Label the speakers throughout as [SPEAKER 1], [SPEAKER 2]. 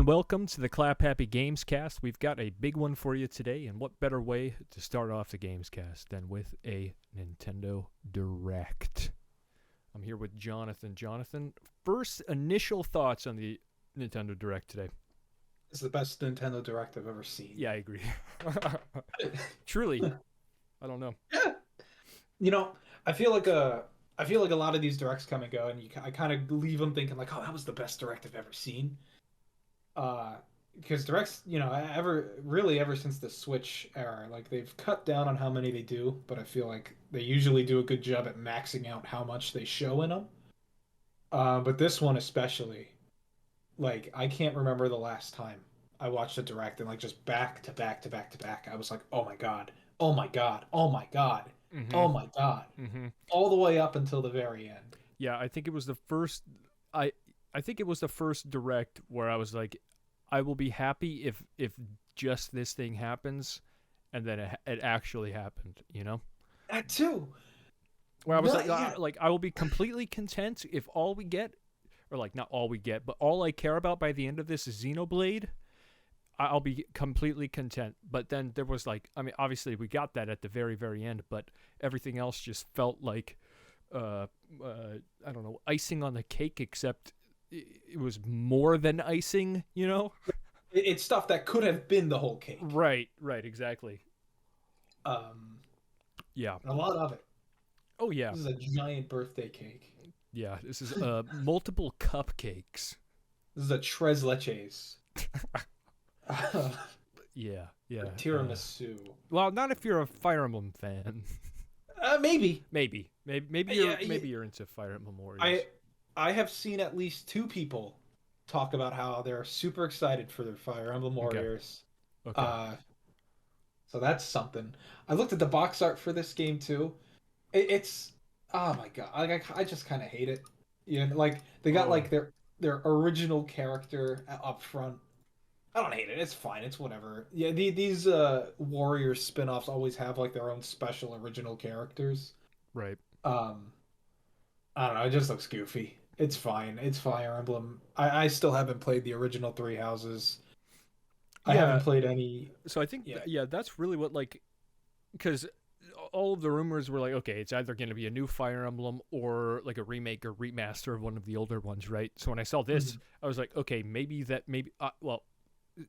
[SPEAKER 1] welcome to the Clap Happy Gamescast. We've got a big one for you today, and what better way to start off the Gamescast than with a Nintendo Direct? I'm here with Jonathan. Jonathan, first initial thoughts on the Nintendo Direct today.
[SPEAKER 2] It's the best Nintendo Direct I've ever seen.
[SPEAKER 1] Yeah, I agree. Truly, I don't know.
[SPEAKER 2] You know, I feel like a lot of these directs come and go, and I kind of leave them thinking like, oh, that was the best Direct I've ever seen. Because directs, ever since the Switch era, like they've cut down on how many they do, but I feel like they usually do a good job at maxing out how much they show in them. But this one especially, like I can't remember the last time I watched a Direct and like just back to back to back to back. I was like, oh my god, oh my god, oh my god,
[SPEAKER 1] Mm-hmm.
[SPEAKER 2] oh my god,
[SPEAKER 1] Mm-hmm.
[SPEAKER 2] all the way up until the very end.
[SPEAKER 1] Yeah, I think it was the first. I think it was the first Direct where I was like, I will be happy if just this thing happens, and then it actually happened. You know.
[SPEAKER 2] That too.
[SPEAKER 1] Where I was
[SPEAKER 2] Yeah.
[SPEAKER 1] like I will be completely content if all we get, or like not all we get, but all I care about by the end of this is Xenoblade. I'll be completely content. But then there was like, I mean, obviously we got that at the very, very end, but everything else just felt like, I don't know, icing on the cake, except it was more than icing, you know?
[SPEAKER 2] It's stuff that could have been the whole cake.
[SPEAKER 1] Right, exactly. Yeah.
[SPEAKER 2] A lot of it.
[SPEAKER 1] Oh, yeah.
[SPEAKER 2] This is a giant birthday cake.
[SPEAKER 1] Yeah, this is multiple cupcakes.
[SPEAKER 2] This is a tres leches.
[SPEAKER 1] Yeah.
[SPEAKER 2] Tiramisu.
[SPEAKER 1] Well, not if you're a Fire Emblem fan.
[SPEAKER 2] Maybe
[SPEAKER 1] you're into Fire Emblem Warriors.
[SPEAKER 2] I have seen at least two people talk about how they're super excited for their Fire Emblem Warriors.
[SPEAKER 1] Okay.
[SPEAKER 2] So that's something. I looked at the box art for this game too. It's oh my god, I just kind of hate it. You know, like they got like their original character up front. I don't hate it. It's fine. It's whatever. Yeah, these Warriors spin-offs always have like their own special original characters.
[SPEAKER 1] Right.
[SPEAKER 2] I don't know. It just looks goofy. It's fine. It's Fire Emblem. I still haven't played the original Three Houses. I haven't played any.
[SPEAKER 1] So I think, that's really what, like, because all of the rumors were like, okay, it's either going to be a new Fire Emblem or like a remake or remaster of one of the older ones, right? So when I saw this, I was like, okay, well,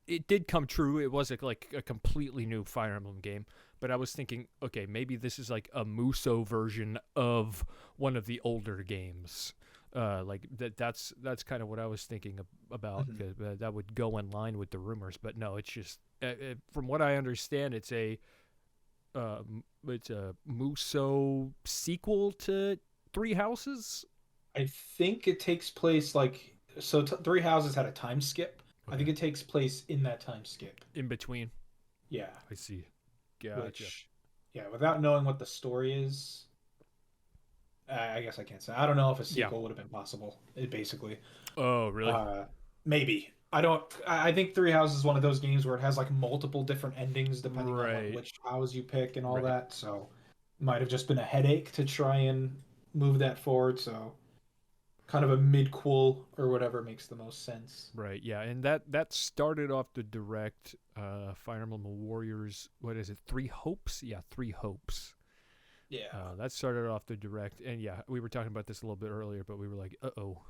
[SPEAKER 1] it did come true. It was like a completely new Fire Emblem game, but I was thinking, okay, maybe this is like a Muso version of one of the older games. Like that's kind of what I was thinking about. That would go in line with the rumors, but no, it's just from what I understand, it's a Muso sequel to Three Houses.
[SPEAKER 2] I think it takes place like so. Three Houses had a time skip. Okay. I think it takes place in that time skip.
[SPEAKER 1] In between.
[SPEAKER 2] Yeah.
[SPEAKER 1] I see. Gotcha.
[SPEAKER 2] Without knowing what the story is, I guess I can't say. I don't know if a sequel would have been possible. Basically.
[SPEAKER 1] Oh, really?
[SPEAKER 2] Maybe. I think Three Houses is one of those games where it has like multiple different endings depending on which house you pick and all that. So, might have just been a headache to try and move that forward. So, kind of a midquel or whatever makes the most sense.
[SPEAKER 1] Right. Yeah, and that started off the Direct. Fire Emblem Warriors. What is it? Three Hopes? Yeah, Three Hopes.
[SPEAKER 2] Yeah.
[SPEAKER 1] That started off the Direct, and yeah, we were talking about this a little bit earlier, but we were like, uh-oh.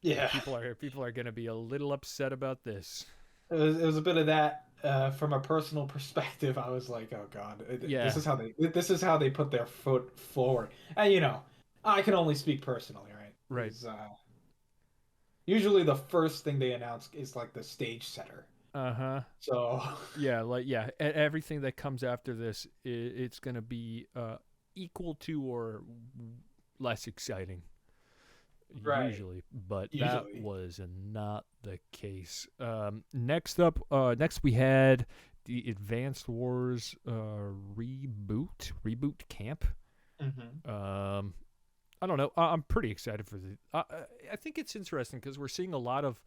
[SPEAKER 2] Yeah.
[SPEAKER 1] People are going to be a little upset about this.
[SPEAKER 2] It was a bit of that from a personal perspective. I was like, oh god, this is how they put their foot forward. And I can only speak personally, right?
[SPEAKER 1] Right.
[SPEAKER 2] Usually the first thing they announce is like the stage setter. So
[SPEAKER 1] everything that comes after this, it's going to be equal to or less exciting. Usually, but that was not the case. Next we had the Advanced Wars reboot camp. I don't know. I'm pretty excited for I think it's interesting because we're seeing a lot of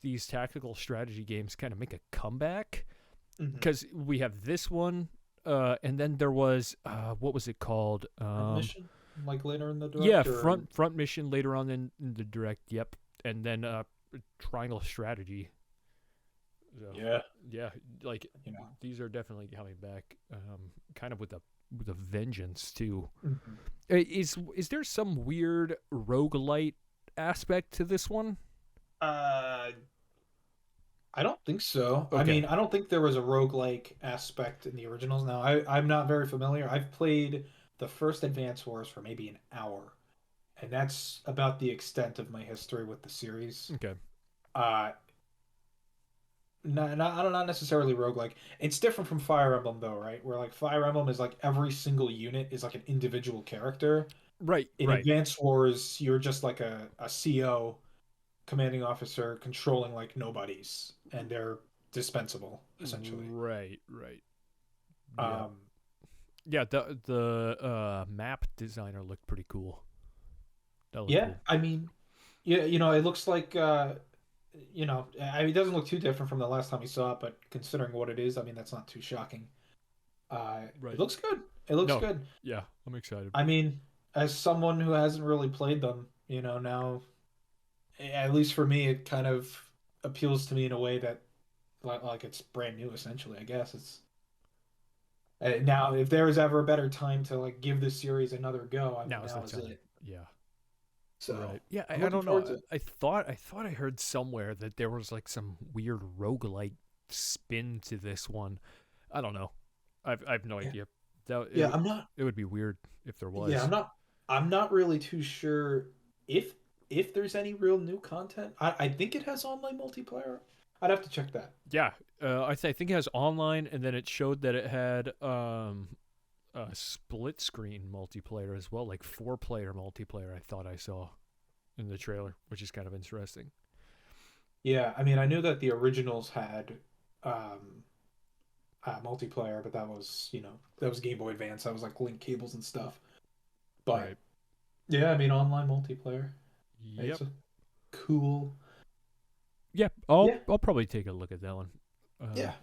[SPEAKER 1] these tactical strategy games kind of make a comeback. Because we have this one, and then there was what was it called?
[SPEAKER 2] Mission? Like later in the Direct?
[SPEAKER 1] Yeah, front mission later on in the Direct, yep. And then Triangle Strategy. So
[SPEAKER 2] Yeah,
[SPEAKER 1] yeah, like
[SPEAKER 2] you know.
[SPEAKER 1] these are definitely coming back, kind of with a vengeance too.
[SPEAKER 2] Mhm.
[SPEAKER 1] Is there some weird roguelite aspect to this one?
[SPEAKER 2] Uh, I don't think so. I
[SPEAKER 1] Okay,
[SPEAKER 2] mean, I don't think there was a roguelike aspect in the originals. Now, I'm not very familiar. I've played the first Advance Wars for maybe an hour, and that's about the extent of my history with the series.
[SPEAKER 1] okay,
[SPEAKER 2] Uh, I don't not necessarily roguelike. It's different from Fire Emblem though, right? Where like Fire Emblem is like every single unit is like an individual character.
[SPEAKER 1] right,
[SPEAKER 2] In
[SPEAKER 1] right,
[SPEAKER 2] Advance Wars, you're just like a CO, commanding officer, controlling like nobodies, and they're dispensable essentially.
[SPEAKER 1] right, right. Yeah,
[SPEAKER 2] Um,
[SPEAKER 1] yeah. The map designer looked pretty cool. That looked
[SPEAKER 2] yeah,
[SPEAKER 1] cool.
[SPEAKER 2] I mean, yeah, it looks like I mean, it doesn't look too different from the last time we saw it, but considering what it is, I mean, that's not too shocking. It
[SPEAKER 1] Right.
[SPEAKER 2] looks good. It looks
[SPEAKER 1] No.
[SPEAKER 2] good.
[SPEAKER 1] Yeah, I'm excited.
[SPEAKER 2] I mean, as someone who hasn't really played them, now at least for me, it kind of appeals to me in a way that like it's brand new essentially. I guess it's now if there is ever a better time to like give this series another go, I mean
[SPEAKER 1] Now's the
[SPEAKER 2] now is
[SPEAKER 1] time.
[SPEAKER 2] it.
[SPEAKER 1] Yeah.
[SPEAKER 2] So
[SPEAKER 1] Right. Yeah,
[SPEAKER 2] I'm
[SPEAKER 1] I
[SPEAKER 2] looking
[SPEAKER 1] don't know.
[SPEAKER 2] forward to it.
[SPEAKER 1] I thought I heard somewhere that there was like some weird roguelike spin to this one. I don't know. I've no
[SPEAKER 2] Yeah,
[SPEAKER 1] idea. That
[SPEAKER 2] yeah. I'm not.
[SPEAKER 1] it would be weird if there
[SPEAKER 2] Yeah,
[SPEAKER 1] was.
[SPEAKER 2] I'm not really too sure if there's any real new content. I think it has online multiplayer. I'd have to check that.
[SPEAKER 1] Yeah. I think it has online, and then it showed that it had a split screen multiplayer as well, like 4-player multiplayer. I thought I saw in the trailer, which is kind of interesting.
[SPEAKER 2] Yeah, I mean, I knew that the originals had um multiplayer, but that was Game Boy Advance. That was like link cables and stuff. But
[SPEAKER 1] Right.
[SPEAKER 2] yeah, I mean, online multiplayer.
[SPEAKER 1] Yep.
[SPEAKER 2] It's a cool.
[SPEAKER 1] Yep.
[SPEAKER 2] Yeah,
[SPEAKER 1] I'll probably take a look at that one.
[SPEAKER 2] yeah.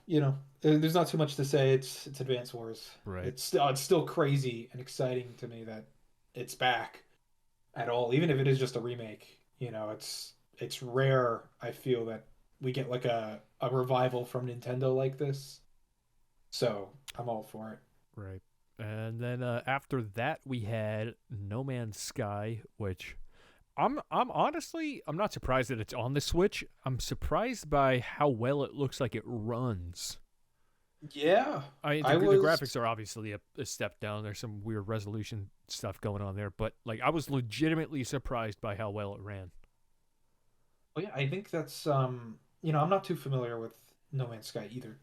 [SPEAKER 2] There's not too much to say. It's Advance Wars.
[SPEAKER 1] Right.
[SPEAKER 2] It's still crazy and exciting to me that it's back at all, even if it is just a remake. It's rare. I feel that we get like a revival from Nintendo like this. So I'm all for it.
[SPEAKER 1] Right. And then after that, we had No Man's Sky, which I'm honestly I'm not surprised that it's on the Switch. I'm surprised by how well it looks like it runs.
[SPEAKER 2] Yeah, I
[SPEAKER 1] The
[SPEAKER 2] was.
[SPEAKER 1] graphics are obviously a step down. There's some weird resolution stuff going on there, but like I was legitimately surprised by how well it ran.
[SPEAKER 2] Oh yeah, I think that's I'm not too familiar with No Man's Sky either.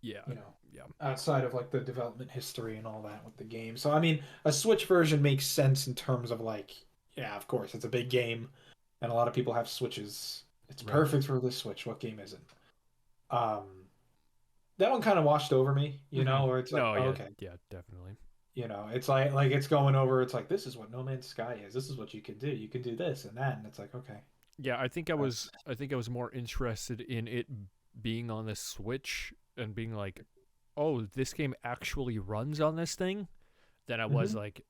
[SPEAKER 1] Yeah,
[SPEAKER 2] You know,
[SPEAKER 1] yeah,
[SPEAKER 2] outside of like the development history and all that with the game. So I mean, a Switch version makes sense in terms of like, yeah, of course, it's a big game, and a lot of people have Switches. It's
[SPEAKER 1] right.
[SPEAKER 2] perfect for the Switch. What game isn't? Um, that one kind of washed over me,
[SPEAKER 1] Mm-hmm.
[SPEAKER 2] where it's like,
[SPEAKER 1] No,
[SPEAKER 2] oh,
[SPEAKER 1] yeah,
[SPEAKER 2] okay,
[SPEAKER 1] yeah, definitely.
[SPEAKER 2] it's like it's going over. It's like this is what No Man's Sky is. This is what you can do. You can do this and that, and it's like, okay,
[SPEAKER 1] Yeah,
[SPEAKER 2] that's
[SPEAKER 1] I think I was more interested in it being on the Switch and being like, oh, this game actually runs on this thing than I was
[SPEAKER 2] Mhm.
[SPEAKER 1] like,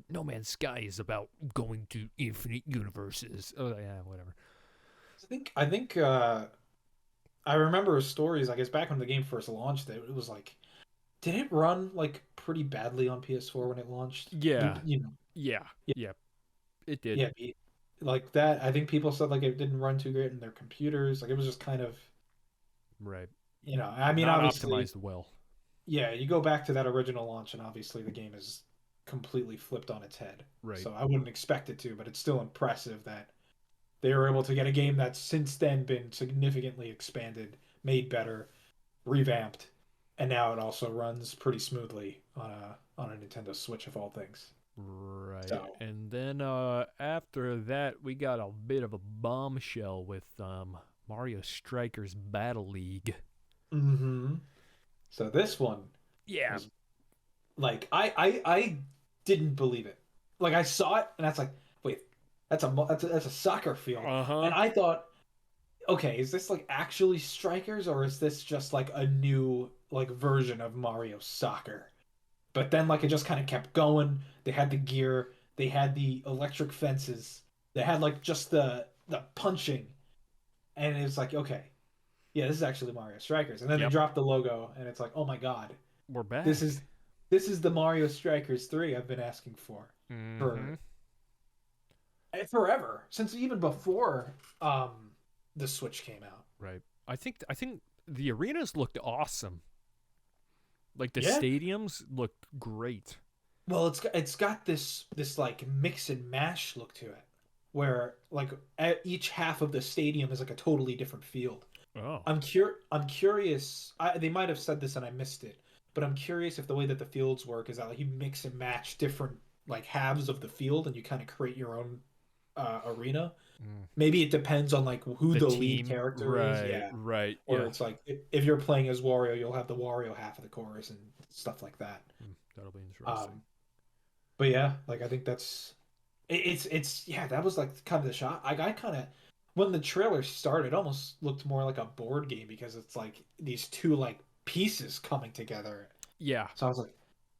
[SPEAKER 1] No Man's Sky is about going to infinite universes. Oh yeah, whatever.
[SPEAKER 2] I think I remember stories. I guess back when the game first launched, it was like, did it run like pretty badly on PS4 when it launched?
[SPEAKER 1] Yeah, yeah,
[SPEAKER 2] Yeah,
[SPEAKER 1] yeah. It did.
[SPEAKER 2] yeah, like that. I think people said like it didn't run too great in their computers. Like it was just kind of,
[SPEAKER 1] Right.
[SPEAKER 2] I mean,
[SPEAKER 1] Not
[SPEAKER 2] obviously,
[SPEAKER 1] optimized well.
[SPEAKER 2] yeah, you go back to that original launch, and obviously the game is completely flipped on its head.
[SPEAKER 1] Right.
[SPEAKER 2] So I wouldn't expect it to, but it's still impressive that they were able to get a game that's since then been significantly expanded, made better, revamped, and now it also runs pretty smoothly on a Nintendo Switch of all things.
[SPEAKER 1] Right.
[SPEAKER 2] So,
[SPEAKER 1] And then after that, we got a bit of a bombshell with Mario Strikers Battle League.
[SPEAKER 2] hmm so this one
[SPEAKER 1] Yeah.
[SPEAKER 2] was like I didn't believe it. Like I saw it and that's like, wait, that's a soccer field,
[SPEAKER 1] Uh huh.
[SPEAKER 2] and I thought, okay, is this like actually strikers or is this just like a new like version of Mario Soccer? But then like it just kind of kept going. They had the gear, they had the electric fences, they had like just the punching, and it's like okay, yeah, this is actually Mario Strikers. And then they
[SPEAKER 1] Yep,
[SPEAKER 2] drop the logo, and it's like, oh my God,
[SPEAKER 1] we're
[SPEAKER 2] this
[SPEAKER 1] back.
[SPEAKER 2] is this is the Mario Strikers 3 I've been asking
[SPEAKER 1] Mm-hmm.
[SPEAKER 2] for forever, since even before the Switch came out.
[SPEAKER 1] Right. I think the arenas looked awesome. Like the
[SPEAKER 2] Yeah.
[SPEAKER 1] stadiums looked great.
[SPEAKER 2] Well, it's got this like mix and mash look to it, where like each half of the stadium is like a totally different field.
[SPEAKER 1] Oh.
[SPEAKER 2] I'm curious. They might have said this and I missed it, but I'm curious if the way that the fields work is that like you mix and match different like halves of the field and you kind of create your own arena.
[SPEAKER 1] Mm.
[SPEAKER 2] Maybe it depends on like who
[SPEAKER 1] The
[SPEAKER 2] the lead
[SPEAKER 1] team.
[SPEAKER 2] character is.
[SPEAKER 1] Right,
[SPEAKER 2] Yeah,
[SPEAKER 1] right.
[SPEAKER 2] or
[SPEAKER 1] Yeah.
[SPEAKER 2] it's like if you're playing as Wario, you'll have the Wario half of the course and stuff like that.
[SPEAKER 1] That'll be interesting.
[SPEAKER 2] Um, but yeah, like I think it's yeah, that was like kind of the shot. I kind of when the trailer started, it almost looked more like a board game because it's like these two like pieces coming together.
[SPEAKER 1] Yeah.
[SPEAKER 2] So I was like,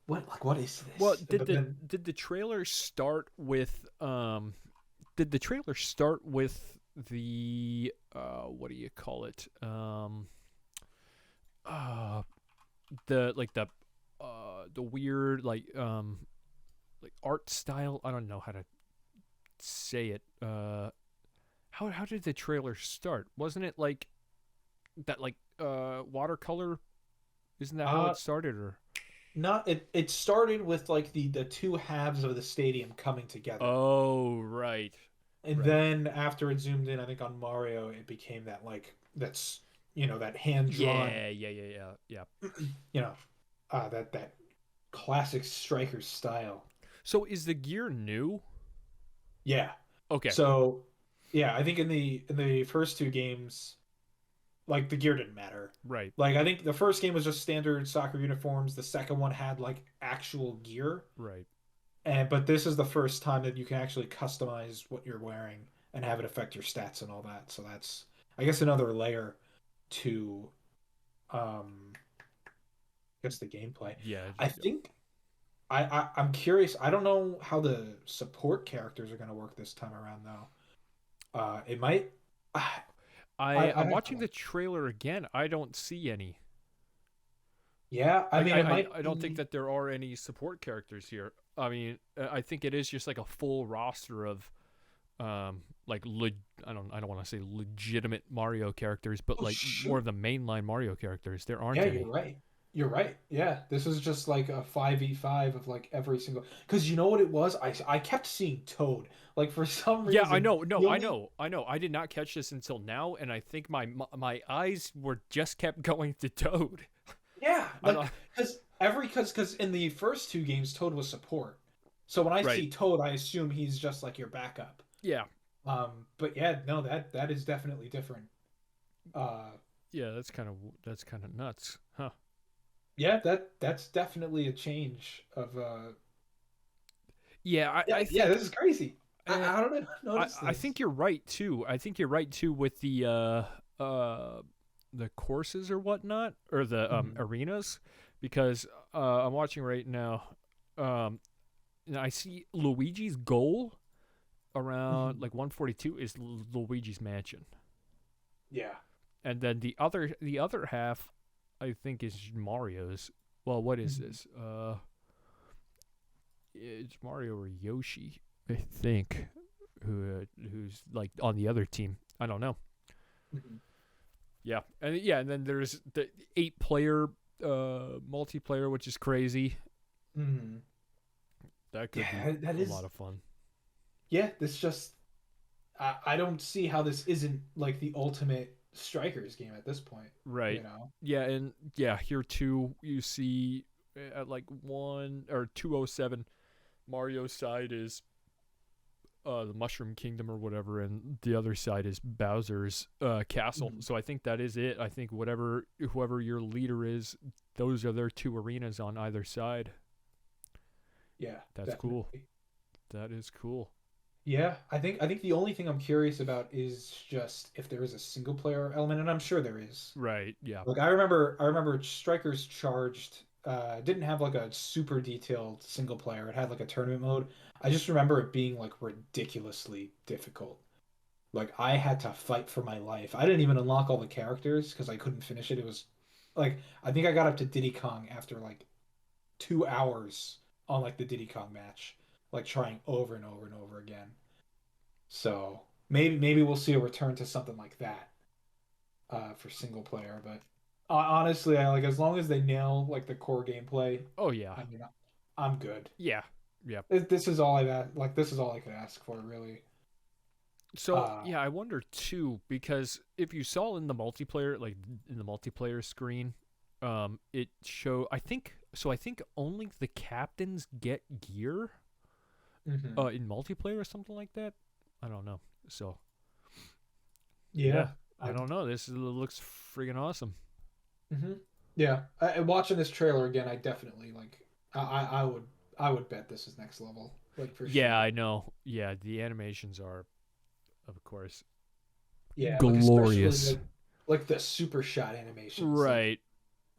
[SPEAKER 2] what is
[SPEAKER 1] Well,
[SPEAKER 2] this? But then
[SPEAKER 1] did the trailer start with did the trailer start with the what do you call it? Uh the like the weird like art style. I don't know how to say it. How did the trailer start? Wasn't it like that like watercolor? Isn't that how
[SPEAKER 2] uh
[SPEAKER 1] it started or
[SPEAKER 2] not it started with like the two halves of the stadium coming together.
[SPEAKER 1] Oh, right.
[SPEAKER 2] And
[SPEAKER 1] Right.
[SPEAKER 2] then after it zoomed in, I think on Mario, it became that like that's that hand drawn,
[SPEAKER 1] Yeah, yeah, yeah, yeah, yeah.
[SPEAKER 2] you know, that classic striker style.
[SPEAKER 1] So is the gear new?
[SPEAKER 2] Yeah.
[SPEAKER 1] Okay,
[SPEAKER 2] So yeah, I think in the first two games, like the gear didn't matter.
[SPEAKER 1] right,
[SPEAKER 2] Like I think the first game was just standard soccer uniforms. The second one had like actual gear,
[SPEAKER 1] right.
[SPEAKER 2] and but this is the first time that you can actually customize what you're wearing and have it affect your stats and all that. So that's I guess another layer to I guess the gameplay.
[SPEAKER 1] Yeah,
[SPEAKER 2] I think I'm curious. I don't know how the support characters are going to work this time around though. It might. I
[SPEAKER 1] I'm
[SPEAKER 2] I'd have
[SPEAKER 1] watching
[SPEAKER 2] to.
[SPEAKER 1] the trailer again. I don't see any.
[SPEAKER 2] Yeah, I
[SPEAKER 1] Like
[SPEAKER 2] mean, it might
[SPEAKER 1] I don't think
[SPEAKER 2] be.
[SPEAKER 1] that there are any support characters here. I mean, I think it is just like a full roster of like I don't want to say legitimate Mario characters, but
[SPEAKER 2] Oh
[SPEAKER 1] like more
[SPEAKER 2] shoot!
[SPEAKER 1] of the mainline Mario characters. There aren't
[SPEAKER 2] Yeah, you're
[SPEAKER 1] any.
[SPEAKER 2] right. You're right. Yeah, this is just like a 5v5 of like every single. Because you know what it was? I kept seeing Toad. Like for some
[SPEAKER 1] Yeah, I
[SPEAKER 2] reason,
[SPEAKER 1] know. No,
[SPEAKER 2] the
[SPEAKER 1] I
[SPEAKER 2] only
[SPEAKER 1] know. I know. I did not catch this until now, and I think my eyes were just kept going to Toad.
[SPEAKER 2] yeah,
[SPEAKER 1] I
[SPEAKER 2] like
[SPEAKER 1] don't.
[SPEAKER 2] because in the first two games Toad was support. So when I
[SPEAKER 1] Right.
[SPEAKER 2] see Toad, I assume he's just like your backup.
[SPEAKER 1] Yeah.
[SPEAKER 2] But yeah, no, that is definitely different. Uh,
[SPEAKER 1] Yeah. That's kind of nuts, huh?
[SPEAKER 2] yeah, that's definitely a change of
[SPEAKER 1] Yeah.
[SPEAKER 2] yeah,
[SPEAKER 1] I
[SPEAKER 2] yeah,
[SPEAKER 1] think.
[SPEAKER 2] this is crazy.
[SPEAKER 1] Uh,
[SPEAKER 2] I don't know, notice
[SPEAKER 1] I
[SPEAKER 2] this.
[SPEAKER 1] think you're right too. I think you're right too with uh the courses or whatnot or the
[SPEAKER 2] Mhm.
[SPEAKER 1] arenas because I'm watching right now. Um, and I see Luigi's goal around
[SPEAKER 2] Mhm.
[SPEAKER 1] like 142 is Luigi's mansion.
[SPEAKER 2] Yeah.
[SPEAKER 1] And then the other half I think is Mario's. Well, what is
[SPEAKER 2] Mhm.
[SPEAKER 1] this? It's Mario or Yoshi, I think, who's like on the other team. I don't know.
[SPEAKER 2] Mhm.
[SPEAKER 1] Yeah, and then there's the 8 player multiplayer, which is crazy.
[SPEAKER 2] Mhm.
[SPEAKER 1] That could be
[SPEAKER 2] Yeah, that
[SPEAKER 1] a lot
[SPEAKER 2] is
[SPEAKER 1] of fun.
[SPEAKER 2] yeah, this just I don't see how this isn't like the ultimate strikers game at this point,
[SPEAKER 1] Right.
[SPEAKER 2] you know.
[SPEAKER 1] Yeah, and yeah, here too you see at like 1 or 207 Mario's side is the Mushroom Kingdom or whatever, and the other side is Bowser's castle.
[SPEAKER 2] Mhm.
[SPEAKER 1] So I think that is it. I think whoever your leader is, those are their 2 arenas on either side.
[SPEAKER 2] Yeah,
[SPEAKER 1] That's cool.
[SPEAKER 2] definitely.
[SPEAKER 1] That is cool.
[SPEAKER 2] Yeah, I think the only thing I'm curious about is just if there is a single player element, and I'm sure there is.
[SPEAKER 1] Right. Yeah.
[SPEAKER 2] Like I remember Strikers Charged didn't have like a super detailed single player. It had like a tournament mode. I just remember it being like ridiculously difficult. Like I had to fight for my life. I didn't even unlock all the characters because I couldn't finish it. It was like I think I got up to Diddy Kong after like 2 hours on like the Diddy Kong match, like trying over and over and over again. So maybe we'll see a return to something like that for single player. But honestly, I like as long as they nail like the core gameplay.
[SPEAKER 1] Oh yeah,
[SPEAKER 2] I mean, I'm good.
[SPEAKER 1] yeah, yeah.
[SPEAKER 2] This is all I've asked. Like this is all I could ask for, really.
[SPEAKER 1] So
[SPEAKER 2] Uh,
[SPEAKER 1] yeah, I wonder too because if you saw in the multiplayer, like in the multiplayer screen, it show. I think so. I think only the captains get gear,
[SPEAKER 2] mhm.
[SPEAKER 1] in multiplayer or something like that. I don't know. So yeah,
[SPEAKER 2] Yeah,
[SPEAKER 1] I
[SPEAKER 2] I.
[SPEAKER 1] don't know. This looks friggin' awesome.
[SPEAKER 2] Mhm. Yeah, watching this trailer again, I definitely like. I would bet this is next level, like for
[SPEAKER 1] Yeah,
[SPEAKER 2] sure.
[SPEAKER 1] I know. Yeah, the animations are, of course,
[SPEAKER 2] Yeah, like especially
[SPEAKER 1] glorious.
[SPEAKER 2] like the super shot animations, like
[SPEAKER 1] Right,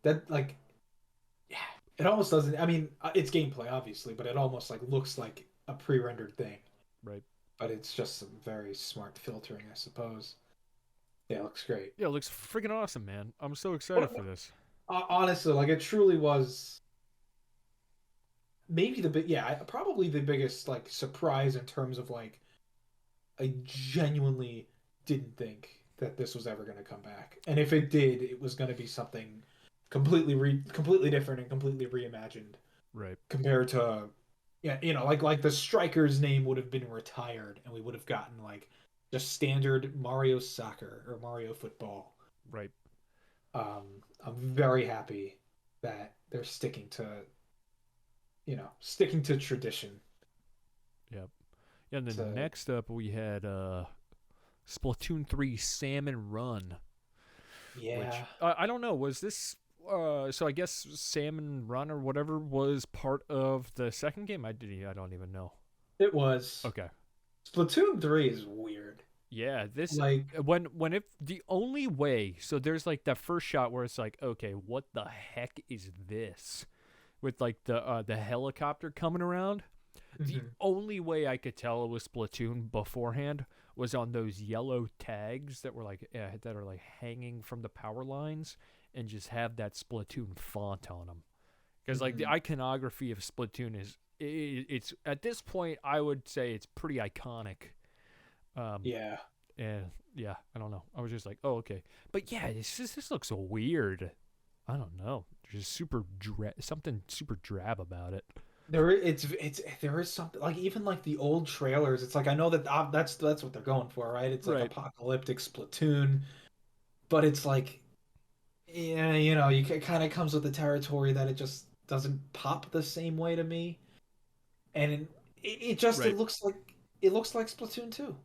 [SPEAKER 2] that, like yeah, it almost doesn't. I mean, it's gameplay obviously, but it almost like looks like a pre-rendered thing.
[SPEAKER 1] right.
[SPEAKER 2] But it's just some very smart filtering, I suppose. Yeah, it looks great.
[SPEAKER 1] Yeah, it looks friggin' awesome, man. I'm so excited
[SPEAKER 2] What,
[SPEAKER 1] for this.
[SPEAKER 2] honestly, like it truly was maybe yeah, probably the biggest like surprise in terms of like I genuinely didn't think that this was ever going to come back. And if it did, it was going to be something completely different and completely reimagined
[SPEAKER 1] Right,
[SPEAKER 2] compared to yeah, like the striker's name would have been retired and we would have gotten like just standard Mario Soccer or Mario Football.
[SPEAKER 1] right.
[SPEAKER 2] I'm very happy that they're sticking to tradition.
[SPEAKER 1] Yep. Yeah, and then
[SPEAKER 2] To
[SPEAKER 1] next up we had Splatoon 3 Salmon Run, which
[SPEAKER 2] yeah,
[SPEAKER 1] I don't know, was this so I guess Salmon Run or whatever was part of the second game? I don't even know.
[SPEAKER 2] it was.
[SPEAKER 1] Okay.
[SPEAKER 2] Splatoon 3 is weird.
[SPEAKER 1] Yeah, this
[SPEAKER 2] Like,
[SPEAKER 1] when if the only way, so there's like that first shot where it's like, okay, what the heck is this? With like the helicopter coming around. The
[SPEAKER 2] mhm.
[SPEAKER 1] only way I could tell it was Splatoon beforehand was on those yellow tags that were like that are like hanging from the power lines and just have that Splatoon font on them. Because like the
[SPEAKER 2] Mhm.
[SPEAKER 1] iconography of Splatoon it's at this point I would say it's pretty iconic. Um,
[SPEAKER 2] Yeah.
[SPEAKER 1] and yeah, I don't know. I was just like, oh okay, but yeah, this looks so weird. I don't know. There's just something super drab about it.
[SPEAKER 2] There is something like even like the old trailers. It's like I know that that's what they're going for, right? It's like
[SPEAKER 1] Right,
[SPEAKER 2] apocalyptic Splatoon, but it's like yeah, it kind of comes with the territory that it just doesn't pop the same way to me, and it just
[SPEAKER 1] right.
[SPEAKER 2] it looks like Splatoon 2.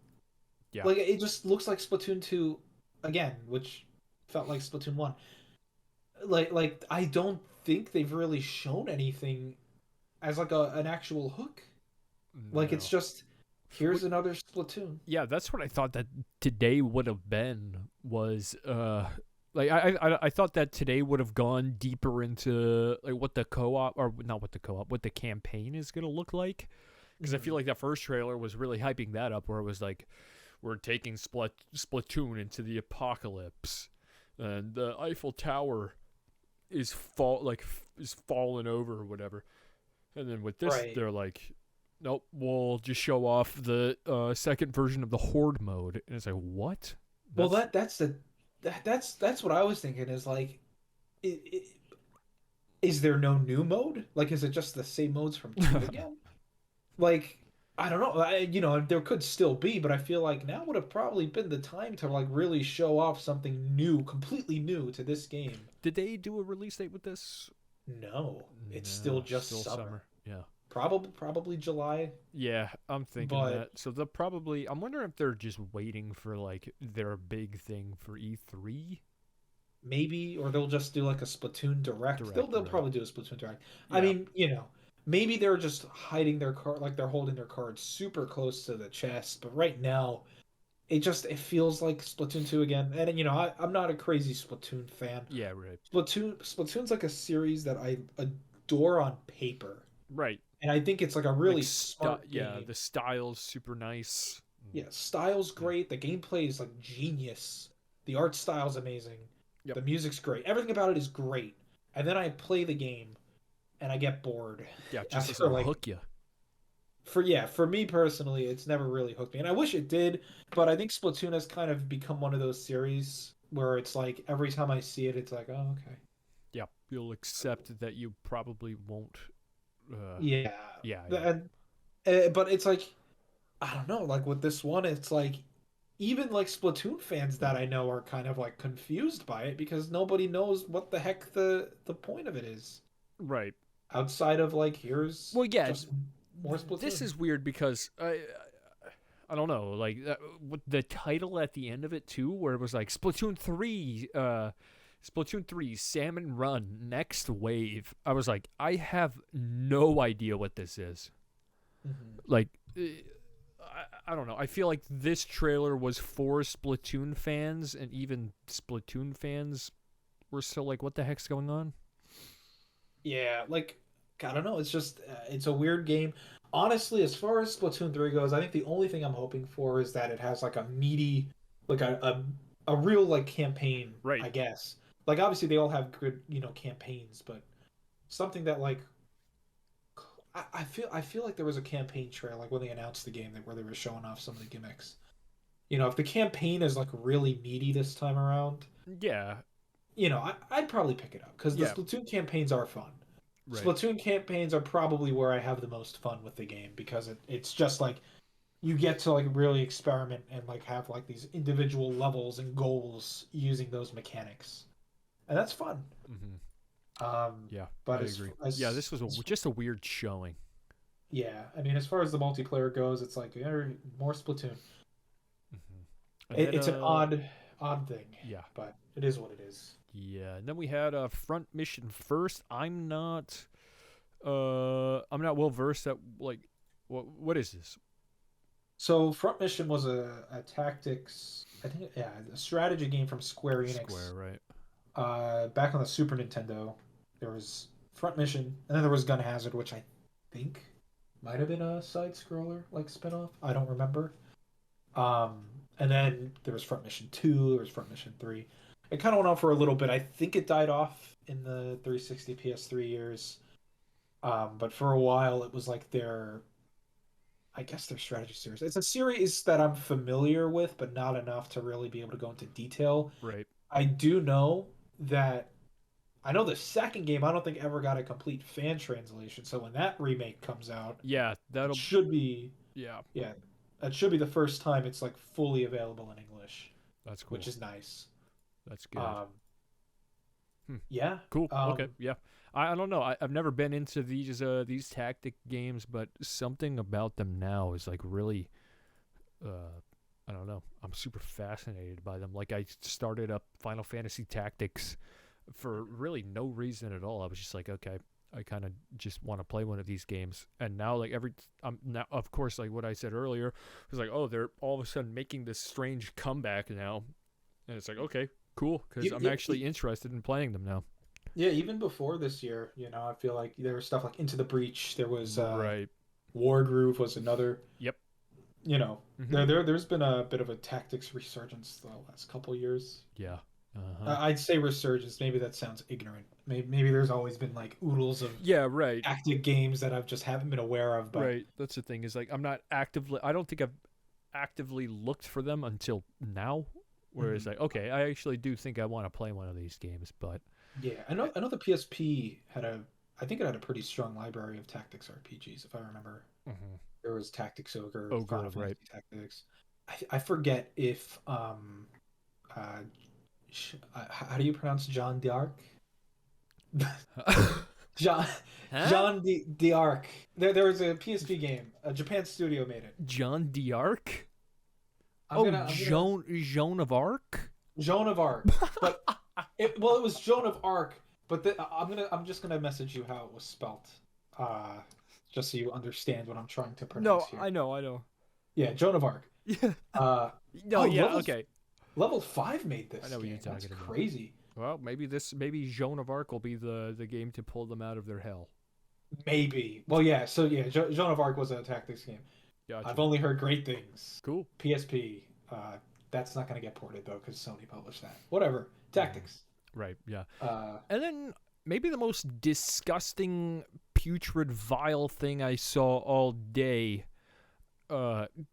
[SPEAKER 1] Yeah.
[SPEAKER 2] Like it just looks like Splatoon 2 again, which felt like Splatoon 1. Like I don't think they've really shown anything as like an actual hook. Like it's
[SPEAKER 1] No.
[SPEAKER 2] just
[SPEAKER 1] What?
[SPEAKER 2] here's another Splatoon.
[SPEAKER 1] Yeah, that's what I thought that today would have been was like I thought that today would have gone deeper into like what the co-op or not what the co-op what the campaign is going to look like because I feel
[SPEAKER 2] Mhm.
[SPEAKER 1] like that first trailer was really hyping that up where it was like we're taking Splatoon into the apocalypse and the Eiffel Tower is falling over or whatever. And then with this,
[SPEAKER 2] Right.
[SPEAKER 1] they're like, nope, we'll just show off the second version of the Horde mode. And it's like, what?
[SPEAKER 2] Well,
[SPEAKER 1] That's
[SPEAKER 2] that's what I was thinking is like, i is there no new mode? Like, is it just the same modes from two again? Like, I don't know. There could still be, but I feel like now would have probably been the time to like really show off something new, completely new to this game.
[SPEAKER 1] Did they do a release date with this?
[SPEAKER 2] No, it's still
[SPEAKER 1] No,
[SPEAKER 2] just
[SPEAKER 1] still
[SPEAKER 2] summer.
[SPEAKER 1] summer. Yeah.
[SPEAKER 2] Probably July,
[SPEAKER 1] Yeah, I'm thinking
[SPEAKER 2] but
[SPEAKER 1] that. So they'll probably. I'm wondering if they're just waiting for like their big thing for E3
[SPEAKER 2] maybe or they'll just do like a Splatoon direct. They'll
[SPEAKER 1] direct,
[SPEAKER 2] they'll
[SPEAKER 1] right?
[SPEAKER 2] probably do a Splatoon direct. I
[SPEAKER 1] Yeah.
[SPEAKER 2] mean, maybe they're just hiding their card like they're holding their cards super close to the chest, but right now it feels like Splatoon 2 again. And I'm not a crazy Splatoon fan.
[SPEAKER 1] Yeah, right.
[SPEAKER 2] Splatoon's like a series that I adore on paper.
[SPEAKER 1] Right.
[SPEAKER 2] And I think it's like a
[SPEAKER 1] Like
[SPEAKER 2] really smart
[SPEAKER 1] yeah,
[SPEAKER 2] game.
[SPEAKER 1] the style's super nice.
[SPEAKER 2] Yeah, style's
[SPEAKER 1] Yeah.
[SPEAKER 2] great. The gameplay is like genius. The art style's amazing.
[SPEAKER 1] Yep.
[SPEAKER 2] The music's great. Everything about it is great. And then I play the game and I get bored
[SPEAKER 1] Yeah, it just
[SPEAKER 2] after
[SPEAKER 1] doesn't
[SPEAKER 2] like
[SPEAKER 1] hook you.
[SPEAKER 2] for me personally, it's never really hooked me. And I wish it did, but I think Splatoon has kind of become one of those series where it's like every time I see it, it's like, oh, okay.
[SPEAKER 1] Yeah, you'll accept that you probably won't. Uh,
[SPEAKER 2] Yeah.
[SPEAKER 1] yeah, yeah,
[SPEAKER 2] And but it's like I don't know, like with this one, it's like even like Splatoon fans that I know are kind of like confused by it because nobody knows what the heck the point of it is
[SPEAKER 1] right.
[SPEAKER 2] outside of like here's
[SPEAKER 1] Well, yeah,
[SPEAKER 2] just more
[SPEAKER 1] this
[SPEAKER 2] Splatoon.
[SPEAKER 1] is weird because I don't know, like with the title at the end of it too, where it was like Splatoon 3 Salmon Run Next Wave. I was like, I have no idea what this is.
[SPEAKER 2] Hmm.
[SPEAKER 1] Like, I don't know. I feel like this trailer was for Splatoon fans, and even Splatoon fans were still like, what the heck's going on?
[SPEAKER 2] Yeah, like I don't know. It's just it's a weird game. Honestly, as far as Splatoon 3 goes, I think the only thing I'm hoping for is that it has like a meaty, like a real like campaign,
[SPEAKER 1] Right.
[SPEAKER 2] I guess. Like obviously they all have good, campaigns, but something that like I feel like there was a campaign trail like when they announced the game that where they were showing off some of the gimmicks. If the campaign is like really meaty this time around,
[SPEAKER 1] Yeah.
[SPEAKER 2] I'd probably pick it up because the
[SPEAKER 1] Yeah.
[SPEAKER 2] Splatoon campaigns are fun.
[SPEAKER 1] Right.
[SPEAKER 2] Splatoon campaigns are probably where I have the most fun with the game because it's just like you get to like really experiment and like have like these individual levels and goals using those mechanics, and that's fun.
[SPEAKER 1] Mm-hmm.
[SPEAKER 2] Um,
[SPEAKER 1] Yeah, I
[SPEAKER 2] but
[SPEAKER 1] agree. Yeah, this was just a weird showing.
[SPEAKER 2] yeah, I mean, as far as the multiplayer goes, it's like more Splatoon.
[SPEAKER 1] Mm-hmm. And then,
[SPEAKER 2] It's an odd thing,
[SPEAKER 1] yeah,
[SPEAKER 2] but it is what it is.
[SPEAKER 1] yeah. And then we had a front mission first. I'm not well versed at like, what is this?
[SPEAKER 2] So Front Mission was a tactics, I think, yeah, a strategy game from Square Enix.
[SPEAKER 1] Square, right?
[SPEAKER 2] Back on the Super Nintendo, there was Front Mission, and then there was Gun Hazard, which I think might have been a side scroller like spinoff. I don't remember. Um, and then there was Front Mission 2, there was Front Mission 3. It kind of went on for a little bit. I think it died off in the 360 PS3 years. But for a while, it was like I guess their strategy series. It's a series that I'm familiar with, but not enough to really be able to go into detail.
[SPEAKER 1] Right.
[SPEAKER 2] I do know that I know the second game I don't think ever got a complete fan translation. So when that remake comes out,
[SPEAKER 1] Yeah,
[SPEAKER 2] it
[SPEAKER 1] that'll.
[SPEAKER 2] should be
[SPEAKER 1] Yeah,
[SPEAKER 2] yeah, it should be the first time it's like fully available in English,
[SPEAKER 1] that's
[SPEAKER 2] which
[SPEAKER 1] cool.
[SPEAKER 2] is nice.
[SPEAKER 1] That's good.
[SPEAKER 2] Um,
[SPEAKER 1] Hmm.
[SPEAKER 2] yeah.
[SPEAKER 1] Cool. Okay.
[SPEAKER 2] Um,
[SPEAKER 1] Yeah. I don't know. I've never been into these tactic games, but something about them now is like really I don't know. I'm super fascinated by them. Like I started up Final Fantasy Tactics for really no reason at all. I was just like, okay, I kind of just want to play one of these games. And now, like I'm now, of course, like what I said earlier, was like, oh, they're all of a sudden making this strange comeback now, and it's like, okay, cool, because I'm
[SPEAKER 2] yeah,
[SPEAKER 1] actually interested in playing them now.
[SPEAKER 2] yeah, even before this year, I feel like there was stuff like Into the Breach. There was
[SPEAKER 1] Right.
[SPEAKER 2] War Groove was another.
[SPEAKER 1] Yep.
[SPEAKER 2] You know,
[SPEAKER 1] Mm-hmm.
[SPEAKER 2] there's been a bit of a tactics resurgence the last couple years.
[SPEAKER 1] Yeah. Uh-huh.
[SPEAKER 2] I'd say resurgence. Maybe that sounds ignorant. Maybe there's always been like oodles of
[SPEAKER 1] Yeah. Right.
[SPEAKER 2] tactic games that I've just haven't been aware of. But
[SPEAKER 1] Right. That's the thing is like I'm not actively. I don't think I've actively looked for them until now. Whereas
[SPEAKER 2] mhm.
[SPEAKER 1] like, okay, I actually do think I want to play one of these games, but
[SPEAKER 2] Yeah, I know the PSP had I think it had a pretty strong library of tactics RPGs if I remember.
[SPEAKER 1] mm-hmm.
[SPEAKER 2] There was Tactics Ogre,
[SPEAKER 1] Ogre,
[SPEAKER 2] Final
[SPEAKER 1] right?
[SPEAKER 2] Fantasy Tactics. I forget if how do you pronounce John d'Arc? John
[SPEAKER 1] Huh?
[SPEAKER 2] John d'Arc. There was a PSP game. A Japan studio made it.
[SPEAKER 1] John d'Arc?
[SPEAKER 2] I'm
[SPEAKER 1] Oh,
[SPEAKER 2] gonna I'm gonna
[SPEAKER 1] Joan of Arc?
[SPEAKER 2] Joan of Arc. But it was Joan of Arc, but I'm just gonna message you how it was spelt. Uh just so you understand what I'm trying to pronounce
[SPEAKER 1] No,
[SPEAKER 2] here.
[SPEAKER 1] I know.
[SPEAKER 2] Yeah, Joan of Arc.
[SPEAKER 1] Yeah.
[SPEAKER 2] Uh
[SPEAKER 1] No,
[SPEAKER 2] oh
[SPEAKER 1] yeah, okay.
[SPEAKER 2] level 5 made
[SPEAKER 1] I
[SPEAKER 2] this
[SPEAKER 1] know what you're
[SPEAKER 2] game. That's
[SPEAKER 1] talking about.
[SPEAKER 2] crazy.
[SPEAKER 1] Well, maybe Joan of Arc will be the game to pull them out of their hell.
[SPEAKER 2] Maybe. Well, yeah. So yeah, Joan of Arc was a tactics game.
[SPEAKER 1] Gotcha.
[SPEAKER 2] I've only heard great things.
[SPEAKER 1] Cool.
[SPEAKER 2] PSP. That's not going to get ported though because Sony published that. Whatever. Tactics.
[SPEAKER 1] Right. Yeah.
[SPEAKER 2] Uh,
[SPEAKER 1] And then maybe the most disgusting, putrid, vile thing I saw all day.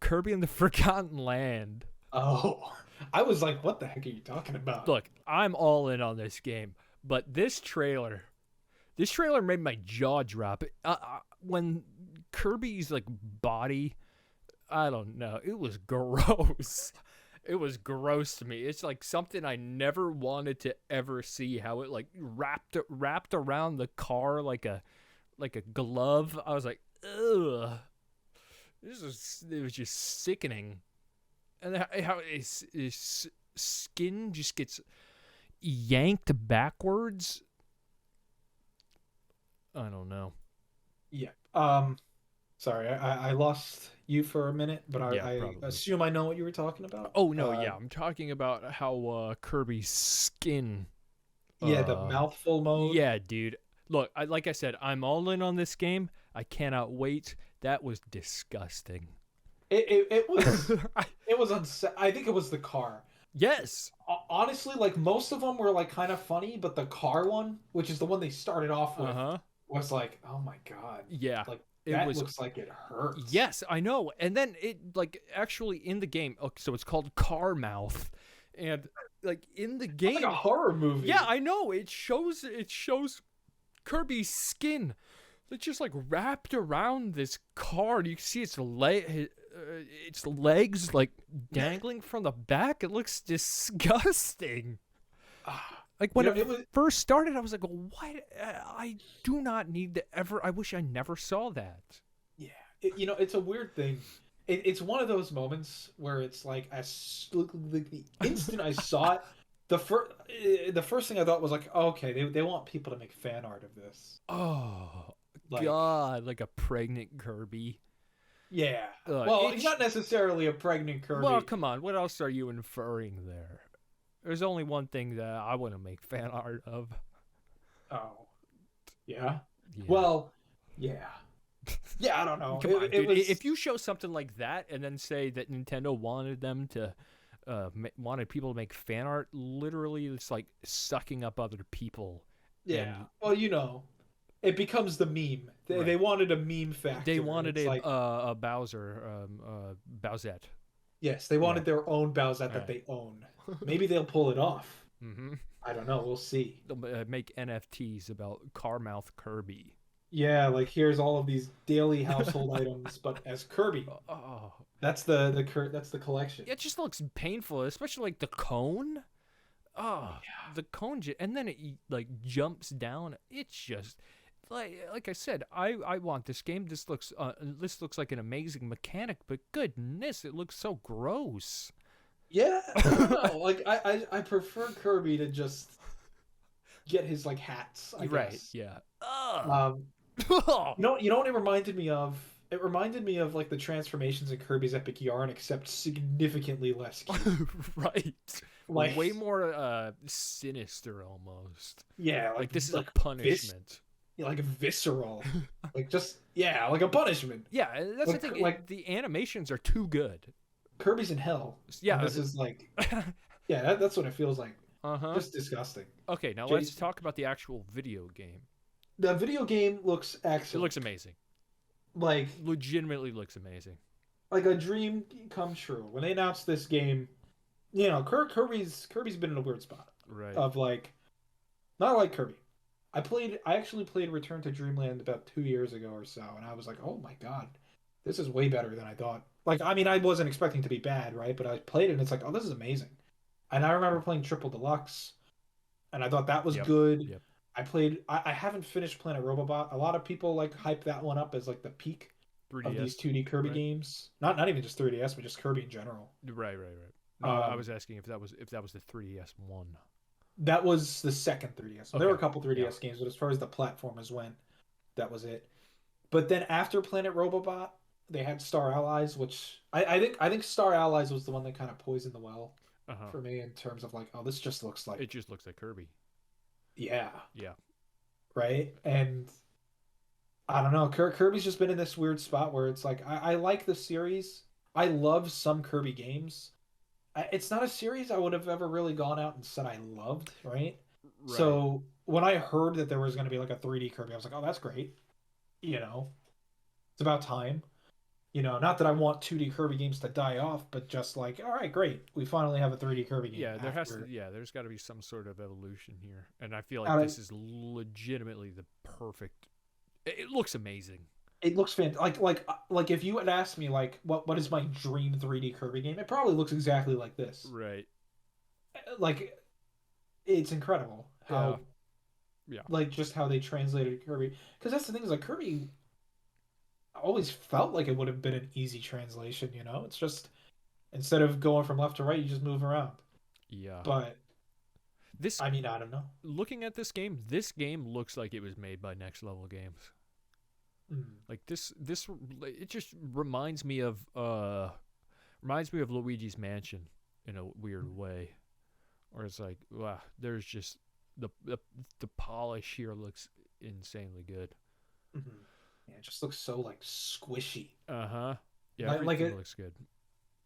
[SPEAKER 1] Kirby and the Forgotten Land.
[SPEAKER 2] oh, I was like, what the heck are you talking about?
[SPEAKER 1] Look, I'm all in on this game, but this trailer made my jaw drop. When Kirby's like body, I don't know, it was gross. It was gross to me. It's like something I never wanted to ever see. How it like wrapped around the car like a glove. I was like, ugh. It was just sickening. And how his skin just gets yanked backwards. I don't know.
[SPEAKER 2] Yeah. Sorry, I lost you for a minute, but I assume I know what you were talking about.
[SPEAKER 1] Oh no, yeah, I'm talking about how Kirby's skin.
[SPEAKER 2] Yeah, the mouthful mode.
[SPEAKER 1] Yeah, dude. Look, like I said, I'm all in on this game. I cannot wait. That was disgusting.
[SPEAKER 2] It was it was I think it was the car.
[SPEAKER 1] Yes.
[SPEAKER 2] Honestly, like most of them were like kind of funny, but the car one, which is the one they started off with, was like, oh my god.
[SPEAKER 1] Yeah.
[SPEAKER 2] Like that looks like it hurts.
[SPEAKER 1] Yes, I know. And then it like actually in the game, so it's called Car Mouth, and like in the game,
[SPEAKER 2] it's like a horror movie.
[SPEAKER 1] Yeah, I know. It shows Kirby's skin. It's just like wrapped around this car. You can see its legs like dangling from the back. It looks disgusting. Like when it first started, I was like, "What? I do not need to ever. I wish I never saw that."
[SPEAKER 2] Yeah, it's a weird thing. It's one of those moments where it's like, the instant I saw it, the first thing I thought was like, oh, okay, they want people to make fan art of this.
[SPEAKER 1] Oh God, like a pregnant Kirby.
[SPEAKER 2] Yeah. Well, he's not necessarily a pregnant Kirby.
[SPEAKER 1] Well, come on. What else are you inferring there? There's only one thing that I want to make fan art of.
[SPEAKER 2] Oh. Yeah? Well, yeah. Yeah, I don't know.
[SPEAKER 1] Come on, dude. If you show something like that and then say that Nintendo wanted them to, wanted people to make fan art, literally it's like sucking up other people.
[SPEAKER 2] Yeah. Well, it becomes the meme. They wanted a meme factor.
[SPEAKER 1] They wanted a Bowser, Bowsette.
[SPEAKER 2] Yes, they wanted their own Bowsette that they own. Maybe they'll pull it off.
[SPEAKER 1] Mm-hmm.
[SPEAKER 2] I don't know. We'll see.
[SPEAKER 1] They'll make NFTs about Carmouth Kirby.
[SPEAKER 2] Yeah, like here's all of these daily household items, but as Kirby.
[SPEAKER 1] Oh,
[SPEAKER 2] that's the collection.
[SPEAKER 1] It just looks painful, especially like the cone. Oh, yeah. The cone, and then it like jumps down. It's just like I said, I want this game. This looks like an amazing mechanic, but goodness, it looks so gross.
[SPEAKER 2] Yeah, I don't know. Like I prefer Kirby to just get his like hats. I guess.
[SPEAKER 1] Yeah.
[SPEAKER 2] You know what it reminded me of? It reminded me of like the transformations in Kirby's Epic Yarn, except significantly less cute.
[SPEAKER 1] Right. Like way more sinister almost.
[SPEAKER 2] Yeah,
[SPEAKER 1] like this is like a punishment.
[SPEAKER 2] Like visceral. Like like a punishment.
[SPEAKER 1] Yeah, that's the thing. Like the animations are too good.
[SPEAKER 2] Kirby's in hell.
[SPEAKER 1] Yeah,
[SPEAKER 2] this is like, yeah, that's what it feels like. Just disgusting.
[SPEAKER 1] Okay, now let's talk about the actual video game.
[SPEAKER 2] The video game looks excellent.
[SPEAKER 1] It looks amazing.
[SPEAKER 2] Like
[SPEAKER 1] legitimately looks amazing.
[SPEAKER 2] Like a dream come true. When they announced this game, Kirby's been in a weird spot.
[SPEAKER 1] Right.
[SPEAKER 2] Of like, not like Kirby. I actually played Return to Dreamland about 2 years ago or so, and I was like, oh my god, this is way better than I thought. Like, I mean, I wasn't expecting to be bad, right? But I played it, and it's like, oh, this is amazing. And I remember playing Triple Deluxe, and I thought that was good.
[SPEAKER 1] Yep.
[SPEAKER 2] I haven't finished Planet Robobot. A lot of people like hype that one up as like the peak
[SPEAKER 1] 3DS,
[SPEAKER 2] of these 2D Kirby games. Not even just 3DS, but just Kirby in general.
[SPEAKER 1] Right. No, I was asking if that was the 3DS one.
[SPEAKER 2] That was the second 3DS. Okay. There were a couple 3DS games, but as far as the platformers went, that was it. But then after Planet Robobot, they had Star Allies, which I think Star Allies was the one that kind of poisoned the well for me in terms of like, oh, this just looks like
[SPEAKER 1] Kirby.
[SPEAKER 2] Yeah.
[SPEAKER 1] Yeah.
[SPEAKER 2] Right? And I don't know. Kirby's just been in this weird spot where it's like I like the series. I love some Kirby games. It's not a series I would have ever really gone out and said I loved, right?
[SPEAKER 1] Right.
[SPEAKER 2] So when I heard that there was going to be like a 3D Kirby, I was like, oh, that's great. You know, it's about time. Not that I want 2D Kirby games to die off, but just like, all right, great. We finally have a 3D Kirby game
[SPEAKER 1] Yeah,
[SPEAKER 2] after
[SPEAKER 1] there's got to be some sort of evolution here. And I feel like
[SPEAKER 2] out of
[SPEAKER 1] this is legitimately the perfect. It looks amazing.
[SPEAKER 2] it looks fantastic. Like if you had asked me like what is my dream 3D Kirby game, it probably looks exactly like this.
[SPEAKER 1] Right.
[SPEAKER 2] Like it's incredible
[SPEAKER 1] Yeah.
[SPEAKER 2] how
[SPEAKER 1] Yeah.
[SPEAKER 2] like just how they translated Kirby. Because that's the thing is like Kirby always felt like it would have been an easy translation. It's just instead of going from left to right, you just move around.
[SPEAKER 1] Yeah.
[SPEAKER 2] But
[SPEAKER 1] This
[SPEAKER 2] I mean, I don't know.
[SPEAKER 1] looking at this game looks like it was made by Next Level Games.
[SPEAKER 2] Mm.
[SPEAKER 1] Like this it just reminds me of Luigi's Mansion in a weird way. Or it's like, wow, there's just the polish here looks insanely good.
[SPEAKER 2] Mm-hmm. Yeah, it just looks so like squishy.
[SPEAKER 1] Uh-huh. Yeah,
[SPEAKER 2] Like
[SPEAKER 1] everything
[SPEAKER 2] it.
[SPEAKER 1] looks good.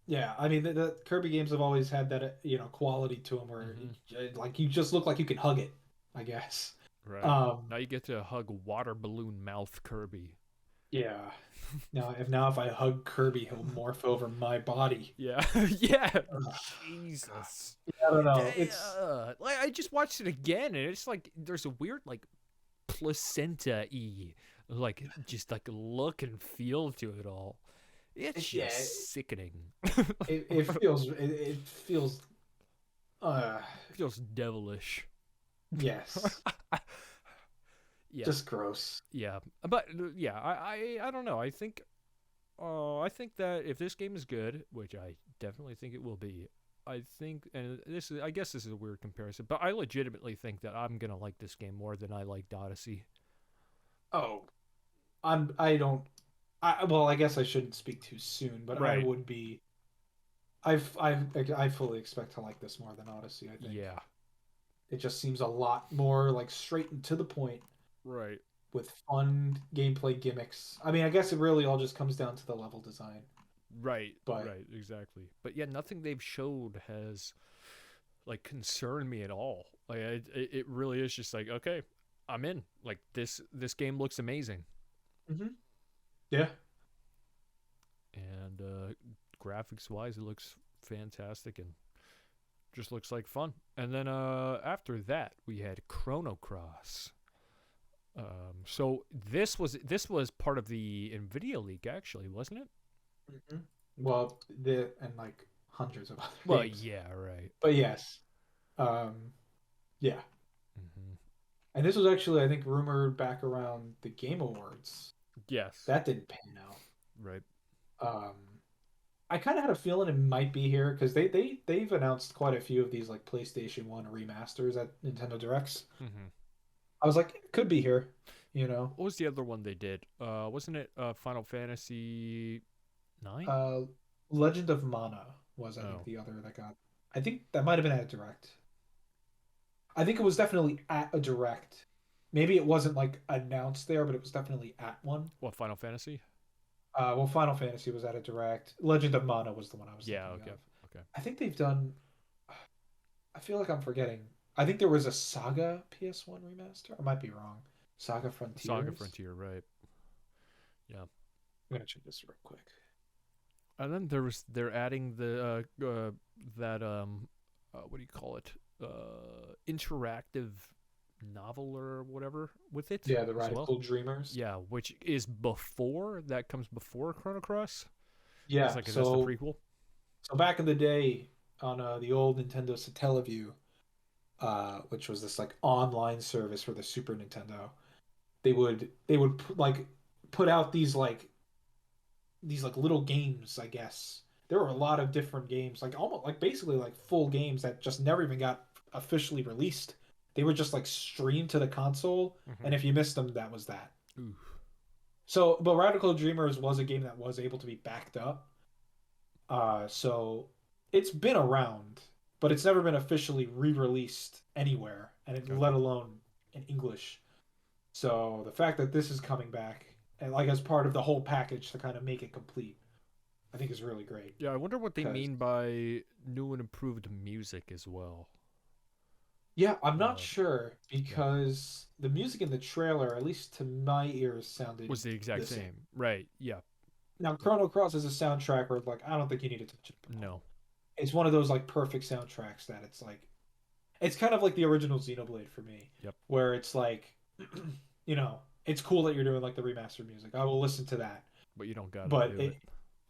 [SPEAKER 2] Yeah, I mean the Kirby games have always had that quality to them where
[SPEAKER 1] Mhm.
[SPEAKER 2] like you just look like you can hug it, I guess.
[SPEAKER 1] Right.
[SPEAKER 2] Um,
[SPEAKER 1] Now you get to hug water balloon mouth Kirby.
[SPEAKER 2] yeah. Now if I hug Kirby, he'll morph over my body.
[SPEAKER 1] Yeah. Yeah.
[SPEAKER 2] Ugh, God.
[SPEAKER 1] Jesus.
[SPEAKER 2] I don't know. It's
[SPEAKER 1] Yeah. Like I just watched it again and it's like there's a weird like placenta-y like just like look and feel to it all. It's
[SPEAKER 2] yeah.
[SPEAKER 1] just sickening.
[SPEAKER 2] It feels uh
[SPEAKER 1] Feels devilish.
[SPEAKER 2] yes,
[SPEAKER 1] Yeah,
[SPEAKER 2] just gross.
[SPEAKER 1] yeah, but yeah, I don't know. I think that if this game is good, which I definitely think it will be, I think, and I guess this is a weird comparison, but I legitimately think that I'm gonna like this game more than I liked Odyssey.
[SPEAKER 2] Oh, I don't. Well, I guess I shouldn't speak too soon, but I
[SPEAKER 1] Right.
[SPEAKER 2] would be. I fully expect to like this more than Odyssey. I think
[SPEAKER 1] Yeah.
[SPEAKER 2] it just seems a lot more like straight and to the point
[SPEAKER 1] Right.
[SPEAKER 2] with fun gameplay gimmicks. I mean, I guess it really all just comes down to the level design.
[SPEAKER 1] Right.
[SPEAKER 2] But
[SPEAKER 1] Right. Exactly. But yeah, nothing they've showed has like concerned me at all. Like it really is just like okay, I'm in. Like this game looks amazing.
[SPEAKER 2] hmm yeah,
[SPEAKER 1] And graphics wise, it looks fantastic and just looks like fun. And then after that, we had Chrono Cross. So this was part of the Nvidia leak, actually, wasn't it?
[SPEAKER 2] hmm well, the and like hundreds of other
[SPEAKER 1] Well,
[SPEAKER 2] games.
[SPEAKER 1] yeah, right.
[SPEAKER 2] But yes, um, yeah.
[SPEAKER 1] Hmm.
[SPEAKER 2] And this was actually, I think, rumored back around the Game Awards.
[SPEAKER 1] Yes,
[SPEAKER 2] That didn't pan out.
[SPEAKER 1] right.
[SPEAKER 2] Um, I kind of had a feeling it might be here because they've announced quite a few of these like PlayStation 1 remasters at Nintendo Directs.
[SPEAKER 1] Hmm.
[SPEAKER 2] I was like, it could be here, you know.
[SPEAKER 1] What was the other one they did? Wasn't it Final Fantasy 9?
[SPEAKER 2] Uh, Legend of Mana was I think
[SPEAKER 1] Oh,
[SPEAKER 2] the other that got. I think that might have been at a Direct. I think it was definitely at a Direct. Maybe it wasn't like announced there, but it was definitely at one.
[SPEAKER 1] what Final Fantasy?
[SPEAKER 2] Well, Final Fantasy was at a Direct. Legend of Mana was the one I was
[SPEAKER 1] Yeah.
[SPEAKER 2] thinking
[SPEAKER 1] Okay.
[SPEAKER 2] of.
[SPEAKER 1] Okay.
[SPEAKER 2] I think they've done. I feel like I'm forgetting. I think there was a Saga PS1 remaster. I might be wrong. Saga
[SPEAKER 1] Saga
[SPEAKER 2] Frontiers.
[SPEAKER 1] Frontier, right? Yeah.
[SPEAKER 2] I'm gonna check this real quick.
[SPEAKER 1] And then they're adding the that what do you call it? Interactive novel or whatever with it
[SPEAKER 2] Yeah, the
[SPEAKER 1] as well.
[SPEAKER 2] Radical Dreamers.
[SPEAKER 1] Yeah, which is before that comes before Chrono Cross. It's
[SPEAKER 2] Yeah,
[SPEAKER 1] like that's the
[SPEAKER 2] so
[SPEAKER 1] prequel.
[SPEAKER 2] back in the day on the old Nintendo Satellaview, which was this like online service for the Super Nintendo, they would like put out these like little games, I guess. There were a lot of different games, like almost like basically like full games that just never even got officially released. They were just like streamed to the console,
[SPEAKER 1] Mm-hmm.
[SPEAKER 2] and if you missed them, that was that.
[SPEAKER 1] Ooh.
[SPEAKER 2] So, but Radical Dreamers was a game that was able to be backed up. So it's been around, but it's never been officially re-released anywhere, and
[SPEAKER 1] Okay.
[SPEAKER 2] let alone in English. So the fact that this is coming back, and like as part of the whole package to kind of make it complete, I think is really great.
[SPEAKER 1] Yeah, I wonder what they
[SPEAKER 2] Because
[SPEAKER 1] mean by new and improved music as well.
[SPEAKER 2] yeah, I'm not
[SPEAKER 1] Uh,
[SPEAKER 2] sure
[SPEAKER 1] yeah,
[SPEAKER 2] because the music in the trailer, at least to my ears, sounded
[SPEAKER 1] was the exact
[SPEAKER 2] the same.
[SPEAKER 1] same. Right. Yeah.
[SPEAKER 2] Now,
[SPEAKER 1] But
[SPEAKER 2] Chrono Cross is a soundtrack where like I don't think you need to touch it at all.
[SPEAKER 1] no.
[SPEAKER 2] It's one of those like perfect soundtracks that it's like it's kind of like the original Xenoblade for me,
[SPEAKER 1] Yep.
[SPEAKER 2] where it's like, it's cool that you're doing like the remastered music. I will listen to that,
[SPEAKER 1] But you don't gotta
[SPEAKER 2] but
[SPEAKER 1] do it.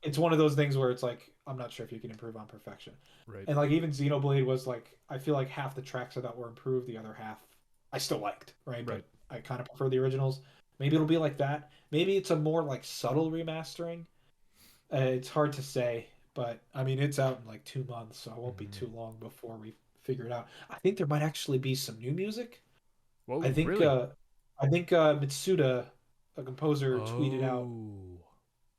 [SPEAKER 2] it's one of those things where it's like I'm not sure if you can improve on perfection.
[SPEAKER 1] Right.
[SPEAKER 2] And like even Xenoblade was like I feel like half the tracks of that were improved, the other half I still liked, right?
[SPEAKER 1] Right.
[SPEAKER 2] But I kind of prefer the originals. Maybe it'll be like that. Maybe it's a more like subtle remastering. It's hard to say, but I mean it's out in like 2 months, so it won't be
[SPEAKER 1] Hmm.
[SPEAKER 2] too long before we figure it out. I think there might actually be some new music. I
[SPEAKER 1] Whoa,
[SPEAKER 2] think
[SPEAKER 1] really?
[SPEAKER 2] uh I think Mitsuda, a composer, tweeted out.
[SPEAKER 1] Oh.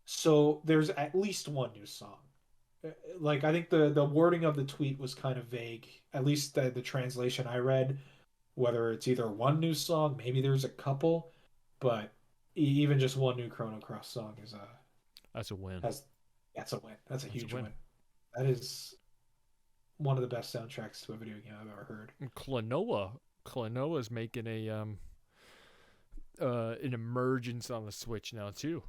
[SPEAKER 2] So there's at least one new song. Like I think the wording of the tweet was kind of vague. At least the translation I read, whether it's either one new song, maybe there's a couple, but even just one new Chrono Cross song is
[SPEAKER 1] That's a win.
[SPEAKER 2] has that's a win. That's a
[SPEAKER 1] That's a
[SPEAKER 2] huge
[SPEAKER 1] win.
[SPEAKER 2] win. That is one of the best soundtracks to a video game I've ever heard.
[SPEAKER 1] And Klonoa's making a an emergence on the Switch now too.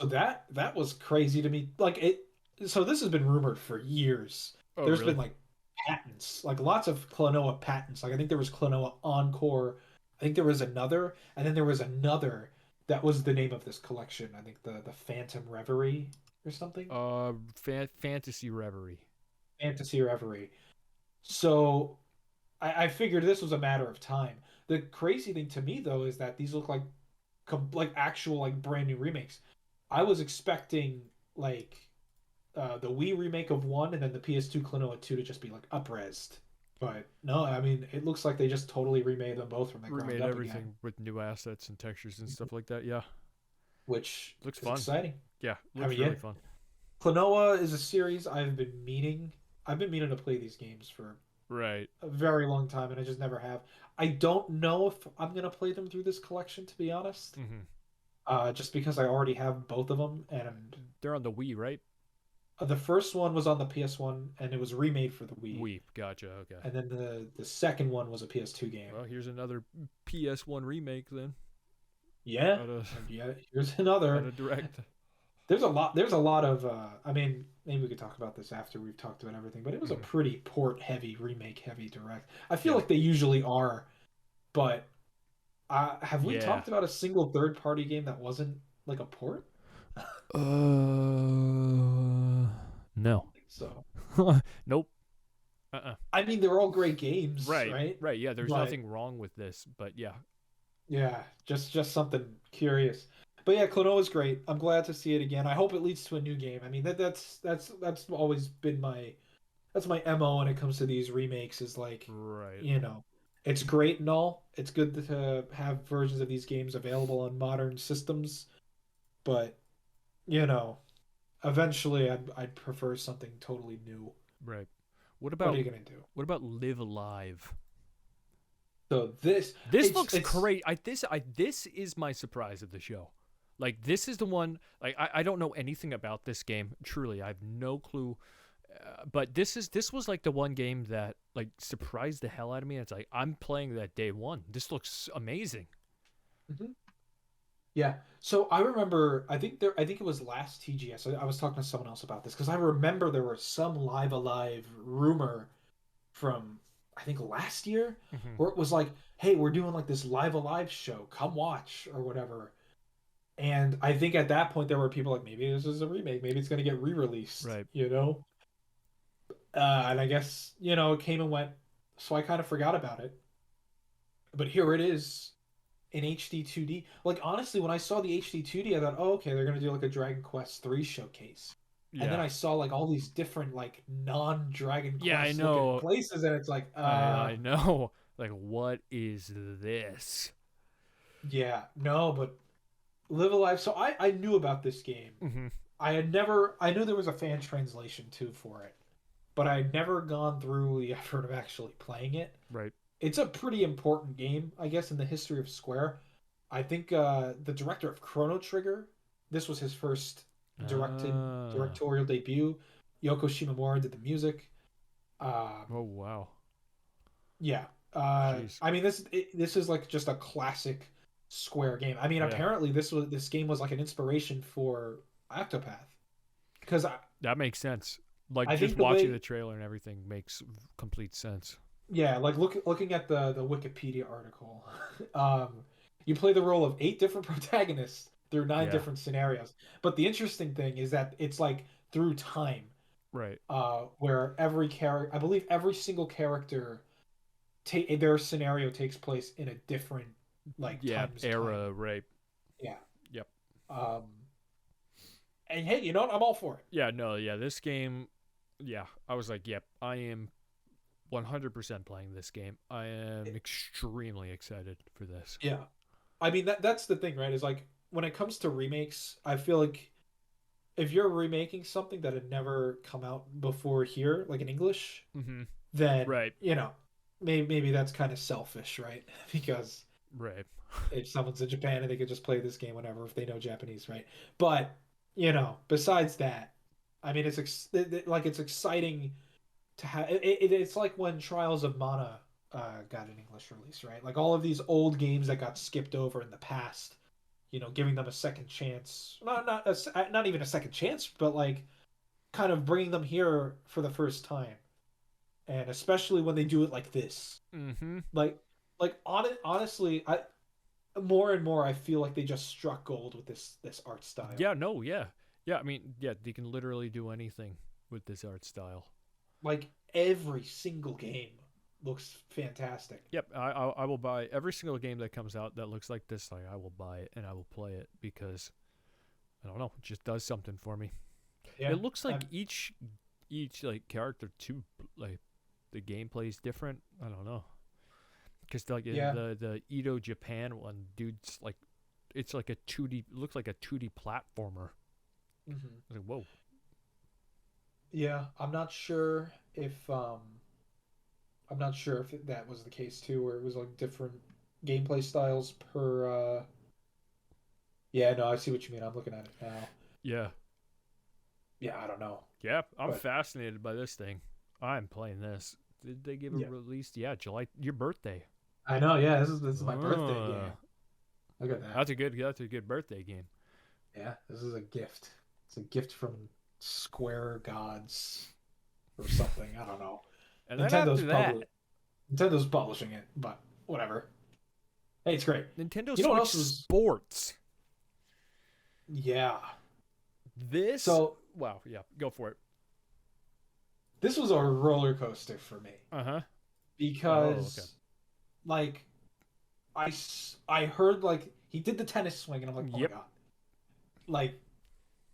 [SPEAKER 2] So that was crazy to me. Like it. So this has been rumored for years.
[SPEAKER 1] Oh,
[SPEAKER 2] There's
[SPEAKER 1] really?
[SPEAKER 2] been like patents, like lots of Klonoa patents. Like I think there was Klonoa Encore. I think there was another, and then there was another that was the name of this collection. I think the Phantom Reverie or something.
[SPEAKER 1] Fantasy Reverie.
[SPEAKER 2] Fantasy Reverie. So I figured this was a matter of time. The crazy thing to me though is that these look like like actual like brand new remakes. I was expecting like the Wii remake of one and then the PS2 Klonoa 2 to just be like upresed. But no, I mean it looks like they just totally remade them both from the ground
[SPEAKER 1] Remade
[SPEAKER 2] up again,
[SPEAKER 1] everything with new assets and textures and stuff like that. Yeah,
[SPEAKER 2] which
[SPEAKER 1] looks
[SPEAKER 2] is
[SPEAKER 1] fun.
[SPEAKER 2] exciting.
[SPEAKER 1] Yeah,
[SPEAKER 2] I
[SPEAKER 1] looks
[SPEAKER 2] mean, yeah,
[SPEAKER 1] really fun.
[SPEAKER 2] Klonoa is a series I've been meaning to play these games for
[SPEAKER 1] Right.
[SPEAKER 2] a very long time and I just never have. I don't know if I'm gonna play them through this collection to be honest.
[SPEAKER 1] Hmm.
[SPEAKER 2] Just because I already have both of them and
[SPEAKER 1] They're on the Wii, right?
[SPEAKER 2] the first one was on the PS1 and it was remade for the Wii.
[SPEAKER 1] Wii. Gotcha. Okay.
[SPEAKER 2] And then the second one was a PS2 game.
[SPEAKER 1] Well, here's another PS1 remake then.
[SPEAKER 2] Yeah,
[SPEAKER 1] Out of
[SPEAKER 2] and yeah. Here's
[SPEAKER 1] out
[SPEAKER 2] another.
[SPEAKER 1] of Direct.
[SPEAKER 2] There's a lot. There's a lot of. I mean, maybe we could talk about this after we've talked about everything. But it was a
[SPEAKER 1] Hmm.
[SPEAKER 2] pretty port heavy, remake heavy direct. I feel
[SPEAKER 1] Yeah.
[SPEAKER 2] like they usually are. But have we
[SPEAKER 1] Yeah.
[SPEAKER 2] talked about a single third party game that wasn't like a port? I
[SPEAKER 1] No.
[SPEAKER 2] don't think so.
[SPEAKER 1] Nope. Uh-uh.
[SPEAKER 2] I mean, they're all great games,
[SPEAKER 1] Right.
[SPEAKER 2] right?
[SPEAKER 1] Right. Yeah. There's
[SPEAKER 2] But
[SPEAKER 1] nothing wrong with this, but yeah.
[SPEAKER 2] yeah, just something curious. But yeah, Klonoa is great. I'm glad to see it again. I hope it leads to a new game. I mean that's always been my MO when it comes to these remakes is like,
[SPEAKER 1] Right.
[SPEAKER 2] you know, it's great and all. It's good to have versions of these games available on modern systems, but you know, eventually I'd prefer something totally new.
[SPEAKER 1] Right. What
[SPEAKER 2] What are
[SPEAKER 1] about
[SPEAKER 2] you gonna do?
[SPEAKER 1] Live Alive?
[SPEAKER 2] So this
[SPEAKER 1] This looks
[SPEAKER 2] it's
[SPEAKER 1] great. This is my surprise of the show. Like this is the one. Like I don't know anything about this game. Truly, I have no clue. But this was like the one game that like surprised the hell out of me. It's like I'm playing that day one. This looks amazing.
[SPEAKER 2] Mhm. Yeah. So I remember, I think it was last TGS. I was talking to someone else about this because I remember there was some Live Alive rumor from I think last year
[SPEAKER 1] Hmm.
[SPEAKER 2] where it was like, "Hey, we're doing like this Live Alive show. Come watch or whatever." And I think at that point there were people like, "Maybe this is a remake. Maybe it's going to get re-released,"
[SPEAKER 1] Right.
[SPEAKER 2] you know? And I guess, it came and went, so I kind of forgot about it. But here it is in HD 2D. Like honestly, when I saw the HD 2D, I thought, oh, okay, they're gonna do like a Dragon Quest 3 showcase. And then
[SPEAKER 1] Yeah.
[SPEAKER 2] I saw like all these different like non-Dragon
[SPEAKER 1] Yeah. I
[SPEAKER 2] Quest looking
[SPEAKER 1] know.
[SPEAKER 2] places, and it's like,
[SPEAKER 1] I know. Like what is this?
[SPEAKER 2] yeah, no, but Live Alive. So I knew about this game.
[SPEAKER 1] Hmm.
[SPEAKER 2] I knew there was a fan translation too for it, but I had never gone through the effort of actually playing it.
[SPEAKER 1] Right.
[SPEAKER 2] It's a pretty important game, I guess, in the history of Square. I think the director of Chrono Trigger, this was his first
[SPEAKER 1] Ah.
[SPEAKER 2] directorial debut. Yoko Shimomura did the music. Um,
[SPEAKER 1] Oh wow.
[SPEAKER 2] yeah.
[SPEAKER 1] Jeez.
[SPEAKER 2] I mean this is like just a classic Square game. I mean,
[SPEAKER 1] Yeah.
[SPEAKER 2] apparently this game was like an inspiration for Octopath because
[SPEAKER 1] That makes sense. Like
[SPEAKER 2] I
[SPEAKER 1] just
[SPEAKER 2] think the
[SPEAKER 1] watching
[SPEAKER 2] way
[SPEAKER 1] the trailer and everything makes complete sense.
[SPEAKER 2] yeah, like looking at the Wikipedia article, um, you play the role of 8 different protagonists through nine
[SPEAKER 1] Yeah.
[SPEAKER 2] different scenarios. But the interesting thing is that it's like through time,
[SPEAKER 1] Right.
[SPEAKER 2] where every character, I believe every single character, their scenario takes place in a different like
[SPEAKER 1] Yeah.
[SPEAKER 2] times
[SPEAKER 1] Era.
[SPEAKER 2] timeline.
[SPEAKER 1] Right.
[SPEAKER 2] Yeah.
[SPEAKER 1] Yep.
[SPEAKER 2] Um, and hey, you know what? I'm all for it.
[SPEAKER 1] Yeah. No. Yeah. This game. Yeah. I was like, yep. I am 100% playing this game. I am extremely excited for this.
[SPEAKER 2] Yeah. I mean that's the thing, right? Is like when it comes to remakes, I feel like if you're remaking something that had never come out before here, like in English,
[SPEAKER 1] Mm-hmm.
[SPEAKER 2] then
[SPEAKER 1] Right.
[SPEAKER 2] maybe that's kind of selfish, right? Because
[SPEAKER 1] Right.
[SPEAKER 2] if someone's in Japan and they could just play this game whenever if they know Japanese, right? But besides that, I mean, like it's exciting to have. It's like when Trials of Mana got an English release, right? Like all of these old games that got skipped over in the past, giving them a second chance. Not even a second chance, but like kind of bringing them here for the first time, and especially when they do it like this,
[SPEAKER 1] Mm-hmm.
[SPEAKER 2] like honestly, I more and more I feel like they just struck gold with this art style.
[SPEAKER 1] Yeah. No. Yeah. Yeah. I mean, yeah. They can literally do anything with this art style.
[SPEAKER 2] Like every single game looks fantastic.
[SPEAKER 1] Yep. I will buy every single game that comes out that looks like this. Like I will buy it and I will play it because I don't know. It just does something for me.
[SPEAKER 2] Yeah,
[SPEAKER 1] It looks like each like character too, like the gameplay is different. I don't know, because like in
[SPEAKER 2] yeah.
[SPEAKER 1] the Edo Japan one, dude's like it's like a 2D, looks like a 2D platformer.
[SPEAKER 2] Hmm.
[SPEAKER 1] I was like, whoa.
[SPEAKER 2] Yeah, I'm not sure if that was the case too, where it was like different gameplay styles per. Yeah, no, I see what you mean. I'm looking at it now.
[SPEAKER 1] Yeah,
[SPEAKER 2] Yeah, I don't know,
[SPEAKER 1] yeah. I'm
[SPEAKER 2] but
[SPEAKER 1] fascinated by this thing. I'm playing this. Did they give a
[SPEAKER 2] yeah,
[SPEAKER 1] release? Yeah, July, your birthday.
[SPEAKER 2] I know. Yeah, this is my birthday
[SPEAKER 1] Uh,
[SPEAKER 2] game. Look at that.
[SPEAKER 1] that's a good birthday game.
[SPEAKER 2] Yeah, this is a gift. It's a gift from Square Gods or something. I don't know.
[SPEAKER 1] And then
[SPEAKER 2] Nintendo's
[SPEAKER 1] after
[SPEAKER 2] public.
[SPEAKER 1] that,
[SPEAKER 2] Nintendo's publishing it, but whatever. Hey, it's great.
[SPEAKER 1] Nintendo
[SPEAKER 2] You know what
[SPEAKER 1] Switch
[SPEAKER 2] else was?
[SPEAKER 1] Sports.
[SPEAKER 2] Yeah.
[SPEAKER 1] This,
[SPEAKER 2] So
[SPEAKER 1] wow, yeah, go for it.
[SPEAKER 2] this was a roller coaster for me
[SPEAKER 1] Uh huh. Oh, okay.
[SPEAKER 2] because, like, I heard like he did the tennis swing, and I'm like, oh my
[SPEAKER 1] Yep.
[SPEAKER 2] god, like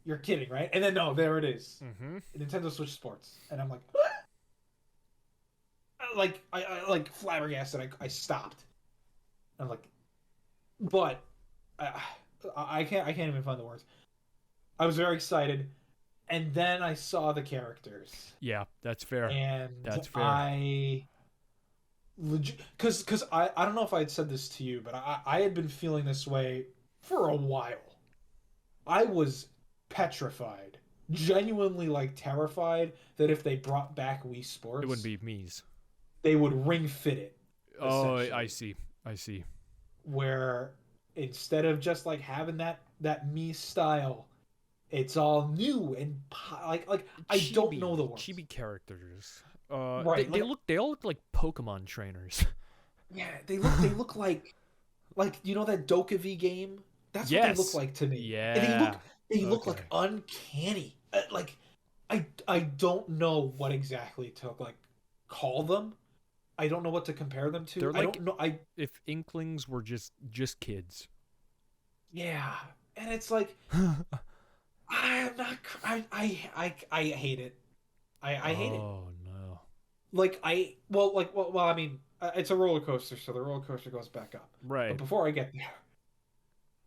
[SPEAKER 2] you're kidding, right? And then no, there it is,
[SPEAKER 1] Mm-hmm.
[SPEAKER 2] Nintendo Switch Sports, and I'm like, I like flabbergasted. I stopped. I'm like, but I, I can't even find the words. I was very excited, and then I saw the characters,
[SPEAKER 1] Yeah, that's fair.
[SPEAKER 2] and
[SPEAKER 1] That's fair.
[SPEAKER 2] I legit because I don't know if I had said this to you, but I had been feeling this way for a while. I was petrified, genuinely like terrified that if they brought back Wii
[SPEAKER 1] It wouldn't
[SPEAKER 2] Sports,
[SPEAKER 1] be me's.
[SPEAKER 2] they would ring fit it
[SPEAKER 1] Oh, I
[SPEAKER 2] essentially,
[SPEAKER 1] see. I see.
[SPEAKER 2] where instead of just like having that me style, it's all new and like I don't know the words.
[SPEAKER 1] Chibi characters. They,
[SPEAKER 2] Right,
[SPEAKER 1] they
[SPEAKER 2] like
[SPEAKER 1] look they all look like Pokemon trainers.
[SPEAKER 2] yeah, they look like that Dokkaevi game. That's what they look
[SPEAKER 1] Yes.
[SPEAKER 2] like to me. And
[SPEAKER 1] Yeah.
[SPEAKER 2] they look like
[SPEAKER 1] Okay.
[SPEAKER 2] uncanny. Like I don't know what exactly to like call them. I don't know what to compare them to.
[SPEAKER 1] They're
[SPEAKER 2] I
[SPEAKER 1] like
[SPEAKER 2] don't know. I
[SPEAKER 1] if Inklings were just kids.
[SPEAKER 2] Yeah, and it's like I'm not. I hate it. I hate it.
[SPEAKER 1] Oh no.
[SPEAKER 2] Like well. I mean, it's a roller coaster, so the roller coaster goes back up. But
[SPEAKER 1] Right.
[SPEAKER 2] before I get there,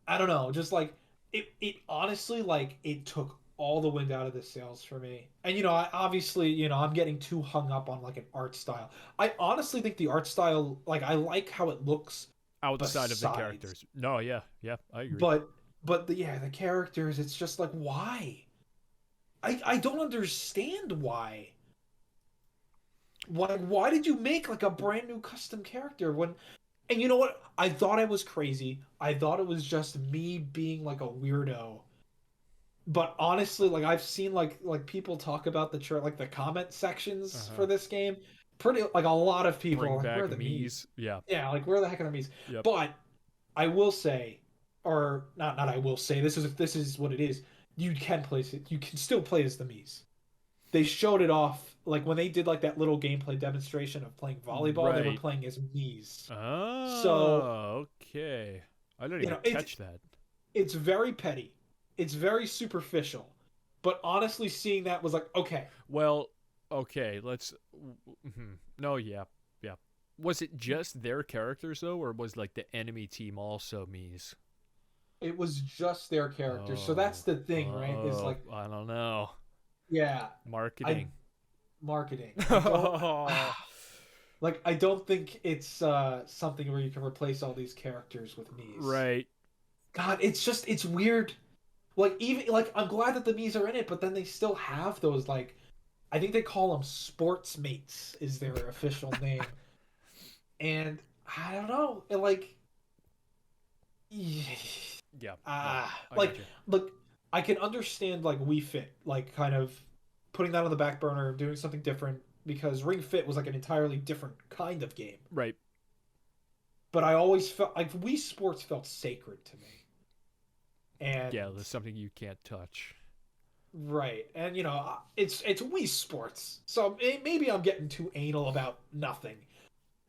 [SPEAKER 2] I don't know. Just like it honestly like it took all the wind out of the sails for me. And I obviously I'm getting too hung up on like an art style. I honestly think the art style like I like how it looks
[SPEAKER 1] outside of the
[SPEAKER 2] besides.
[SPEAKER 1] characters. No, yeah, I agree.
[SPEAKER 2] But the characters, it's just like, why? I don't understand why. Why did you make like a brand new custom character when, and you know what? I thought I was crazy. I thought it was just me being like a weirdo. But honestly, like I've seen like people talk about like the comment sections for
[SPEAKER 1] Uh-huh.
[SPEAKER 2] this game. Pretty like a lot of people are
[SPEAKER 1] Bring
[SPEAKER 2] like, where are
[SPEAKER 1] back
[SPEAKER 2] the Mii's?
[SPEAKER 1] Mies. Yeah.
[SPEAKER 2] Yeah, like where the heck are the Mii's?
[SPEAKER 1] Yep.
[SPEAKER 2] But I will say, or not I will say, this is what it is. You can play it. You can still play as the Mii's. They showed it off like when they did like that little gameplay demonstration of playing volleyball. They were
[SPEAKER 1] Right.
[SPEAKER 2] playing as Mii's. So
[SPEAKER 1] Oh, okay. I didn't
[SPEAKER 2] you
[SPEAKER 1] even
[SPEAKER 2] know
[SPEAKER 1] catch that.
[SPEAKER 2] it's very petty. It's very superficial. But honestly, seeing that was like, okay,
[SPEAKER 1] Well, okay, let's. No, yeah, yeah. Was it just their characters though, or was like the enemy team also Mies?
[SPEAKER 2] it was just their characters. So that's
[SPEAKER 1] Oh,
[SPEAKER 2] the thing, right? Is like,
[SPEAKER 1] I don't know.
[SPEAKER 2] yeah, I
[SPEAKER 1] Marketing.
[SPEAKER 2] marketing. I don't like. I don't think it's something where you can replace all these characters with Mii's.
[SPEAKER 1] Right.
[SPEAKER 2] God, it's weird. Like even like I'm glad that the Mii's are in it, but then they still have those like I think they call them sports mates is their official name. And I don't know, like
[SPEAKER 1] Yeah. No,
[SPEAKER 2] ah,
[SPEAKER 1] I
[SPEAKER 2] like
[SPEAKER 1] got you.
[SPEAKER 2] look, I can understand like Wii Fit, like kind of putting that on the back burner, doing something different because Ring Fit was like an entirely different kind of game.
[SPEAKER 1] Right.
[SPEAKER 2] But I always felt like Wii Sports felt sacred to me.
[SPEAKER 1] Yeah,
[SPEAKER 2] And
[SPEAKER 1] there's something you can't touch.
[SPEAKER 2] right, and it's Wii Sports, so maybe I'm getting too anal about nothing.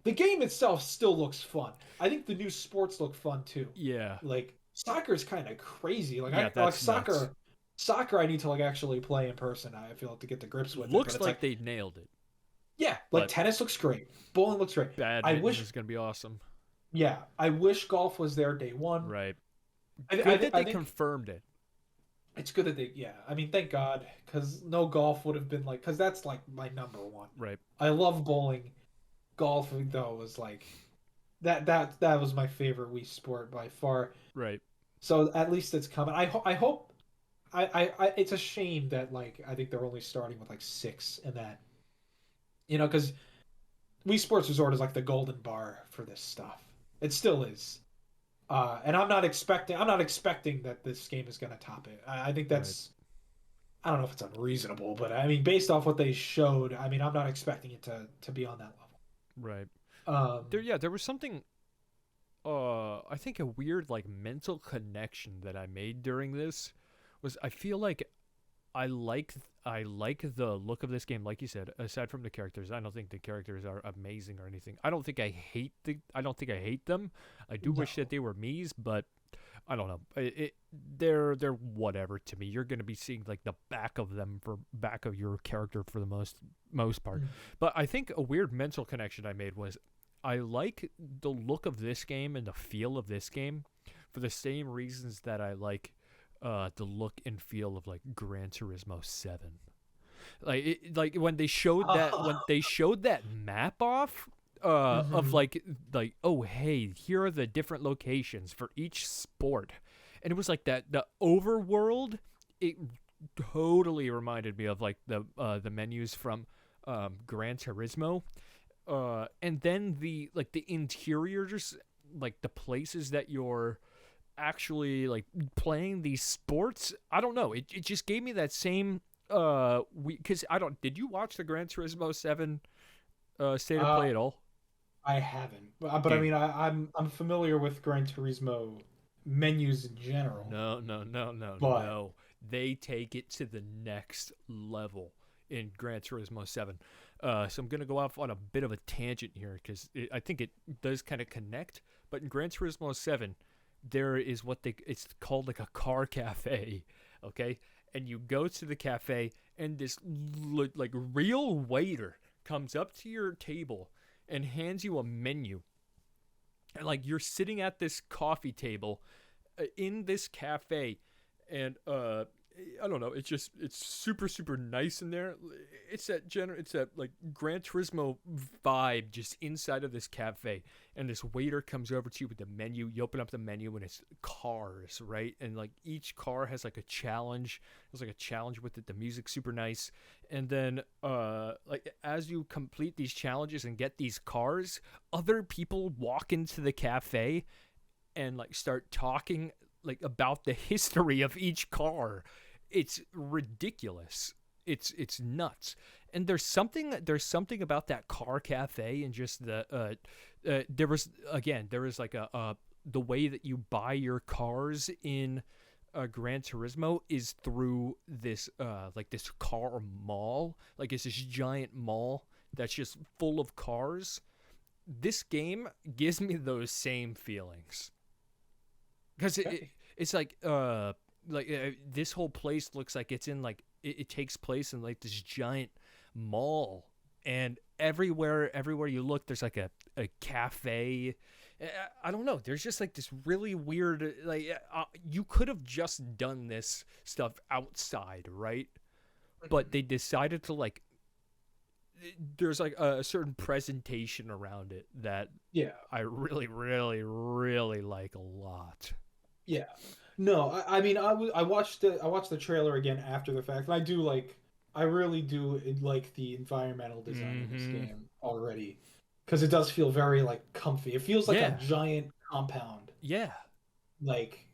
[SPEAKER 2] The game itself still looks fun. I think the new sports look fun too.
[SPEAKER 1] Yeah.
[SPEAKER 2] Like soccer's kind of crazy. Like
[SPEAKER 1] Yeah,
[SPEAKER 2] I like
[SPEAKER 1] that's nuts.
[SPEAKER 2] soccer. I need to like actually play in person. I feel like to get to grips with it. But
[SPEAKER 1] Looks
[SPEAKER 2] it's
[SPEAKER 1] like
[SPEAKER 2] like
[SPEAKER 1] they nailed it,
[SPEAKER 2] yeah, like
[SPEAKER 1] but
[SPEAKER 2] tennis looks great. Bowling looks great. I
[SPEAKER 1] badminton
[SPEAKER 2] wish
[SPEAKER 1] is gonna be awesome.
[SPEAKER 2] yeah, I wish golf was there day one.
[SPEAKER 1] Right.
[SPEAKER 2] I
[SPEAKER 1] Good
[SPEAKER 2] I,
[SPEAKER 1] that
[SPEAKER 2] I
[SPEAKER 1] they
[SPEAKER 2] think
[SPEAKER 1] confirmed it.
[SPEAKER 2] it's good that they yeah. I mean, thank God, because no golf would have been like because that's like my number one.
[SPEAKER 1] Right.
[SPEAKER 2] I love bowling. Golf though was like that was my favorite Wii sport by far.
[SPEAKER 1] Right.
[SPEAKER 2] So at least it's coming. I hope it's a shame that like I think they're only starting with like six in that because Wii Sports Resort is like the golden bar for this stuff. It still is. And I'm not expecting that this game is going to top it. I think
[SPEAKER 1] Right.
[SPEAKER 2] that's I don't know if it's unreasonable, but I mean based off what they showed, I mean I'm not expecting it to be on that
[SPEAKER 1] Right.
[SPEAKER 2] level.
[SPEAKER 1] There was something I think a weird like mental connection that I made during this was I feel like I like the look of this game like you said aside from the characters. I don't think the characters are amazing or anything. I don't think I hate them. I do
[SPEAKER 2] No.
[SPEAKER 1] wish that they were me's, but I don't know. They're whatever to me. You're going to be seeing like the back of them for back of your character for the most part.
[SPEAKER 2] Mm.
[SPEAKER 1] But I think a weird mental connection I made was I like the look of this game and the feel of this game for the same reasons that I like the look and feel of like Gran Turismo 7. Like when they showed that map off of
[SPEAKER 2] Mhm.
[SPEAKER 1] like oh hey, here are the different locations for each sport. And it was like that the overworld it totally reminded me of like the menus from Gran Turismo and then the interiors like the places that you're actually like playing these sports. I don't know, it just gave me that same because I don't did you watch the Gran Turismo 7 state of
[SPEAKER 2] Uh,
[SPEAKER 1] play at all?
[SPEAKER 2] I haven't, but I
[SPEAKER 1] Dude,
[SPEAKER 2] mean, I'm familiar with Gran Turismo menus in general, but
[SPEAKER 1] no. They take it to the next level in Gran Turismo 7. So I'm going to go off on a bit of a tangent here because I think it does kind of connect. But in Gran Turismo 7, there is it's called like a car cafe, okay? And you go to the cafe, and this like real waiter comes up to your table and hands you a menu. And like you're sitting at this coffee table in this cafe and I don't know, it's super super nice in there it's that like Gran Turismo vibe just inside of this cafe, and this waiter comes over to you with the menu. You open up the menu and it's cars, right? And like each car has like a challenge. There's like a challenge with it. The music's super nice, and then like as you complete these challenges and get these cars, other people walk into the cafe and like start talking like about the history of each car. It's ridiculous. It's nuts. And there's something about that car cafe and just there was like a the way that you buy your cars in Gran Turismo is through this like this car mall. Like it's this giant mall that's just full of cars. This game gives me those same feelings. Because it's like this whole place looks like it's in like it takes place in like this giant mall, and everywhere you look there's like a cafe. I don't know, there's just like this really weird like you could have just done this stuff outside, right? But they decided to like there's like a certain presentation around it that I really really really like a lot.
[SPEAKER 2] Yeah. No, I mean, I watched the trailer again after the fact, and I really do like the environmental design in this game already, because it does feel very like comfy. It feels like a giant compound.
[SPEAKER 1] Yeah.
[SPEAKER 2] Like,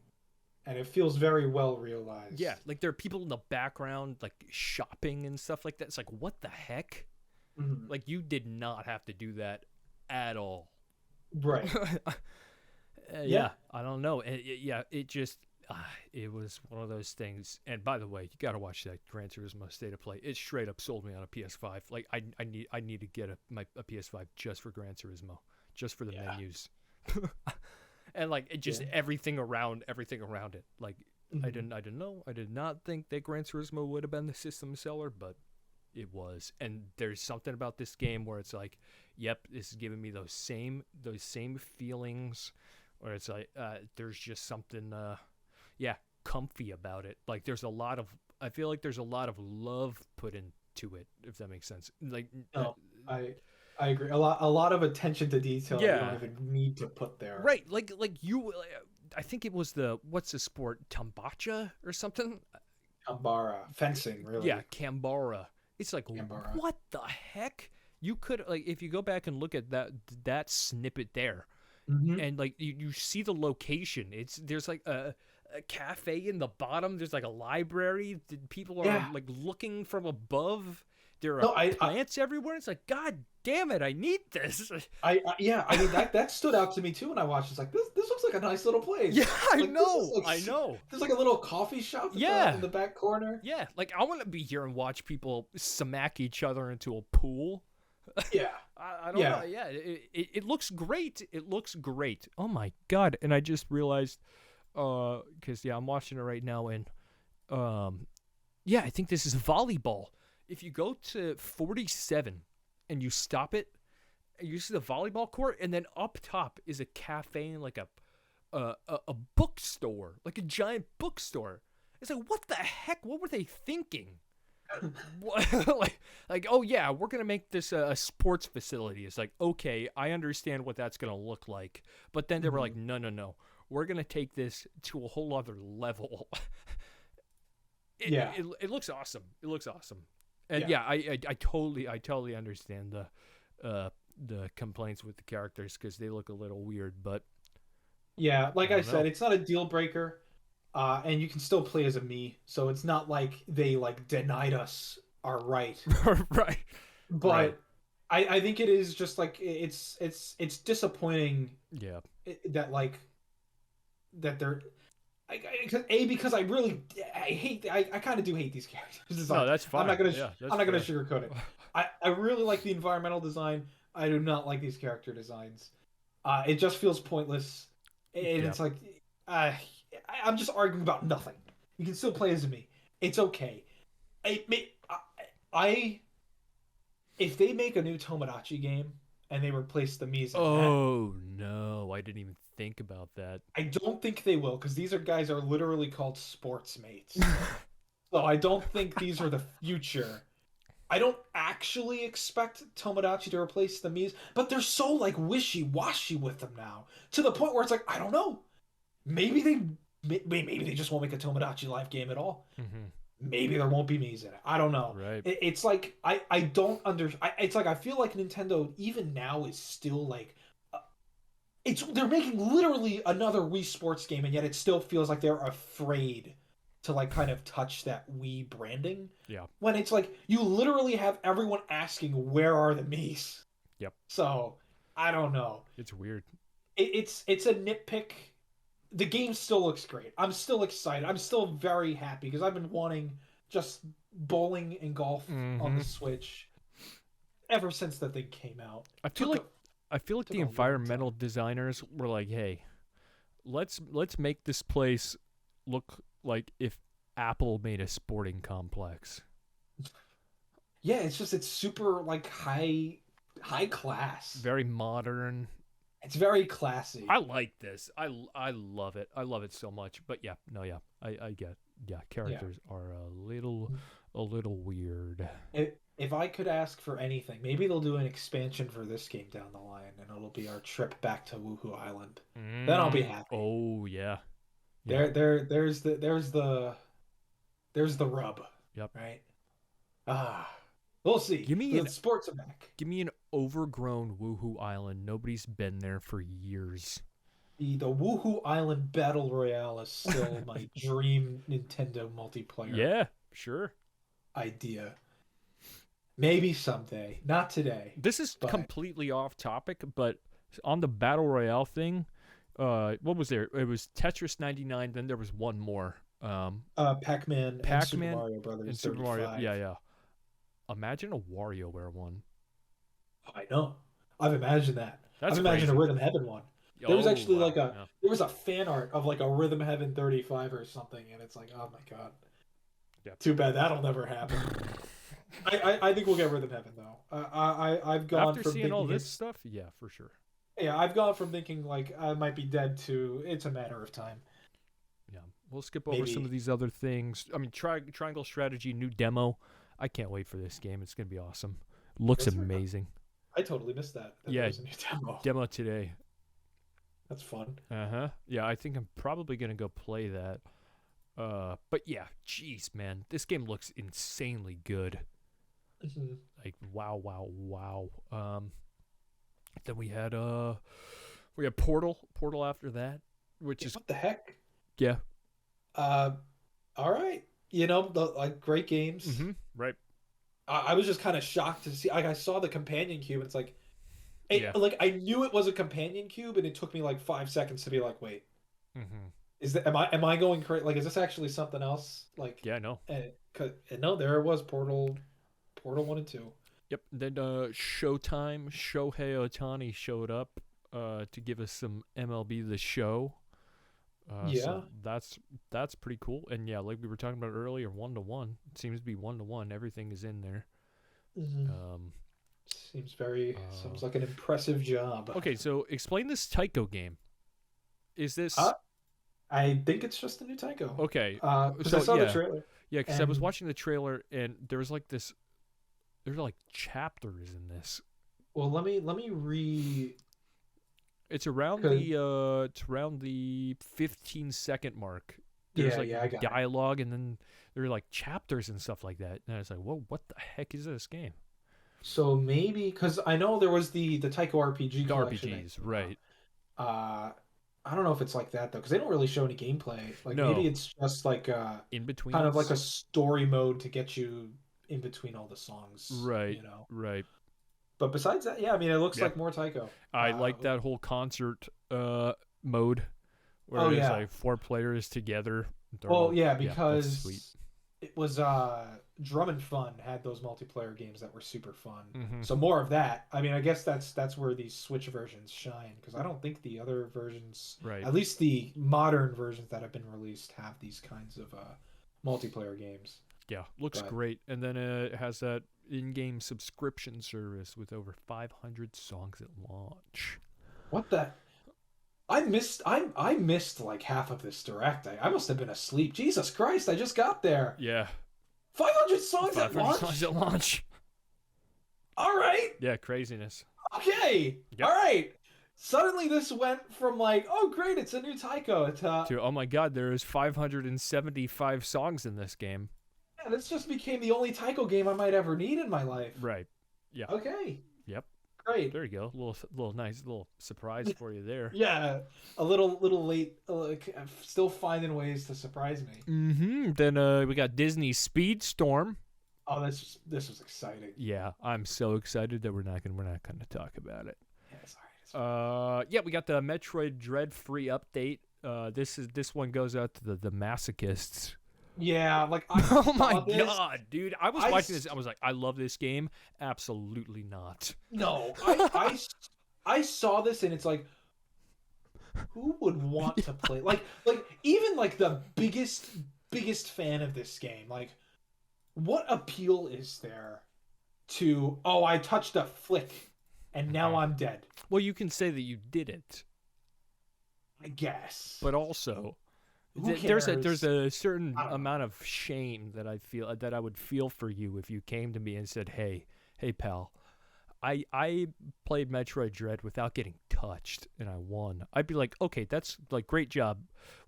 [SPEAKER 2] and it feels very well realized.
[SPEAKER 1] Yeah, like there are people in the background like shopping and stuff like that. It's like, what the heck?
[SPEAKER 2] Mm-hmm.
[SPEAKER 1] Like you did not have to do that at all.
[SPEAKER 2] Right.
[SPEAKER 1] Yeah, I don't know. It just it was one of those things. And by the way, you got to watch that Gran Turismo State of Play. It straight up sold me on a PS5. Like I need to get a PS5 just for Gran Turismo, just for the menus, and like it just everything around it. Like I did not think that Gran Turismo would have been the system seller, but it was. And there's something about this game where it's like, yep, this is giving me those same feelings. Or it's like there's just something comfy about it. Like I feel like there's a lot of love put into it, if that makes sense. Like
[SPEAKER 2] I agree. A lot of attention to detail you don't even need to put there.
[SPEAKER 1] Right. Like you I think it was what's the sport? Tambacha or something?
[SPEAKER 2] Kambara. Fencing, really.
[SPEAKER 1] Yeah, Kambara. It's like Kambara. What the heck? You could like if you go back and look at that snippet there.
[SPEAKER 2] Mm-hmm.
[SPEAKER 1] And like you see the location. There's like a cafe in the bottom. There's like a library. People are like looking from above. There are plants everywhere. It's like, God damn it! I need this.
[SPEAKER 2] I mean that stood out to me too when I watched. It's like this looks like a nice little place.
[SPEAKER 1] Yeah,
[SPEAKER 2] I
[SPEAKER 1] know.
[SPEAKER 2] There's like a little coffee shop. In the back corner.
[SPEAKER 1] Yeah, like I want to be here and watch people smack each other into a pool.
[SPEAKER 2] Yeah.
[SPEAKER 1] I don't know. Yeah, it looks great. It looks great. Oh my God. And I just realized, because I'm watching it right now, and I think this is volleyball. If you go to 47 and you stop it, you see the volleyball court, and then up top is a cafe and like a bookstore, like a giant bookstore. It's like, what the heck? What were they thinking? like oh yeah, we're gonna make this a sports facility. It's like, okay, I understand what that's gonna look like, but then they were like, no, we're gonna take this to a whole other level. It looks awesome. It looks awesome. And I totally understand the complaints with the characters because they look a little weird, but
[SPEAKER 2] like I said, it's not a deal breaker. And you can still play as a me, so it's not like they like denied us our right.
[SPEAKER 1] Right.
[SPEAKER 2] But I think it is just like it's disappointing.
[SPEAKER 1] Yeah.
[SPEAKER 2] That like that they're because I kind of do hate these characters.
[SPEAKER 1] No, that's fine.
[SPEAKER 2] I'm not gonna sugarcoat it. I really like the environmental design. I do not like these character designs. It just feels pointless, and it's like I'm just arguing about nothing. You can still play as me. It's okay. If they make a new Tomodachi game and they replace the Miis,
[SPEAKER 1] no, I didn't even think about that.
[SPEAKER 2] I don't think they will, because these guys are literally called sports mates. So I don't think these are the future. I don't actually expect Tomodachi to replace the Mii's, but they're so like wishy-washy with them now, to the point where it's like, I don't know. Maybe maybe they just won't make a Tomodachi Life game at all.
[SPEAKER 1] Mm-hmm.
[SPEAKER 2] Maybe there won't be Mii's in it. I don't know.
[SPEAKER 1] Right.
[SPEAKER 2] It's like I don't under. It's like I feel like Nintendo even now is still like they're making literally another Wii Sports game, and yet it still feels like they're afraid to like kind of touch that Wii branding.
[SPEAKER 1] Yeah.
[SPEAKER 2] When it's like you literally have everyone asking where are the Mii's.
[SPEAKER 1] Yep.
[SPEAKER 2] So I don't know.
[SPEAKER 1] It's weird.
[SPEAKER 2] It's a nitpick. The game still looks great. I'm still excited. I'm still very happy because I've been wanting just bowling and golf on the Switch ever since the thing came out.
[SPEAKER 1] I feel like the environmental designers were like, "Hey, let's make this place look like if Apple made a sporting complex."
[SPEAKER 2] Yeah, it's super like high class.
[SPEAKER 1] Very modern.
[SPEAKER 2] It's very classy.
[SPEAKER 1] I like this. I love it. I love it so much. But yeah, no, yeah, I get. Yeah, characters are a little weird.
[SPEAKER 2] If I could ask for anything, maybe they'll do an expansion for this game down the line, and it'll be our trip back to Woohoo Island. Then I'll be happy.
[SPEAKER 1] Oh yeah.
[SPEAKER 2] There's the rub.
[SPEAKER 1] Yep.
[SPEAKER 2] Right. We'll see. The sports are back.
[SPEAKER 1] Give me an overgrown Woohoo Island. Nobody's been there for years.
[SPEAKER 2] The Woohoo Island Battle Royale is still my dream Nintendo multiplayer.
[SPEAKER 1] Yeah, sure.
[SPEAKER 2] Idea. Maybe someday. Not today.
[SPEAKER 1] This is completely off topic, but on the Battle Royale thing, what was there? It was Tetris 99, then there was one more.
[SPEAKER 2] Pac-Man and Super Mario Brothers.
[SPEAKER 1] And Super Mario, yeah. Imagine a WarioWare one.
[SPEAKER 2] I know. I've imagined that. I've imagined a Rhythm Heaven one. There was actually there was a fan art of like a Rhythm Heaven 35 or something, and it's like, oh my god. Yep. Too bad that'll never happen. I think we'll get Rhythm Heaven though. I've gone
[SPEAKER 1] after
[SPEAKER 2] from
[SPEAKER 1] seeing all this stuff, yeah, for sure.
[SPEAKER 2] Yeah, I've gone from thinking like I might be dead to it's a matter of time.
[SPEAKER 1] Yeah, we'll skip over some of these other things. I mean, Triangle Strategy new demo. I can't wait for this game. It's gonna be awesome. Looks amazing.
[SPEAKER 2] I totally missed that.
[SPEAKER 1] Yeah,
[SPEAKER 2] there was a new
[SPEAKER 1] demo today.
[SPEAKER 2] That's fun.
[SPEAKER 1] Yeah, I think I'm probably gonna go play that. But yeah, jeez, man, this game looks insanely good. Like wow. Then we had Portal after that, which is
[SPEAKER 2] what the heck?
[SPEAKER 1] Yeah.
[SPEAKER 2] All right. You know, like great games.
[SPEAKER 1] Right.
[SPEAKER 2] I was just kind of shocked to see. Like, I saw the companion cube. And it's like, like I knew it was a companion cube, and it took me like 5 seconds to be like, wait, is that am I going crazy? Like, is this actually something else? Like,
[SPEAKER 1] yeah, no.
[SPEAKER 2] No, there it was. Portal 1 and 2.
[SPEAKER 1] Yep. Then Showtime, Shohei Ohtani showed up to give us some MLB The Show. So that's pretty cool. And yeah, like we were talking about earlier, 1-to-1. It seems to be 1-to-1. Everything is in there.
[SPEAKER 2] Seems like an impressive job.
[SPEAKER 1] Okay, so explain this Taiko game. Is this?
[SPEAKER 2] I think it's just a new Taiko.
[SPEAKER 1] Okay.
[SPEAKER 2] Because I saw the trailer.
[SPEAKER 1] Yeah, because I was watching the trailer and there was like this. There's like chapters in this.
[SPEAKER 2] Well, let me read.
[SPEAKER 1] It's around the 15-second mark. There's like dialogue, and then there are like chapters and stuff like that. And I was like, whoa, what the heck is this game?
[SPEAKER 2] So maybe because I know there was the Taiko RPG collection.
[SPEAKER 1] RPGs, right?
[SPEAKER 2] I don't know if it's like that though, because they don't really show any gameplay. Like maybe it's just like
[SPEAKER 1] in between,
[SPEAKER 2] kind of like a story mode to get you in between all the songs,
[SPEAKER 1] right?
[SPEAKER 2] You know,
[SPEAKER 1] right.
[SPEAKER 2] But besides that, yeah, I mean, it looks like more Taiko.
[SPEAKER 1] I like that whole concert mode where it's like 4 players together.
[SPEAKER 2] Because it was Drum and Fun had those multiplayer games that were super fun. So more of that. I mean, I guess that's where these Switch versions shine, because I don't think the other versions, at least the modern versions that have been released, have these kinds of multiplayer games.
[SPEAKER 1] Yeah, looks great. And then it has that in-game subscription service with over 500 songs at launch.
[SPEAKER 2] What the? I missed like half of this direct. I must have been asleep. Jesus Christ, I just got there.
[SPEAKER 1] Yeah.
[SPEAKER 2] 500 songs at launch?
[SPEAKER 1] 500 songs at launch.
[SPEAKER 2] All right.
[SPEAKER 1] Yeah, craziness.
[SPEAKER 2] Okay. All
[SPEAKER 1] Yep.
[SPEAKER 2] right. Suddenly this went from like, oh great, it's a new Taiko to
[SPEAKER 1] To oh my god, there is 575 songs in this game.
[SPEAKER 2] yeah, this just became the only Taiko game I might ever need in my life.
[SPEAKER 1] Right. Yeah.
[SPEAKER 2] Okay.
[SPEAKER 1] Yep.
[SPEAKER 2] Great.
[SPEAKER 1] There you go. Little nice little surprise for you there.
[SPEAKER 2] Yeah. A little late. Like, still finding ways to surprise me.
[SPEAKER 1] Mm-hmm. Then we got Disney Speedstorm.
[SPEAKER 2] Oh, this was exciting.
[SPEAKER 1] Yeah, I'm so excited that we're not gonna talk about it.
[SPEAKER 2] Yeah, sorry.
[SPEAKER 1] Yeah, we got the Metroid Dread free update. This one goes out to the masochists.
[SPEAKER 2] Yeah, like I
[SPEAKER 1] Oh my
[SPEAKER 2] saw this.
[SPEAKER 1] god, dude! I was watching this. I was like, I love this game. Absolutely not.
[SPEAKER 2] No, I saw this and it's like, who would want to play like even like the biggest fan of this game? Like, what appeal is there to oh I touched a flick and now I'm dead?
[SPEAKER 1] Well, you can say that you did it,
[SPEAKER 2] I guess.
[SPEAKER 1] but also
[SPEAKER 2] Who
[SPEAKER 1] there's
[SPEAKER 2] cares?
[SPEAKER 1] a certain
[SPEAKER 2] I don't know.
[SPEAKER 1] amount of shame that I would feel for you if you came to me and said, hey pal, I played Metroid Dread without getting touched and I won. I'd be like, okay, that's like great job.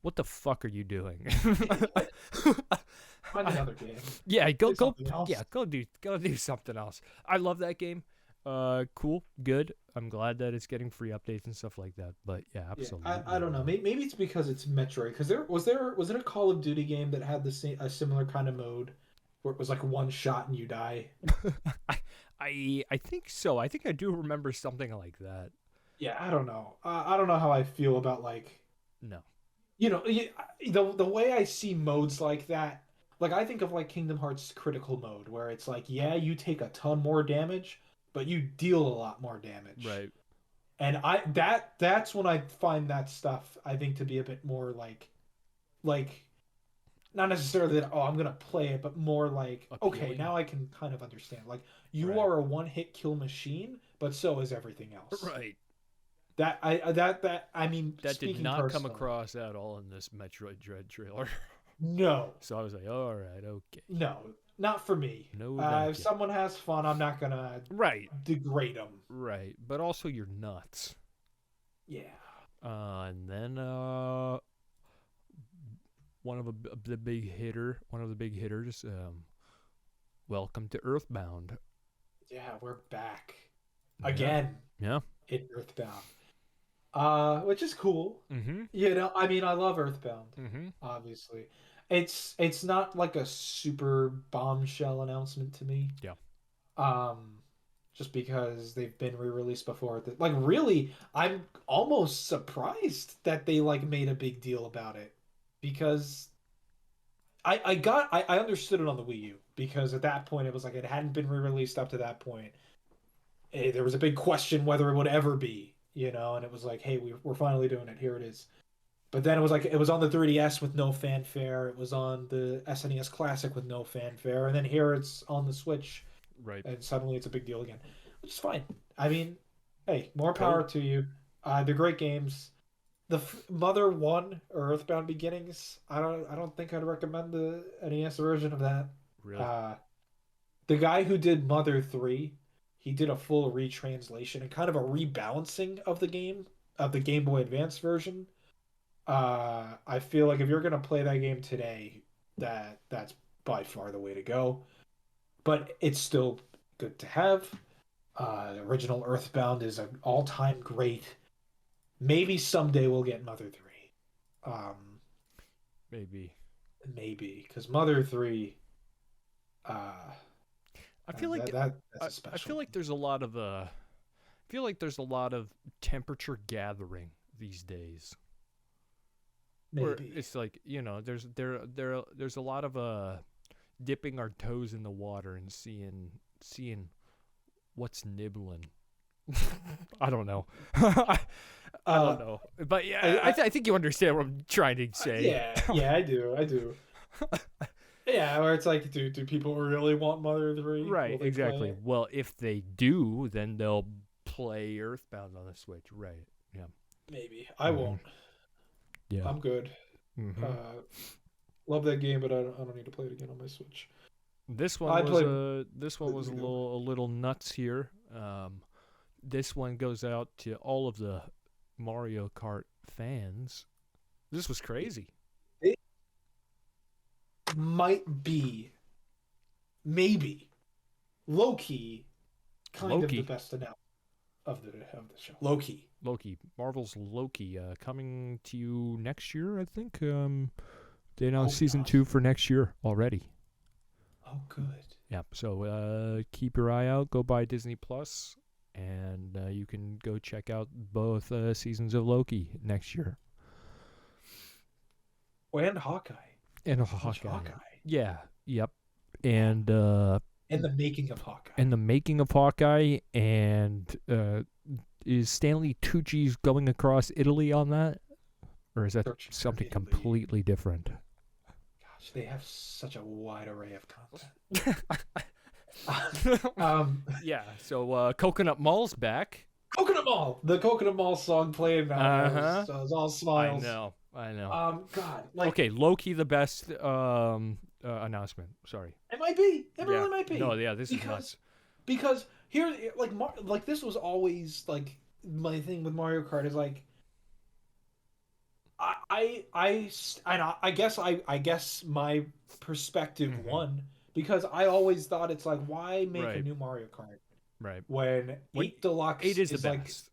[SPEAKER 1] What the fuck are you doing?
[SPEAKER 2] Find another game.
[SPEAKER 1] Yeah,
[SPEAKER 2] Do something else.
[SPEAKER 1] yeah, go do something else. I love that game. Cool, good. I'm glad that it's getting free updates and stuff like that. But yeah,
[SPEAKER 2] Yeah,
[SPEAKER 1] absolutely.
[SPEAKER 2] I don't know. Maybe it's because it's Metroid. Because was it a Call of Duty game that had the same a similar kind of mode where it was like one shot and you die?
[SPEAKER 1] I think so. I think I do remember something like that.
[SPEAKER 2] Yeah, I don't know. I don't know how I feel about like
[SPEAKER 1] No.
[SPEAKER 2] the way I see modes like that. Like I think of like Kingdom Hearts Critical Mode where it's like yeah you take a ton more damage, but you deal a lot more damage.
[SPEAKER 1] Right.
[SPEAKER 2] And that's when I find that stuff I think to be a bit more like not necessarily that oh I'm gonna play it, but more like okay
[SPEAKER 1] Appealing.
[SPEAKER 2] now I can kind of understand like you
[SPEAKER 1] Right.
[SPEAKER 2] are a one hit kill machine, but so is everything else.
[SPEAKER 1] Right.
[SPEAKER 2] That I mean
[SPEAKER 1] That did
[SPEAKER 2] speaking
[SPEAKER 1] not come
[SPEAKER 2] personally,
[SPEAKER 1] across at all in this Metroid Dread trailer.
[SPEAKER 2] no,
[SPEAKER 1] So I was like, all right, okay.
[SPEAKER 2] no, not for me.
[SPEAKER 1] No, thank
[SPEAKER 2] If
[SPEAKER 1] you.
[SPEAKER 2] someone has fun, I'm not gonna
[SPEAKER 1] Right.
[SPEAKER 2] degrade them.
[SPEAKER 1] Right. But also you're nuts.
[SPEAKER 2] Yeah,
[SPEAKER 1] And then one of one of the big hitters. Welcome to Earthbound.
[SPEAKER 2] yeah, we're back
[SPEAKER 1] Yeah.
[SPEAKER 2] again
[SPEAKER 1] Yeah.
[SPEAKER 2] in Earthbound. Which is cool.
[SPEAKER 1] Mm-hmm.
[SPEAKER 2] I mean, I love Earthbound.
[SPEAKER 1] Mm-hmm.
[SPEAKER 2] Obviously, it's not like a super bombshell announcement to me.
[SPEAKER 1] Yeah.
[SPEAKER 2] Um, just because they've been re-released before. Like, really, I'm almost surprised that they like made a big deal about it because I understood it on the Wii U because at that point it was like it hadn't been re-released up to that point. There was a big question whether it would ever be, and it was like, hey, we're finally doing it. Here it is. But then it was like it was on the 3DS with no fanfare. It was on the SNES Classic with no fanfare, and then here it's on the Switch,
[SPEAKER 1] Right.
[SPEAKER 2] and suddenly it's a big deal again, which is fine. I mean, hey, more power to you. They're great games. The Mother One or Earthbound Beginnings. I don't think I'd recommend the NES version of that.
[SPEAKER 1] Really.
[SPEAKER 2] The guy who did Mother 3, he did a full retranslation and kind of a rebalancing of the game, of the Game Boy Advance version. I feel like if you're gonna play that game today, that's by far the way to go. But it's still good to have. The original Earthbound is an all-time great. Maybe someday we'll get Mother 3.
[SPEAKER 1] Maybe.
[SPEAKER 2] Maybe because Mother 3,
[SPEAKER 1] I feel like
[SPEAKER 2] that's a
[SPEAKER 1] I
[SPEAKER 2] special.
[SPEAKER 1] feel like there's a lot of temperature gathering these days. Where
[SPEAKER 2] Maybe.
[SPEAKER 1] it's like there's a lot of dipping our toes in the water and seeing what's nibbling. I don't know. I don't know, but yeah, I think you understand what I'm trying to say.
[SPEAKER 2] Yeah, I do. Yeah, where it's like, do people really want Mother 3?
[SPEAKER 1] Right,
[SPEAKER 2] Will they
[SPEAKER 1] exactly.
[SPEAKER 2] play it?
[SPEAKER 1] Well, if they do, then they'll play Earthbound on the Switch. Right. Yeah.
[SPEAKER 2] Maybe. I won't.
[SPEAKER 1] Yeah.
[SPEAKER 2] I'm good.
[SPEAKER 1] Mm-hmm.
[SPEAKER 2] Love that game, but I don't need to play it again on my Switch.
[SPEAKER 1] This one
[SPEAKER 2] I
[SPEAKER 1] was
[SPEAKER 2] played.
[SPEAKER 1] a little nuts here. This one goes out to all of the Mario Kart fans. This was crazy.
[SPEAKER 2] It might be, maybe, low key, kind of the
[SPEAKER 1] Loki.
[SPEAKER 2] best announcement of the show. Low key.
[SPEAKER 1] Loki. Marvel's Loki coming to you next year, I think. They announced
[SPEAKER 2] Hope
[SPEAKER 1] season
[SPEAKER 2] not.
[SPEAKER 1] 2 for next year already.
[SPEAKER 2] Oh, good.
[SPEAKER 1] Yep. So keep your eye out. Go buy Disney Plus, and you can go check out both seasons of Loki next year.
[SPEAKER 2] And Hawkeye.
[SPEAKER 1] And
[SPEAKER 2] Hawkeye.
[SPEAKER 1] Yeah. Yep. And
[SPEAKER 2] And the making of Hawkeye.
[SPEAKER 1] and the making of Hawkeye, and is Stanley Tucci's going across Italy on that, or is that
[SPEAKER 2] Searching for
[SPEAKER 1] something
[SPEAKER 2] Italy.
[SPEAKER 1] completely different?
[SPEAKER 2] Gosh, they have such a wide array of content.
[SPEAKER 1] Yeah. So Coconut Mall's back.
[SPEAKER 2] Coconut Mall. The Coconut Mall song playing now. So it's all smiles.
[SPEAKER 1] I know.
[SPEAKER 2] God. Like,
[SPEAKER 1] Okay, Loki the best announcement. Sorry.
[SPEAKER 2] it might be. It really might be.
[SPEAKER 1] No, yeah, this is nuts.
[SPEAKER 2] Because here, like this was always like my thing with Mario Kart is like, I guess my perspective won because I always thought it's like, why make a new Mario Kart
[SPEAKER 1] Right.
[SPEAKER 2] when 8 Deluxe
[SPEAKER 1] 8 is the
[SPEAKER 2] like
[SPEAKER 1] best.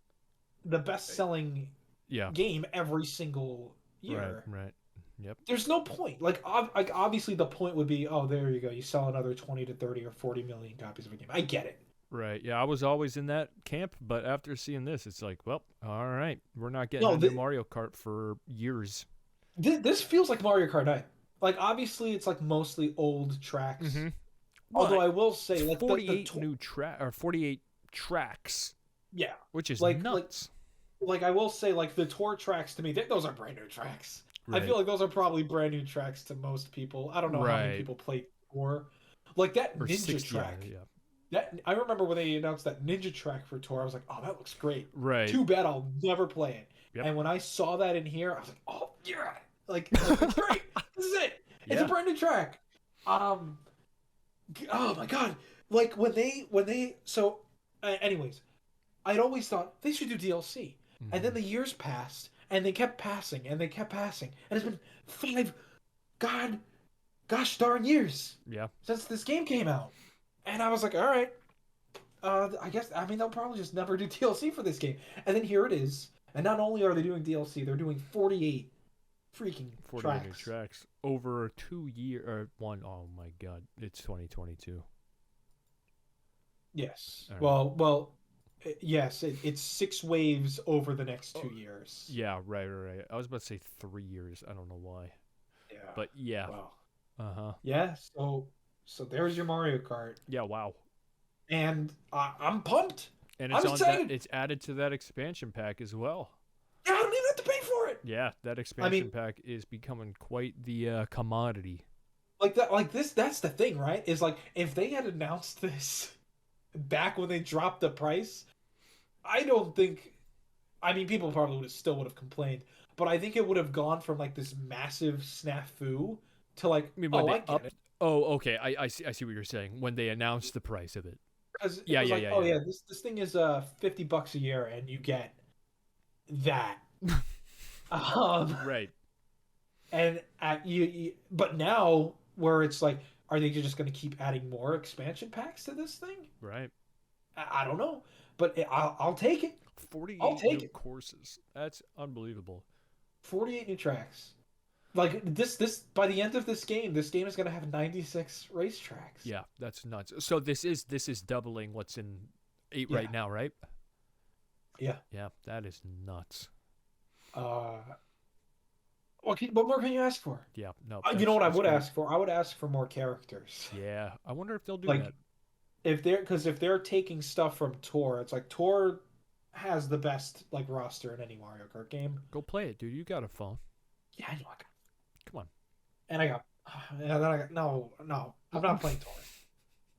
[SPEAKER 2] the best selling
[SPEAKER 1] Yeah.
[SPEAKER 2] game every single year.
[SPEAKER 1] Right. Yep.
[SPEAKER 2] There's no point. Like obviously the point would be, oh, there you go, you sell another 20 to 30 or 40 million copies of a game. I get it.
[SPEAKER 1] Right. Yeah, I was always in that camp, but after seeing this, it's like, well, all right, we're not getting a new Mario Kart for years.
[SPEAKER 2] This feels like Mario Kart 9. Like obviously it's like mostly old tracks.
[SPEAKER 1] Mm-hmm.
[SPEAKER 2] Although I will say, like
[SPEAKER 1] 48 48 tracks.
[SPEAKER 2] Yeah,
[SPEAKER 1] which is
[SPEAKER 2] like
[SPEAKER 1] nuts.
[SPEAKER 2] Like I will say, like the tour tracks to me, those are brand new tracks.
[SPEAKER 1] Right.
[SPEAKER 2] I feel like those are probably brand new tracks to most people. I don't know how many people play tour. Like that Ninja track. Yeah. That I remember when they announced that Ninja track for tour. I was like, oh, that looks great.
[SPEAKER 1] Right.
[SPEAKER 2] Too bad I'll never play it.
[SPEAKER 1] Yep.
[SPEAKER 2] And when I saw that in here, I was like, oh yeah, like it's great. This is it. It's a brand new track. Oh my god! Like when they so, anyways, I'd always thought they should do DLC, and then the years passed, and they kept passing, and they kept passing, and it's been 5, gosh darn years, since this game came out, and I was like, all right, I guess they'll probably just never do DLC for this game, and then here it is, and not only are they doing DLC, they're doing 48 freaking
[SPEAKER 1] 48 new tracks over 2 years or one. Oh my god, it's 2022.
[SPEAKER 2] Yes. Right. Well, yes. It's 6 waves over the next 2 years.
[SPEAKER 1] Yeah. Right. I was about to say 3 years. I don't know why.
[SPEAKER 2] Yeah.
[SPEAKER 1] But yeah.
[SPEAKER 2] Wow. Yeah. So there's your Mario Kart.
[SPEAKER 1] Yeah. Wow.
[SPEAKER 2] And I'm pumped.
[SPEAKER 1] And it's added to that expansion pack as well.
[SPEAKER 2] Yeah, I don't even have to pay for it.
[SPEAKER 1] Yeah, that expansion pack is becoming quite the commodity.
[SPEAKER 2] Like that, like this. That's the thing, right? Is like if they had announced this back when they dropped the price, I don't think. I mean, people probably still would have complained, but I think it would have gone from like this massive snafu to like, I get it.
[SPEAKER 1] Oh, okay. I see what you're saying. When they announced the price of it.
[SPEAKER 2] Because yeah. This thing is $50 a year, and you get that.
[SPEAKER 1] Right.
[SPEAKER 2] And but now where it's like, are they just going to keep adding more expansion packs to this thing?
[SPEAKER 1] Right.
[SPEAKER 2] I don't know, but I'll take it.
[SPEAKER 1] 48 new courses. That's unbelievable.
[SPEAKER 2] 48 new tracks. Like this by the end of this game is going to have 96 racetracks.
[SPEAKER 1] Yeah, that's nuts. So this is doubling what's in 8 right now, right?
[SPEAKER 2] Yeah.
[SPEAKER 1] Yeah, that is nuts.
[SPEAKER 2] What more can you ask for?
[SPEAKER 1] Yeah, no.
[SPEAKER 2] You know what I would ask for? I would ask for more characters.
[SPEAKER 1] Yeah, I wonder if they'll do that.
[SPEAKER 2] If they're taking stuff from Tour, it's like Tour has the best like roster in any Mario Kart game.
[SPEAKER 1] Go play it, dude. You got a phone.
[SPEAKER 2] Yeah, I know.
[SPEAKER 1] Come on.
[SPEAKER 2] And I got no. I'm not playing Tour.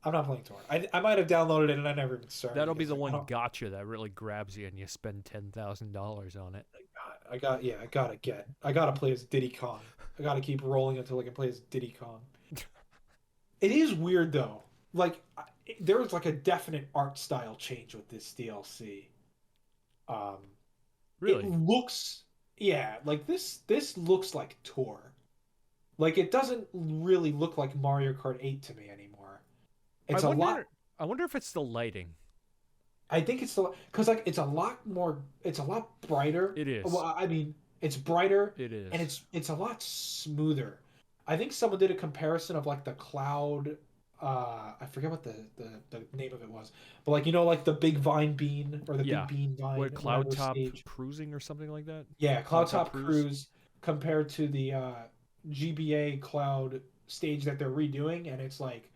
[SPEAKER 2] I'm not playing Tour. I might have downloaded it and I never even started.
[SPEAKER 1] That'll be the one gotcha that really grabs you and you spend $10,000 on it.
[SPEAKER 2] I gotta play as Diddy Kong. I gotta keep rolling until I can play as Diddy Kong. It is weird though. Like there was like a definite art style change with this DLC. Um, it
[SPEAKER 1] Really?
[SPEAKER 2] looks, yeah, like this looks like Tour. Like it doesn't really look like Mario Kart 8 to me anymore.
[SPEAKER 1] I
[SPEAKER 2] It's a lot.
[SPEAKER 1] wonder. I wonder if it's the lighting.
[SPEAKER 2] I think it's the because like it's a lot more. It's a lot brighter.
[SPEAKER 1] It is.
[SPEAKER 2] Well, I mean, it's brighter
[SPEAKER 1] It
[SPEAKER 2] and
[SPEAKER 1] is.
[SPEAKER 2] it's a lot smoother. I think someone did a comparison of like the cloud. I forget what the name of it was, but like like the big vine bean or the big
[SPEAKER 1] Yeah.
[SPEAKER 2] bean vine
[SPEAKER 1] What cloud
[SPEAKER 2] whatever
[SPEAKER 1] top
[SPEAKER 2] stage.
[SPEAKER 1] cruising or something like that?
[SPEAKER 2] Yeah,
[SPEAKER 1] Cloud
[SPEAKER 2] Cloud
[SPEAKER 1] top
[SPEAKER 2] Top
[SPEAKER 1] cruise.
[SPEAKER 2] Cruise compared to the GBA Cloud stage that they're redoing, and it's like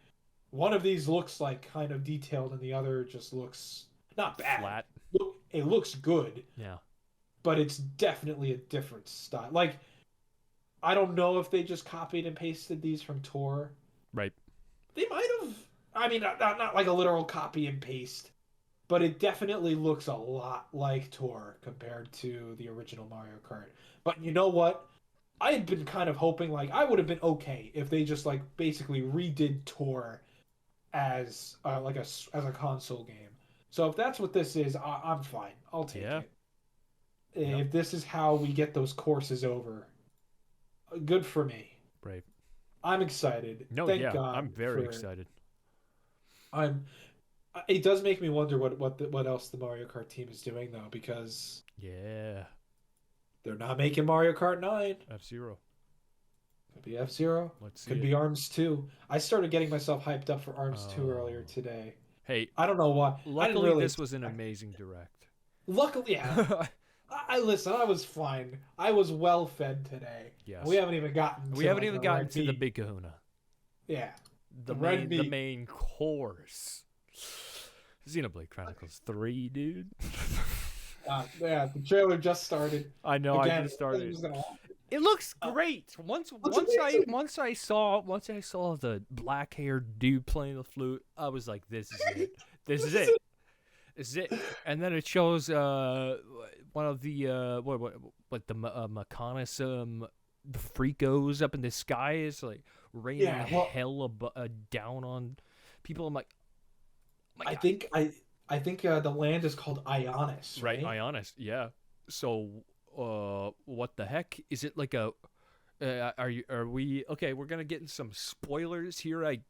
[SPEAKER 2] one of these looks like kind of detailed, and the other just looks not bad.
[SPEAKER 1] Flat.
[SPEAKER 2] Look, it looks good,
[SPEAKER 1] Yeah.
[SPEAKER 2] but it's definitely a different style. Like I don't know if they just copied and pasted these from Tor.
[SPEAKER 1] Right.
[SPEAKER 2] They might have. I mean, not like a literal copy and paste, but it definitely looks a lot like Tor compared to the original Mario Kart. But you know what? I had been kind of hoping like I would have been okay if they just like basically redid Tor as as a console game. So if that's what this is, I'm fine. I'll take
[SPEAKER 1] Yeah.
[SPEAKER 2] it.
[SPEAKER 1] Yep.
[SPEAKER 2] If this is how we get those courses over, good for me.
[SPEAKER 1] Right.
[SPEAKER 2] I'm excited.
[SPEAKER 1] No.
[SPEAKER 2] Thank
[SPEAKER 1] Yeah.
[SPEAKER 2] God
[SPEAKER 1] I'm very
[SPEAKER 2] for.
[SPEAKER 1] excited.
[SPEAKER 2] I'm. It does make me wonder what else the Mario Kart team is doing though, because
[SPEAKER 1] Yeah.
[SPEAKER 2] they're not making Mario Kart 9.
[SPEAKER 1] F-Zero.
[SPEAKER 2] Could be F-Zero.
[SPEAKER 1] Let's see
[SPEAKER 2] Could
[SPEAKER 1] it.
[SPEAKER 2] be Arms 2. I started getting myself hyped up for Arms 2 earlier
[SPEAKER 1] Oh.
[SPEAKER 2] today.
[SPEAKER 1] Hey.
[SPEAKER 2] I don't know why. I didn't
[SPEAKER 1] Luckily,
[SPEAKER 2] really
[SPEAKER 1] this was an
[SPEAKER 2] expect.
[SPEAKER 1] amazing direct.
[SPEAKER 2] Luckily, yeah. I listen. I was fine. I was well fed today. We
[SPEAKER 1] Yes.
[SPEAKER 2] haven't even gotten
[SPEAKER 1] We
[SPEAKER 2] to
[SPEAKER 1] haven't
[SPEAKER 2] like
[SPEAKER 1] even
[SPEAKER 2] the
[SPEAKER 1] gotten
[SPEAKER 2] red
[SPEAKER 1] to the
[SPEAKER 2] meat.
[SPEAKER 1] big kahuna.
[SPEAKER 2] Yeah,
[SPEAKER 1] The
[SPEAKER 2] the red
[SPEAKER 1] main the
[SPEAKER 2] meat.
[SPEAKER 1] main course. Xenoblade Chronicles 3, dude.
[SPEAKER 2] Yeah, the trailer just started.
[SPEAKER 1] I know I
[SPEAKER 2] Again,
[SPEAKER 1] just started.
[SPEAKER 2] gonna.
[SPEAKER 1] It looks
[SPEAKER 2] Uh,
[SPEAKER 1] great. Once
[SPEAKER 2] looks
[SPEAKER 1] once I
[SPEAKER 2] amazing.
[SPEAKER 1] once I saw the black-haired dude playing the flute, I was like, this is it. This is it. This is it. And then it shows one of the what the Mechanis the freakos up in the sky is like raining
[SPEAKER 2] Yeah, well,
[SPEAKER 1] hell down on people. I'm like, oh my
[SPEAKER 2] I
[SPEAKER 1] god.
[SPEAKER 2] think I think the land is called Ionis,
[SPEAKER 1] Right,
[SPEAKER 2] right?
[SPEAKER 1] Ionis, yeah. So, what the heck is it like a? Are we okay? We're gonna get in some spoilers here. I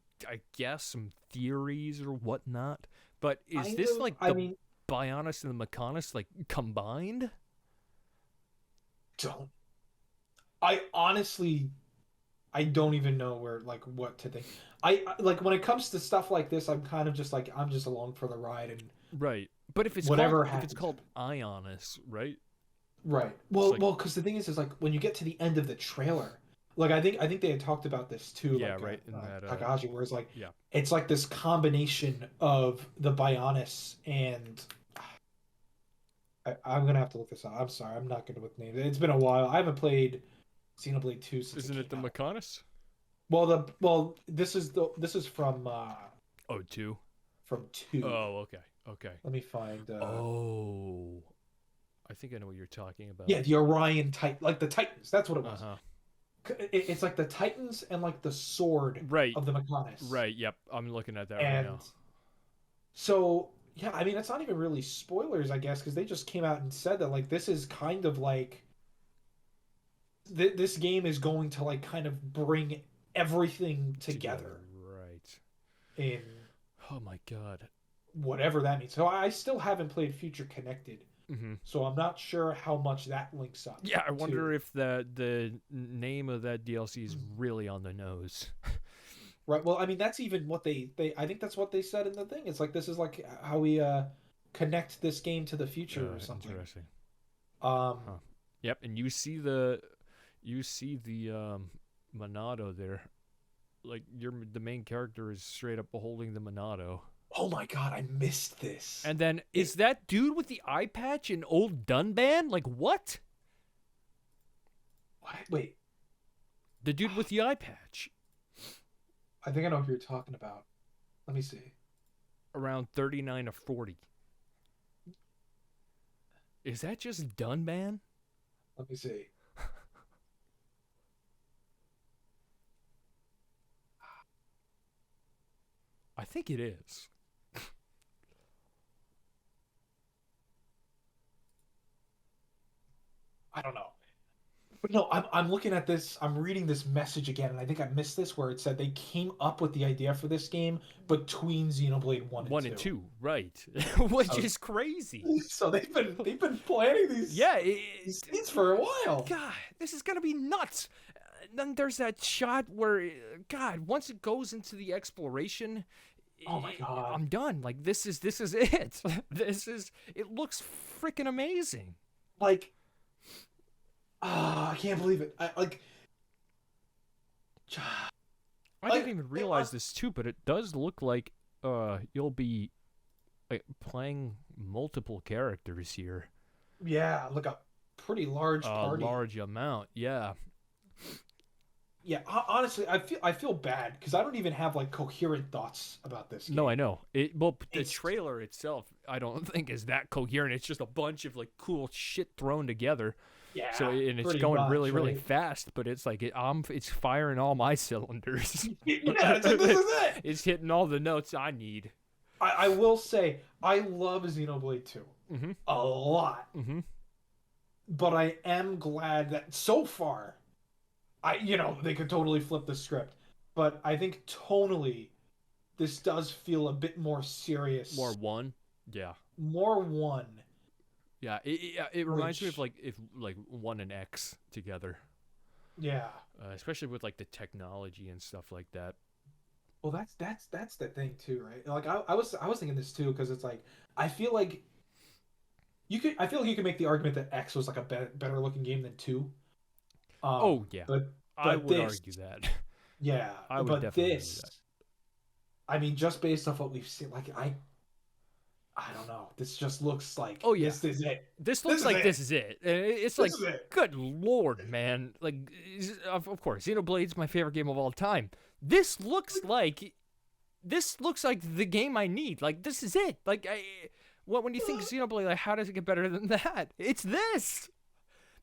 [SPEAKER 1] guess some theories or whatnot. But is
[SPEAKER 2] Kind
[SPEAKER 1] this
[SPEAKER 2] of.
[SPEAKER 1] like
[SPEAKER 2] I
[SPEAKER 1] the
[SPEAKER 2] mean,
[SPEAKER 1] Bionis and the Mechanis like combined?
[SPEAKER 2] don't. I honestly I don't even know where like what to think. Like when it comes to stuff like this, I'm kind of just like I'm just along for the ride and
[SPEAKER 1] Right. But
[SPEAKER 2] whatever
[SPEAKER 1] if it's
[SPEAKER 2] happens.
[SPEAKER 1] called Ionis, right?
[SPEAKER 2] Right.
[SPEAKER 1] It's like
[SPEAKER 2] Because the thing is like when you get to the end of the trailer, like I think they had talked about this too,
[SPEAKER 1] yeah,
[SPEAKER 2] like
[SPEAKER 1] right in that
[SPEAKER 2] Takahashi, where it's like
[SPEAKER 1] yeah.
[SPEAKER 2] it's like this combination of the Bionis and I'm gonna have to look this up. I'm sorry, I'm not good with names. It's been a while. I haven't played Xenoblade 2 since it
[SPEAKER 1] Isn't it
[SPEAKER 2] came
[SPEAKER 1] the
[SPEAKER 2] out.
[SPEAKER 1] Mechanis?
[SPEAKER 2] This is
[SPEAKER 1] Oh, two.
[SPEAKER 2] from 2.
[SPEAKER 1] Oh, okay. Okay.
[SPEAKER 2] Let me find
[SPEAKER 1] Oh, I think I know what you're talking about.
[SPEAKER 2] yeah, the Orion Titan, like the Titans. That's what it was.
[SPEAKER 1] Uh-huh.
[SPEAKER 2] It's like the Titans and like the sword
[SPEAKER 1] Right.
[SPEAKER 2] of the Mechanis.
[SPEAKER 1] Right. Yep. I'm looking at that right
[SPEAKER 2] And
[SPEAKER 1] now.
[SPEAKER 2] so yeah, I mean it's not even really spoilers, I guess, because they just came out and said that like this is kind of like this game is going to like kind of bring everything together
[SPEAKER 1] Right.
[SPEAKER 2] in
[SPEAKER 1] Oh my god.
[SPEAKER 2] whatever that means. So I still haven't played Future Connected,
[SPEAKER 1] Hmm.
[SPEAKER 2] so I'm not sure how much that links up
[SPEAKER 1] Yeah, I
[SPEAKER 2] to.
[SPEAKER 1] wonder if the name of that DLC is really on the nose.
[SPEAKER 2] Right. Well, I mean, that's even what they. I think that's what they said in the thing. It's like this is like how we connect this game to the future or something.
[SPEAKER 1] Interesting.
[SPEAKER 2] Um,
[SPEAKER 1] Huh. Yep. And you see the Monado there. Like the main character is straight up holding the Monado.
[SPEAKER 2] oh my God, I missed this.
[SPEAKER 1] And then
[SPEAKER 2] It,
[SPEAKER 1] is that dude with the eye patch an old Dunban? Like what?
[SPEAKER 2] what? Wait,
[SPEAKER 1] The dude with the eye patch.
[SPEAKER 2] I think I know who you're talking about. Let me see.
[SPEAKER 1] Around 39 or 40. Is that just Dunban?
[SPEAKER 2] Let me see.
[SPEAKER 1] I think it is.
[SPEAKER 2] I don't know. But no, I'm looking at this. I'm reading this message again, and I think I missed this where it said they came up with the idea for this game between Xenoblade One and
[SPEAKER 1] 1 and 2, right? Which
[SPEAKER 2] So,
[SPEAKER 1] is crazy.
[SPEAKER 2] so they've been planning
[SPEAKER 1] Yeah,
[SPEAKER 2] these things for a while.
[SPEAKER 1] God, this is gonna be nuts. Then there's that shot where, God, once it goes into the exploration,
[SPEAKER 2] Oh my God.
[SPEAKER 1] I'm done. Like this is it. It looks freaking amazing.
[SPEAKER 2] Like, I can't believe it.
[SPEAKER 1] I didn't even realize this too, but it does look like you'll be playing multiple characters here.
[SPEAKER 2] Yeah, like a pretty large party.
[SPEAKER 1] A large amount, yeah.
[SPEAKER 2] Yeah, honestly, I feel bad because I don't even have like coherent thoughts about this game.
[SPEAKER 1] No, I know. The trailer itself, I don't think is that coherent. It's just a bunch of like cool shit thrown together.
[SPEAKER 2] Yeah,
[SPEAKER 1] so and it's going really fast, but it's like it's firing all my cylinders.
[SPEAKER 2] Yeah, it's like, this is it.
[SPEAKER 1] It's hitting all the notes I need.
[SPEAKER 2] I will say I love Xenoblade 2 a lot, but I am glad that so far, they could totally flip the script, but I think tonally, this does feel a bit more serious.
[SPEAKER 1] More one, yeah.
[SPEAKER 2] More one.
[SPEAKER 1] Yeah, it reminds me of like if like 1 and X together.
[SPEAKER 2] Yeah.
[SPEAKER 1] Especially with like the technology and stuff like that.
[SPEAKER 2] Well, that's the thing too, right? Like I was thinking this too because it's like I feel like you could make the argument that X was like a better looking game than 2.
[SPEAKER 1] Oh yeah,
[SPEAKER 2] but
[SPEAKER 1] I would argue that.
[SPEAKER 2] Yeah,
[SPEAKER 1] I would definitely argue that.
[SPEAKER 2] I mean, just based off what we've seen, like I don't know. This just looks like this is it.
[SPEAKER 1] This looks like this is it. It's like, good lord, man. Like, of course, Xenoblade's my favorite game of all time. This looks like the game I need. Like, this is it. Like, when you think Xenoblade, like, how does it get better than that? It's this.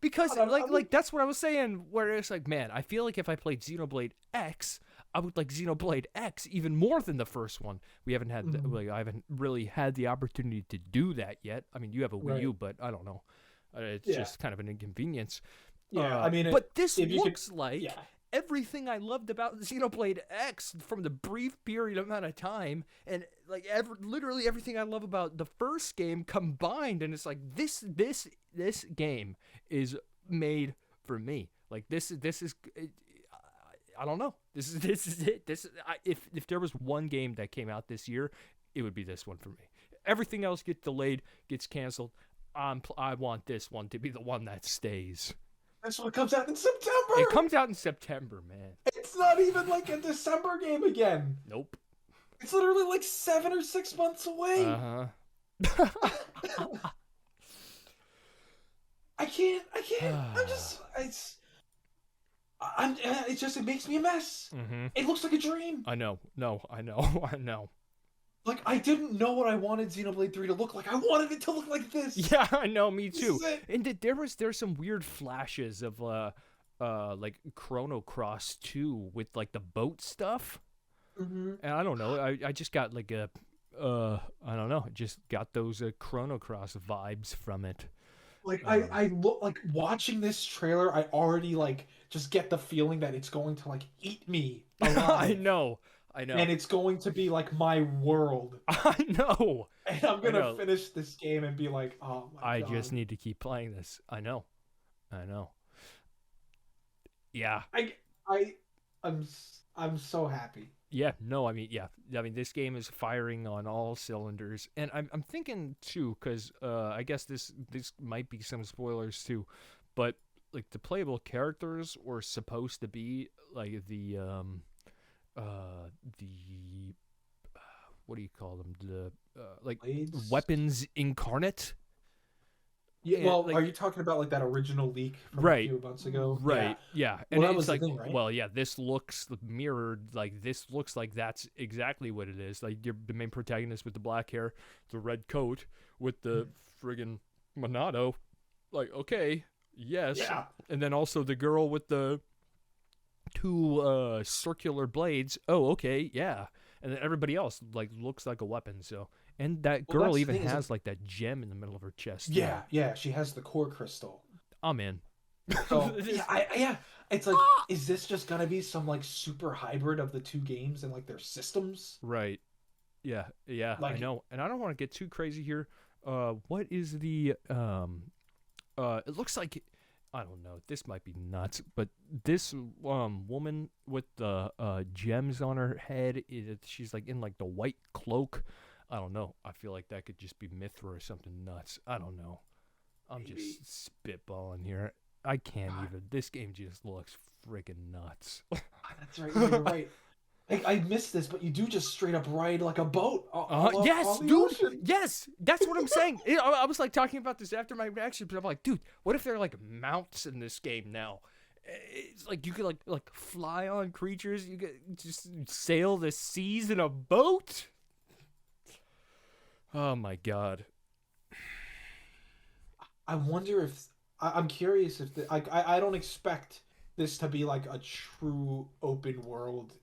[SPEAKER 1] Because like that's what I was saying. Where it's like, man, I feel like if I played Xenoblade X, I would like Xenoblade X even more than the first one. We haven't had I haven't really had the opportunity to do that yet. I mean, you have a Wii U, but I don't know. It's just kind of an inconvenience.
[SPEAKER 2] Yeah, I mean,
[SPEAKER 1] but this looks like everything I loved about Xenoblade X from the brief period amount of time, and like literally everything I love about the first game combined. And it's like this game is made for me. Like this is. I don't know. This is it. If there was one game that came out this year, it would be this one for me. Everything else gets delayed, gets canceled. I want this one to be the one that stays.
[SPEAKER 2] That's what comes out in September.
[SPEAKER 1] It comes out in September, man.
[SPEAKER 2] It's not even like a December game again.
[SPEAKER 1] Nope.
[SPEAKER 2] It's literally like 7 or 6 months away. I can't. It makes me a mess. It looks like a dream.
[SPEAKER 1] I know. I know.
[SPEAKER 2] Like, I didn't know what I wanted Xenoblade 3 to look like. I wanted it to look like this.
[SPEAKER 1] Yeah, I know, me too. And there's some weird flashes of like Chrono Cross 2 with like the boat stuff. And I don't know. I just got like I don't know. I just got those Chrono Cross vibes from it.
[SPEAKER 2] Like I look like watching this trailer, I already like just get the feeling that it's going to like eat me alive.
[SPEAKER 1] I know.
[SPEAKER 2] And it's going to be like my world.
[SPEAKER 1] I know.
[SPEAKER 2] And I'm going to finish this game and be like, oh my God.
[SPEAKER 1] I just need to keep playing this. I know. Yeah.
[SPEAKER 2] I'm so happy.
[SPEAKER 1] Yeah, no, I mean, this game is firing on all cylinders, and I'm thinking too, because I guess this might be some spoilers too, but like the playable characters were supposed to be like the what do you call them? The like
[SPEAKER 2] Blades?
[SPEAKER 1] weapons incarnate.
[SPEAKER 2] Yeah, well, like, are you talking about like that original leak from a few months ago?
[SPEAKER 1] Right. Yeah.
[SPEAKER 2] And
[SPEAKER 1] well,
[SPEAKER 2] it's
[SPEAKER 1] like,
[SPEAKER 2] the thing, right?
[SPEAKER 1] well, yeah, this looks mirrored. Like this looks like that's exactly what it is. Like the main protagonist with the black hair, the red coat with the friggin' Monado. Like, okay, yes.
[SPEAKER 2] Yeah.
[SPEAKER 1] And then also the girl with the two circular blades. Oh, okay, yeah. and then everybody else like looks like a weapon. So, and that
[SPEAKER 2] Well,
[SPEAKER 1] girl
[SPEAKER 2] that's the
[SPEAKER 1] even
[SPEAKER 2] thing is,
[SPEAKER 1] has like that gem in the middle of her chest. Too.
[SPEAKER 2] yeah, yeah, she has the core crystal.
[SPEAKER 1] I'm in.
[SPEAKER 2] So yeah, yeah, it's like, is this just gonna be some like super hybrid of the two games and like their systems?
[SPEAKER 1] Right. Yeah. Yeah. I
[SPEAKER 2] Like,
[SPEAKER 1] know, and I don't want to get too crazy here. What is the It looks like I don't know. This might be nuts, but this woman with the gems on her head, she's like in like the white cloak. I don't know. I feel like that could just be Mithra or something nuts. I don't know. I'm
[SPEAKER 2] maybe.
[SPEAKER 1] just spitballing here. I can't
[SPEAKER 2] God,
[SPEAKER 1] even. This game just looks freaking nuts.
[SPEAKER 2] that's right. You're right. I missed this, but you do just straight up ride like a boat
[SPEAKER 1] Yes,
[SPEAKER 2] on the
[SPEAKER 1] dude.
[SPEAKER 2] ocean.
[SPEAKER 1] Yes, that's what I'm saying. I was like talking about this after my reaction, but I'm like, dude, what if there are like mounts in this game now? It's like you could like fly on creatures. You could just sail the seas in a boat. Oh my god.
[SPEAKER 2] I wonder if I'm curious if I don't expect this to be like a true open world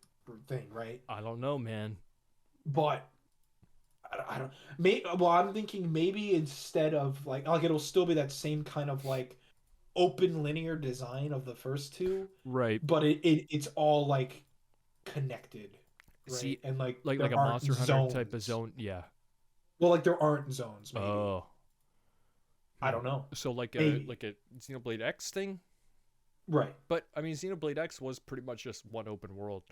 [SPEAKER 2] thing, right?
[SPEAKER 1] I don't know, man.
[SPEAKER 2] But I don't. Well, I'm thinking maybe instead of like it'll still be that same kind of like open linear design of the first two,
[SPEAKER 1] Right.
[SPEAKER 2] but it's all like connected, right?
[SPEAKER 1] See,
[SPEAKER 2] And like
[SPEAKER 1] like
[SPEAKER 2] there
[SPEAKER 1] a
[SPEAKER 2] aren't
[SPEAKER 1] Monster Hunter type of
[SPEAKER 2] zones.
[SPEAKER 1] zone. Yeah.
[SPEAKER 2] Well, like there aren't zones, maybe.
[SPEAKER 1] Oh.
[SPEAKER 2] I don't know.
[SPEAKER 1] So
[SPEAKER 2] Maybe.
[SPEAKER 1] like a Xenoblade X thing.
[SPEAKER 2] Right.
[SPEAKER 1] But I mean, Xenoblade X was pretty much just one open world.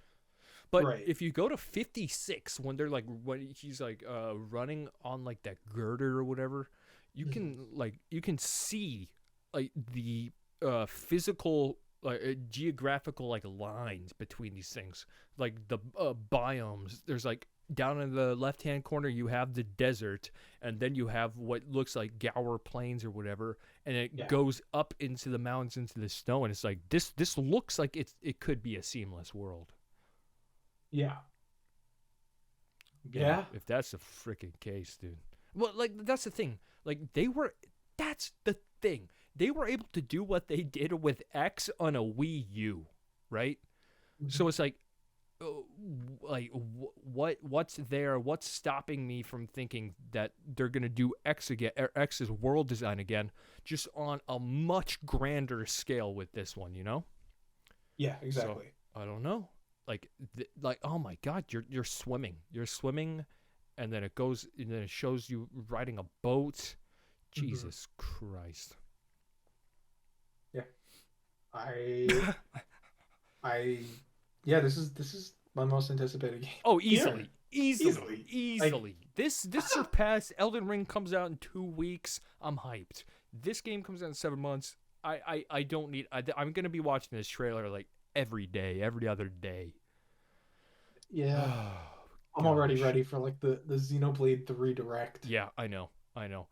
[SPEAKER 1] But
[SPEAKER 2] Right.
[SPEAKER 1] if you go to 56, when he's like running on like that girder or whatever, you can see like the physical geographical like lines between these things, like the biomes. There's like down in the left hand corner you have the desert, and then you have what looks like Gower Plains or whatever, and it
[SPEAKER 2] Yeah.
[SPEAKER 1] goes up into the mountains into the snow, and it's like this looks like it could be a seamless world.
[SPEAKER 2] Yeah.
[SPEAKER 1] And
[SPEAKER 2] Yeah.
[SPEAKER 1] if that's the freaking case, dude. Well, like that's the thing. Like that's the thing. They were able to do what they did with X on a Wii U, right? So it's like, what's there? What's stopping me from thinking that they're gonna do X again, or X's world design again, just on a much grander scale with this one? You know?
[SPEAKER 2] Yeah. Exactly.
[SPEAKER 1] So, I don't know. Like oh my god, you're swimming, and then it shows you riding a boat. Jesus Christ.
[SPEAKER 2] Yeah. I I yeah, this is my most anticipated game.
[SPEAKER 1] Oh,
[SPEAKER 2] Yeah.
[SPEAKER 1] easily.
[SPEAKER 2] Like,
[SPEAKER 1] This surpassed Elden Ring comes out in 2 weeks. I'm hyped. This game comes out in 7 months. I don't need. I'm gonna be watching this trailer like every day, every other day.
[SPEAKER 2] yeah. I'm already ready for like the Xenoblade 3 Direct.
[SPEAKER 1] Yeah, I know.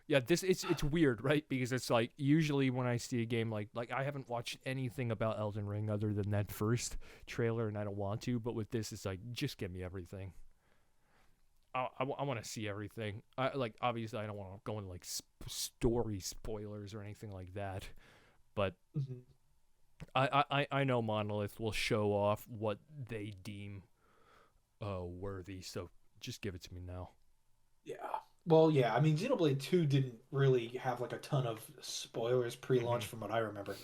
[SPEAKER 1] Yeah, it's weird, right? Because it's like usually when I see a game like I haven't watched anything about Elden Ring other than that first trailer, and I don't want to. But with this, it's like just give me everything. I want to see everything. Obviously I don't want to go into like story spoilers or anything like that, but
[SPEAKER 2] Mhm.
[SPEAKER 1] I know Monolith will show off what they deem worthy. So just give it to me now.
[SPEAKER 2] Yeah. Well, yeah. I mean, Xenoblade 2 didn't really have like a ton of spoilers pre-launch from what I remember.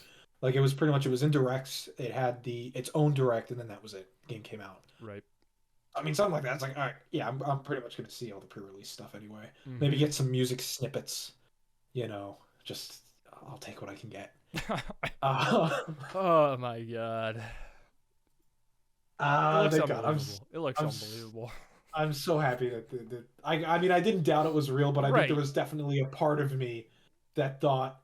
[SPEAKER 2] Like it was pretty much, it was in directs. It had its own direct, and then that was it. The game came out.
[SPEAKER 1] Right.
[SPEAKER 2] I mean, something like that. It's like, all right, yeah, I'm pretty much gonna see all the pre-release stuff anyway.
[SPEAKER 1] Mhm.
[SPEAKER 2] Maybe get some music snippets. Just I'll take what I can get.
[SPEAKER 1] Oh my god.
[SPEAKER 2] Thank God.
[SPEAKER 1] It looks
[SPEAKER 2] I'm
[SPEAKER 1] unbelievable.
[SPEAKER 2] I'm so happy that I mean, I didn't doubt it was real, but I think
[SPEAKER 1] Right.
[SPEAKER 2] there was definitely a part of me that thought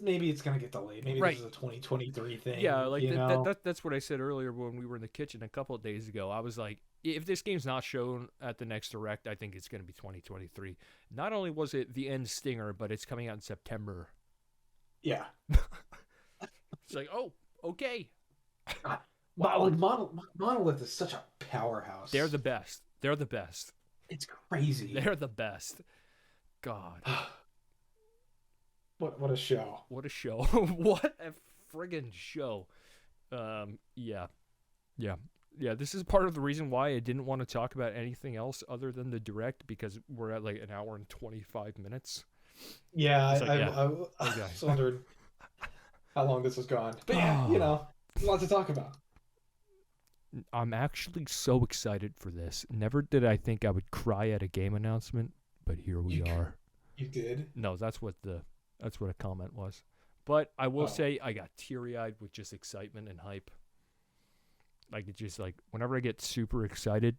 [SPEAKER 2] maybe it's gonna get delayed. Maybe
[SPEAKER 1] Right.
[SPEAKER 2] this is a 2023 thing.
[SPEAKER 1] Yeah, like
[SPEAKER 2] you know?
[SPEAKER 1] that's what I said earlier when we were in the kitchen a couple of days ago. I was like, if this game's not shown at the next direct, I think it's going to be 2023. Not only was it the end stinger, but it's coming out in September.
[SPEAKER 2] Yeah.
[SPEAKER 1] It's like, oh, okay.
[SPEAKER 2] Wow. Monolith is such a powerhouse.
[SPEAKER 1] They're the best.
[SPEAKER 2] It's crazy.
[SPEAKER 1] They're the best. God.
[SPEAKER 2] What a show.
[SPEAKER 1] What a show. What a friggin' show. Yeah. Yeah, this is part of the reason why I didn't want to talk about anything else other than the direct, because we're at like an hour and 25 minutes.
[SPEAKER 2] Yeah,
[SPEAKER 1] It's like, yeah,
[SPEAKER 2] I
[SPEAKER 1] okay.
[SPEAKER 2] was wondering how long this has gone. But yeah,
[SPEAKER 1] Oh,
[SPEAKER 2] there's a lot to talk about.
[SPEAKER 1] I'm actually so excited for this. Never did I think I would cry at a game announcement, but here we
[SPEAKER 2] You
[SPEAKER 1] are.
[SPEAKER 2] you did?
[SPEAKER 1] No, that's what a comment was. But I will
[SPEAKER 2] Oh,
[SPEAKER 1] say I got teary-eyed with just excitement and hype. Like it just like whenever I get super excited,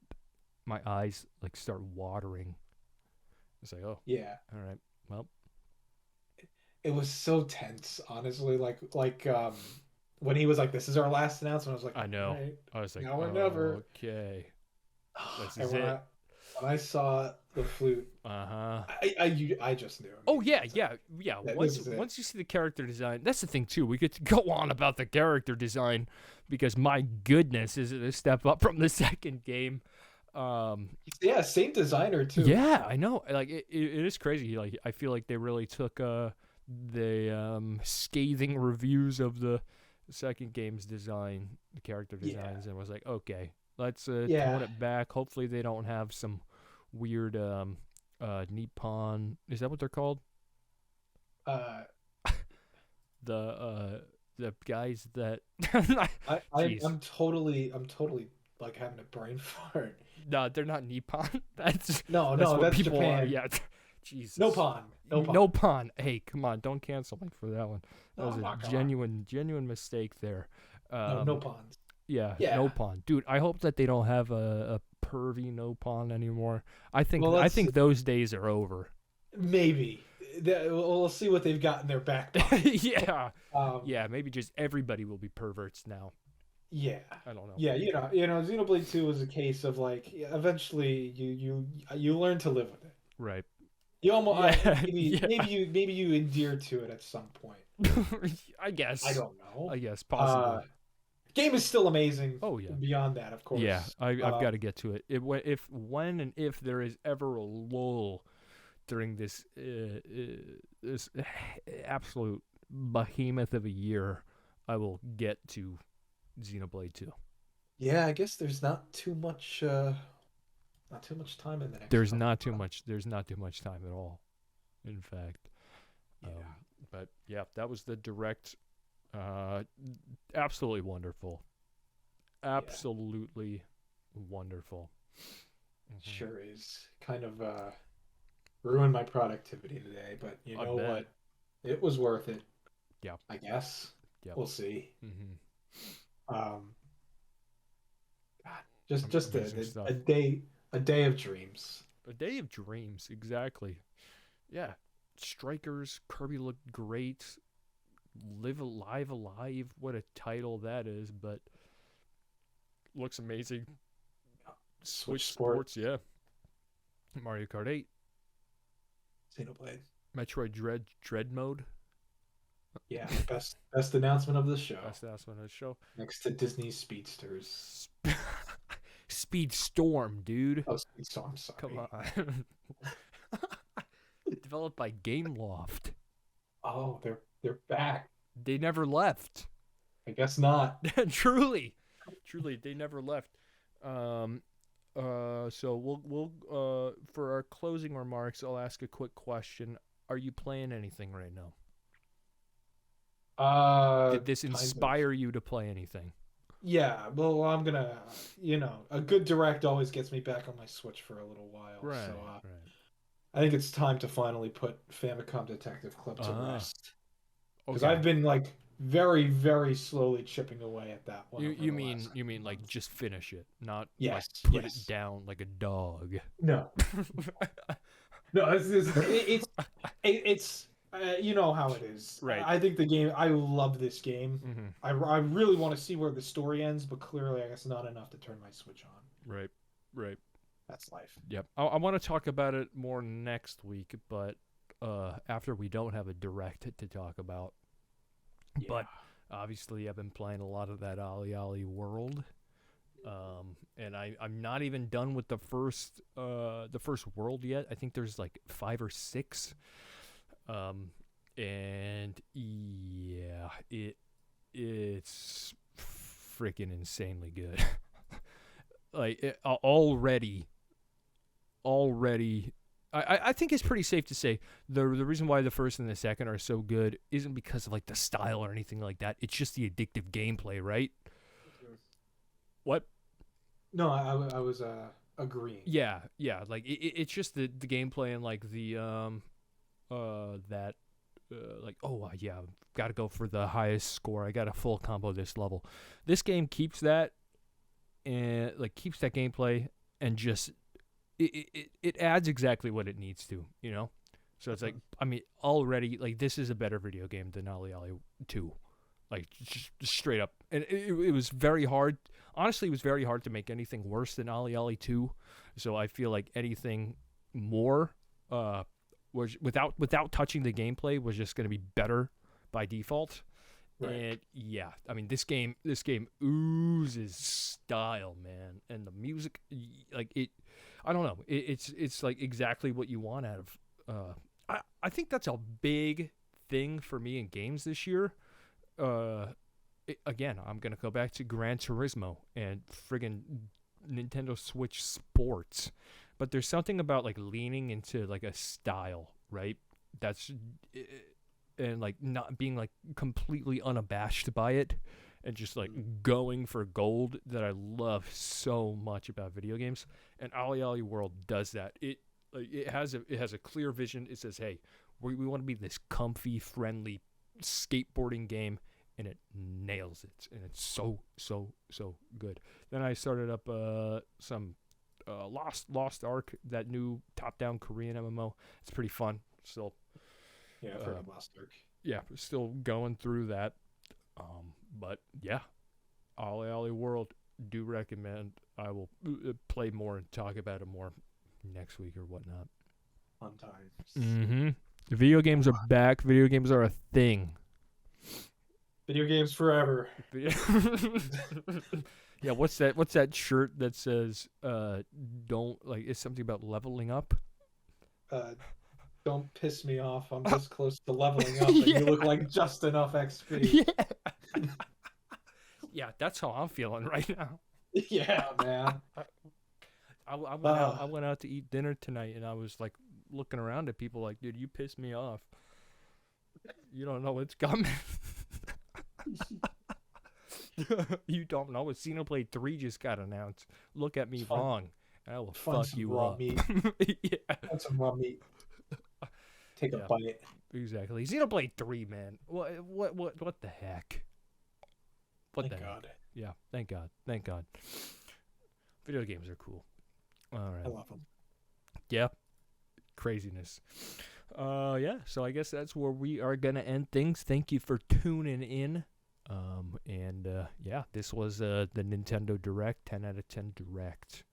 [SPEAKER 1] my eyes like start watering. It's like, oh,
[SPEAKER 2] yeah.
[SPEAKER 1] all right, well,
[SPEAKER 2] It was so tense, honestly. When he was like, "This is our last announcement," I was like,
[SPEAKER 1] I
[SPEAKER 2] "All
[SPEAKER 1] know.
[SPEAKER 2] right,
[SPEAKER 1] I was like,
[SPEAKER 2] now or never."
[SPEAKER 1] okay, this
[SPEAKER 2] And
[SPEAKER 1] is it.
[SPEAKER 2] when I saw the flute,
[SPEAKER 1] Uh huh.
[SPEAKER 2] I just knew
[SPEAKER 1] Oh yeah,
[SPEAKER 2] immediately.
[SPEAKER 1] yeah.
[SPEAKER 2] This
[SPEAKER 1] Once
[SPEAKER 2] is it.
[SPEAKER 1] once you see the character design, that's the thing too. We could go on about the character design because my goodness, is it a step up from the second game? Um,
[SPEAKER 2] Yeah, same designer too.
[SPEAKER 1] yeah, I know. Like it is crazy. Like I feel like they really took the scathing reviews of the second game's design, the character
[SPEAKER 2] Yeah,
[SPEAKER 1] designs, and was like, okay, let's tone
[SPEAKER 2] yeah.
[SPEAKER 1] it back. Hopefully they don't have some weird Nippon. Is that what they're called?
[SPEAKER 2] Uh,
[SPEAKER 1] The guys that jeez.
[SPEAKER 2] I'm totally like having a brain fart.
[SPEAKER 1] No, they're not Nippon.
[SPEAKER 2] No,
[SPEAKER 1] That's
[SPEAKER 2] no,
[SPEAKER 1] what
[SPEAKER 2] that's
[SPEAKER 1] people are.
[SPEAKER 2] Japan.
[SPEAKER 1] Yeah.
[SPEAKER 2] No
[SPEAKER 1] Jesus.
[SPEAKER 2] pond, no pond.
[SPEAKER 1] No pun. Hey, come on, don't cancel me for that one. That
[SPEAKER 2] No,
[SPEAKER 1] was
[SPEAKER 2] I'm
[SPEAKER 1] a
[SPEAKER 2] not gonna.
[SPEAKER 1] genuine mistake there.
[SPEAKER 2] No, no ponds.
[SPEAKER 1] Yeah, no
[SPEAKER 2] Yeah.
[SPEAKER 1] pun, dude. I hope that they don't have a pervy no pun anymore.
[SPEAKER 2] Well,
[SPEAKER 1] I
[SPEAKER 2] let's
[SPEAKER 1] think those days are over.
[SPEAKER 2] maybe. We'll see what they've got in their back pocket.
[SPEAKER 1] Yeah,
[SPEAKER 2] Um,
[SPEAKER 1] yeah. Maybe just everybody will be perverts now.
[SPEAKER 2] yeah,
[SPEAKER 1] I don't know.
[SPEAKER 2] yeah. Xenoblade 2 was a case of like eventually you learn to live with it.
[SPEAKER 1] Right.
[SPEAKER 2] You almost
[SPEAKER 1] Yeah, yeah.
[SPEAKER 2] maybe you endear to it at some point.
[SPEAKER 1] I
[SPEAKER 2] I
[SPEAKER 1] guess.
[SPEAKER 2] don't know.
[SPEAKER 1] I guess
[SPEAKER 2] Uh,
[SPEAKER 1] possibly.
[SPEAKER 2] Game is still amazing.
[SPEAKER 1] Oh yeah.
[SPEAKER 2] Beyond that, of
[SPEAKER 1] Yeah,
[SPEAKER 2] course.
[SPEAKER 1] I've got to get to it. If when and if there is ever a lull during this absolute behemoth of a year, I will get to Xenoblade 2.
[SPEAKER 2] Yeah, I guess there's not too much time in the next
[SPEAKER 1] There's
[SPEAKER 2] couple
[SPEAKER 1] not
[SPEAKER 2] of
[SPEAKER 1] too
[SPEAKER 2] months.
[SPEAKER 1] much. There's not too much time at all. In fact,
[SPEAKER 2] Yeah,
[SPEAKER 1] but yeah, that was the direct. Uh, Absolutely wonderful.
[SPEAKER 2] yeah,
[SPEAKER 1] Absolutely wonderful. Hmm.
[SPEAKER 2] sure is. Kind of ruined my productivity today, but you
[SPEAKER 1] I
[SPEAKER 2] know
[SPEAKER 1] bet.
[SPEAKER 2] what? It was worth it,
[SPEAKER 1] Yeah.
[SPEAKER 2] I guess.
[SPEAKER 1] Yep.
[SPEAKER 2] We'll see.
[SPEAKER 1] Hmm.
[SPEAKER 2] Um, God, just
[SPEAKER 1] Amazing stuff.
[SPEAKER 2] a day of dreams.
[SPEAKER 1] A day of dreams, exactly. Yeah. Strikers, Kirby looked great. Live Alive Alive, what a title that is, but looks amazing.
[SPEAKER 2] Switch
[SPEAKER 1] Switch
[SPEAKER 2] Sport,
[SPEAKER 1] Sports, yeah. Mario Kart 8,
[SPEAKER 2] Xenoblade.
[SPEAKER 1] Metroid Dread Mode.
[SPEAKER 2] Yeah, best announcement of the show,
[SPEAKER 1] Best announcement of the show.
[SPEAKER 2] next to Disney Speedsters.
[SPEAKER 1] Speed Storm, dude.
[SPEAKER 2] Oh, so I'm sorry.
[SPEAKER 1] Come on. Developed by Gameloft.
[SPEAKER 2] Oh, they're back.
[SPEAKER 1] They never left.
[SPEAKER 2] I guess not.
[SPEAKER 1] Truly, they never left. Um, so we'll for our closing remarks, I'll ask a quick question. Are you playing anything right now? Did this
[SPEAKER 2] Kind of.
[SPEAKER 1] inspire you to play anything?
[SPEAKER 2] Yeah, well, I'm gonna, a good direct always gets me back on my Switch for a little while.
[SPEAKER 1] Right,
[SPEAKER 2] So
[SPEAKER 1] right.
[SPEAKER 2] I think it's time to finally put Famicom Detective Club to
[SPEAKER 1] Ah,
[SPEAKER 2] rest because
[SPEAKER 1] okay.
[SPEAKER 2] I've been like very, very slowly chipping away at that one
[SPEAKER 1] You
[SPEAKER 2] over
[SPEAKER 1] you
[SPEAKER 2] the
[SPEAKER 1] mean
[SPEAKER 2] last
[SPEAKER 1] you
[SPEAKER 2] couple
[SPEAKER 1] mean like
[SPEAKER 2] months.
[SPEAKER 1] just finish it, not like
[SPEAKER 2] Yes,
[SPEAKER 1] put it
[SPEAKER 2] yes.
[SPEAKER 1] down like a dog.
[SPEAKER 2] No, no, it's you know how it is.
[SPEAKER 1] Right.
[SPEAKER 2] I think the game. I love this game.
[SPEAKER 1] Mm-hmm.
[SPEAKER 2] I really want to see where the story ends, but clearly, I guess not enough to turn my Switch on.
[SPEAKER 1] Right. Right.
[SPEAKER 2] That's life.
[SPEAKER 1] Yep. I want to talk about it more next week, but after we don't have a direct to talk about.
[SPEAKER 2] Yeah.
[SPEAKER 1] But obviously, I've been playing a lot of that Ali Ali World, and I'm not even done with the first world yet. I think there's like 5 or 6, and yeah, it's freaking insanely good. already. I think it's pretty safe to say the reason why the first and the second are so good isn't because of like the style or anything like that. It's just the addictive gameplay, right? What?
[SPEAKER 2] No, I was agreeing.
[SPEAKER 1] Yeah. Like it's just the gameplay and like the like yeah, got to go for the highest score. I got a full combo this level. This game keeps that and like keeps that gameplay and just it adds exactly what it needs to, you know? So it's like, I mean, already, like, this is a better video game than Ali 2. Like, just straight up. And it was very hard. Honestly, it was very hard to make anything worse than Ali 2. So I feel like anything more was without touching the gameplay was just going to be better by default. Right. And yeah, I mean, this game oozes style, man. And the music, like, I don't know. It's like exactly what you want out of. I think that's a big thing for me in games this year. Again, I'm gonna go back to Gran Turismo and friggin' Nintendo Switch Sports, but there's something about like leaning into like a style, right? That's and like not being like completely unabashed by it. And just like going for gold that I love so much about video games, and Ali World does that. It has a clear vision. It says, "Hey, we want to be this comfy, friendly skateboarding game," and it nails it. And it's so good. Then I started up some Lost Ark, that new top-down Korean MMO. It's pretty fun. Still,
[SPEAKER 2] yeah, I've heard of Lost Ark.
[SPEAKER 1] Yeah, still going through that. But yeah, Ali World, do recommend. I will play more and talk about it more next week or whatnot.
[SPEAKER 2] Fun times.
[SPEAKER 1] Mm-hmm. Video games are back. Video games are a thing.
[SPEAKER 2] Video games forever.
[SPEAKER 1] Yeah, what's that shirt that says don't like it's something about leveling up?
[SPEAKER 2] Don't piss me off. I'm this close to leveling up, and you look like just enough XP.
[SPEAKER 1] Yeah. Yeah, that's how I'm feeling right now.
[SPEAKER 2] Yeah, man.
[SPEAKER 1] I went out to eat dinner tonight, and I was like looking around at people like, dude, you pissed me off. You don't know what's coming. You don't know what Xenoblade 3 just got announced. Look at me wrong. I will fuck you up.
[SPEAKER 2] Meat.
[SPEAKER 1] Yeah.
[SPEAKER 2] Want some raw meat. Take a bite.
[SPEAKER 1] Exactly. Xenoblade 3, man. What the heck? What the heck? Yeah, thank God. Thank God. Video games are cool. All right.
[SPEAKER 2] I love them.
[SPEAKER 1] Yeah. Craziness. Yeah, so I guess that's where we are going to end things. Thank you for tuning in. And yeah, this was the Nintendo Direct, 10 out of 10 Direct.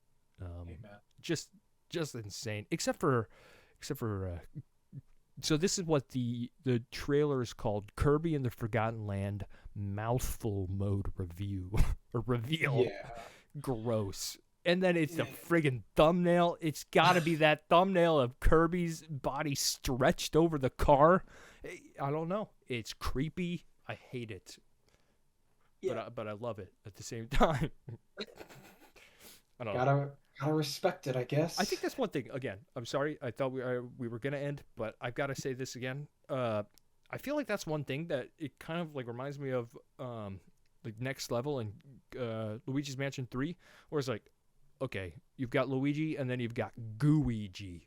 [SPEAKER 1] Just insane. Except for so this is what the trailer is called, Kirby and the Forgotten Land Mouthful Mode Review or Reveal.
[SPEAKER 2] Yeah.
[SPEAKER 1] Gross. And then it's the friggin' thumbnail. It's got to be that thumbnail of Kirby's body stretched over the car. I don't know. It's creepy. I hate it. Yeah. But I love it at the same time. I don't know.
[SPEAKER 2] Gotta respect it, I guess.
[SPEAKER 1] I think that's one thing. Again, I'm sorry. I thought we were gonna end, but I've got to say this again. I feel like that's one thing that it kind of like reminds me of like Next Level and Luigi's Mansion 3, where it's like, okay, you've got Luigi and then you've got Gooigi,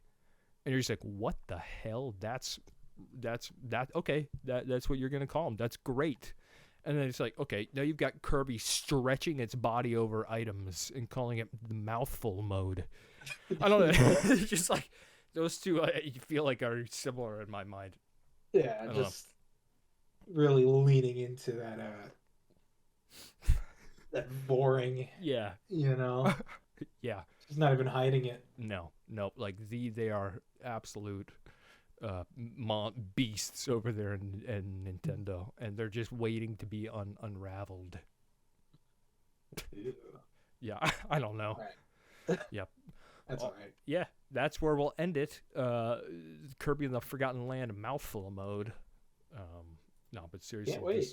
[SPEAKER 1] and you're just like, what the hell? That's okay. That's what you're gonna call him. That's great. And then it's like, okay, now you've got Kirby stretching its body over items and calling it the mouthful mode. I don't know. It's just like those two, you feel like are similar in my mind.
[SPEAKER 2] Yeah, just really leaning into that boring.
[SPEAKER 1] Yeah.
[SPEAKER 2] You know.
[SPEAKER 1] Yeah.
[SPEAKER 2] She's not even hiding it.
[SPEAKER 1] No. Like they are absolute beasts over there in Nintendo, and they're just waiting to be unraveled.
[SPEAKER 2] Ew.
[SPEAKER 1] Yeah, I don't know.
[SPEAKER 2] Right.
[SPEAKER 1] Yep.
[SPEAKER 2] That's all right.
[SPEAKER 1] Yeah, that's where we'll end it. Kirby and the Forgotten Land mouthful mode. No, but seriously,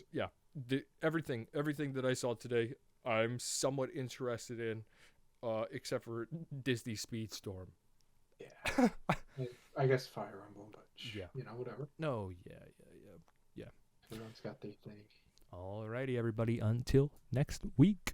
[SPEAKER 1] everything that I saw today, I'm somewhat interested in. except for Disney Speedstorm.
[SPEAKER 2] Yeah. I guess Fire Emblem, but
[SPEAKER 1] Yeah.
[SPEAKER 2] whatever.
[SPEAKER 1] No, yeah.
[SPEAKER 2] Everyone's got their thing.
[SPEAKER 1] Alrighty, everybody. Until next week.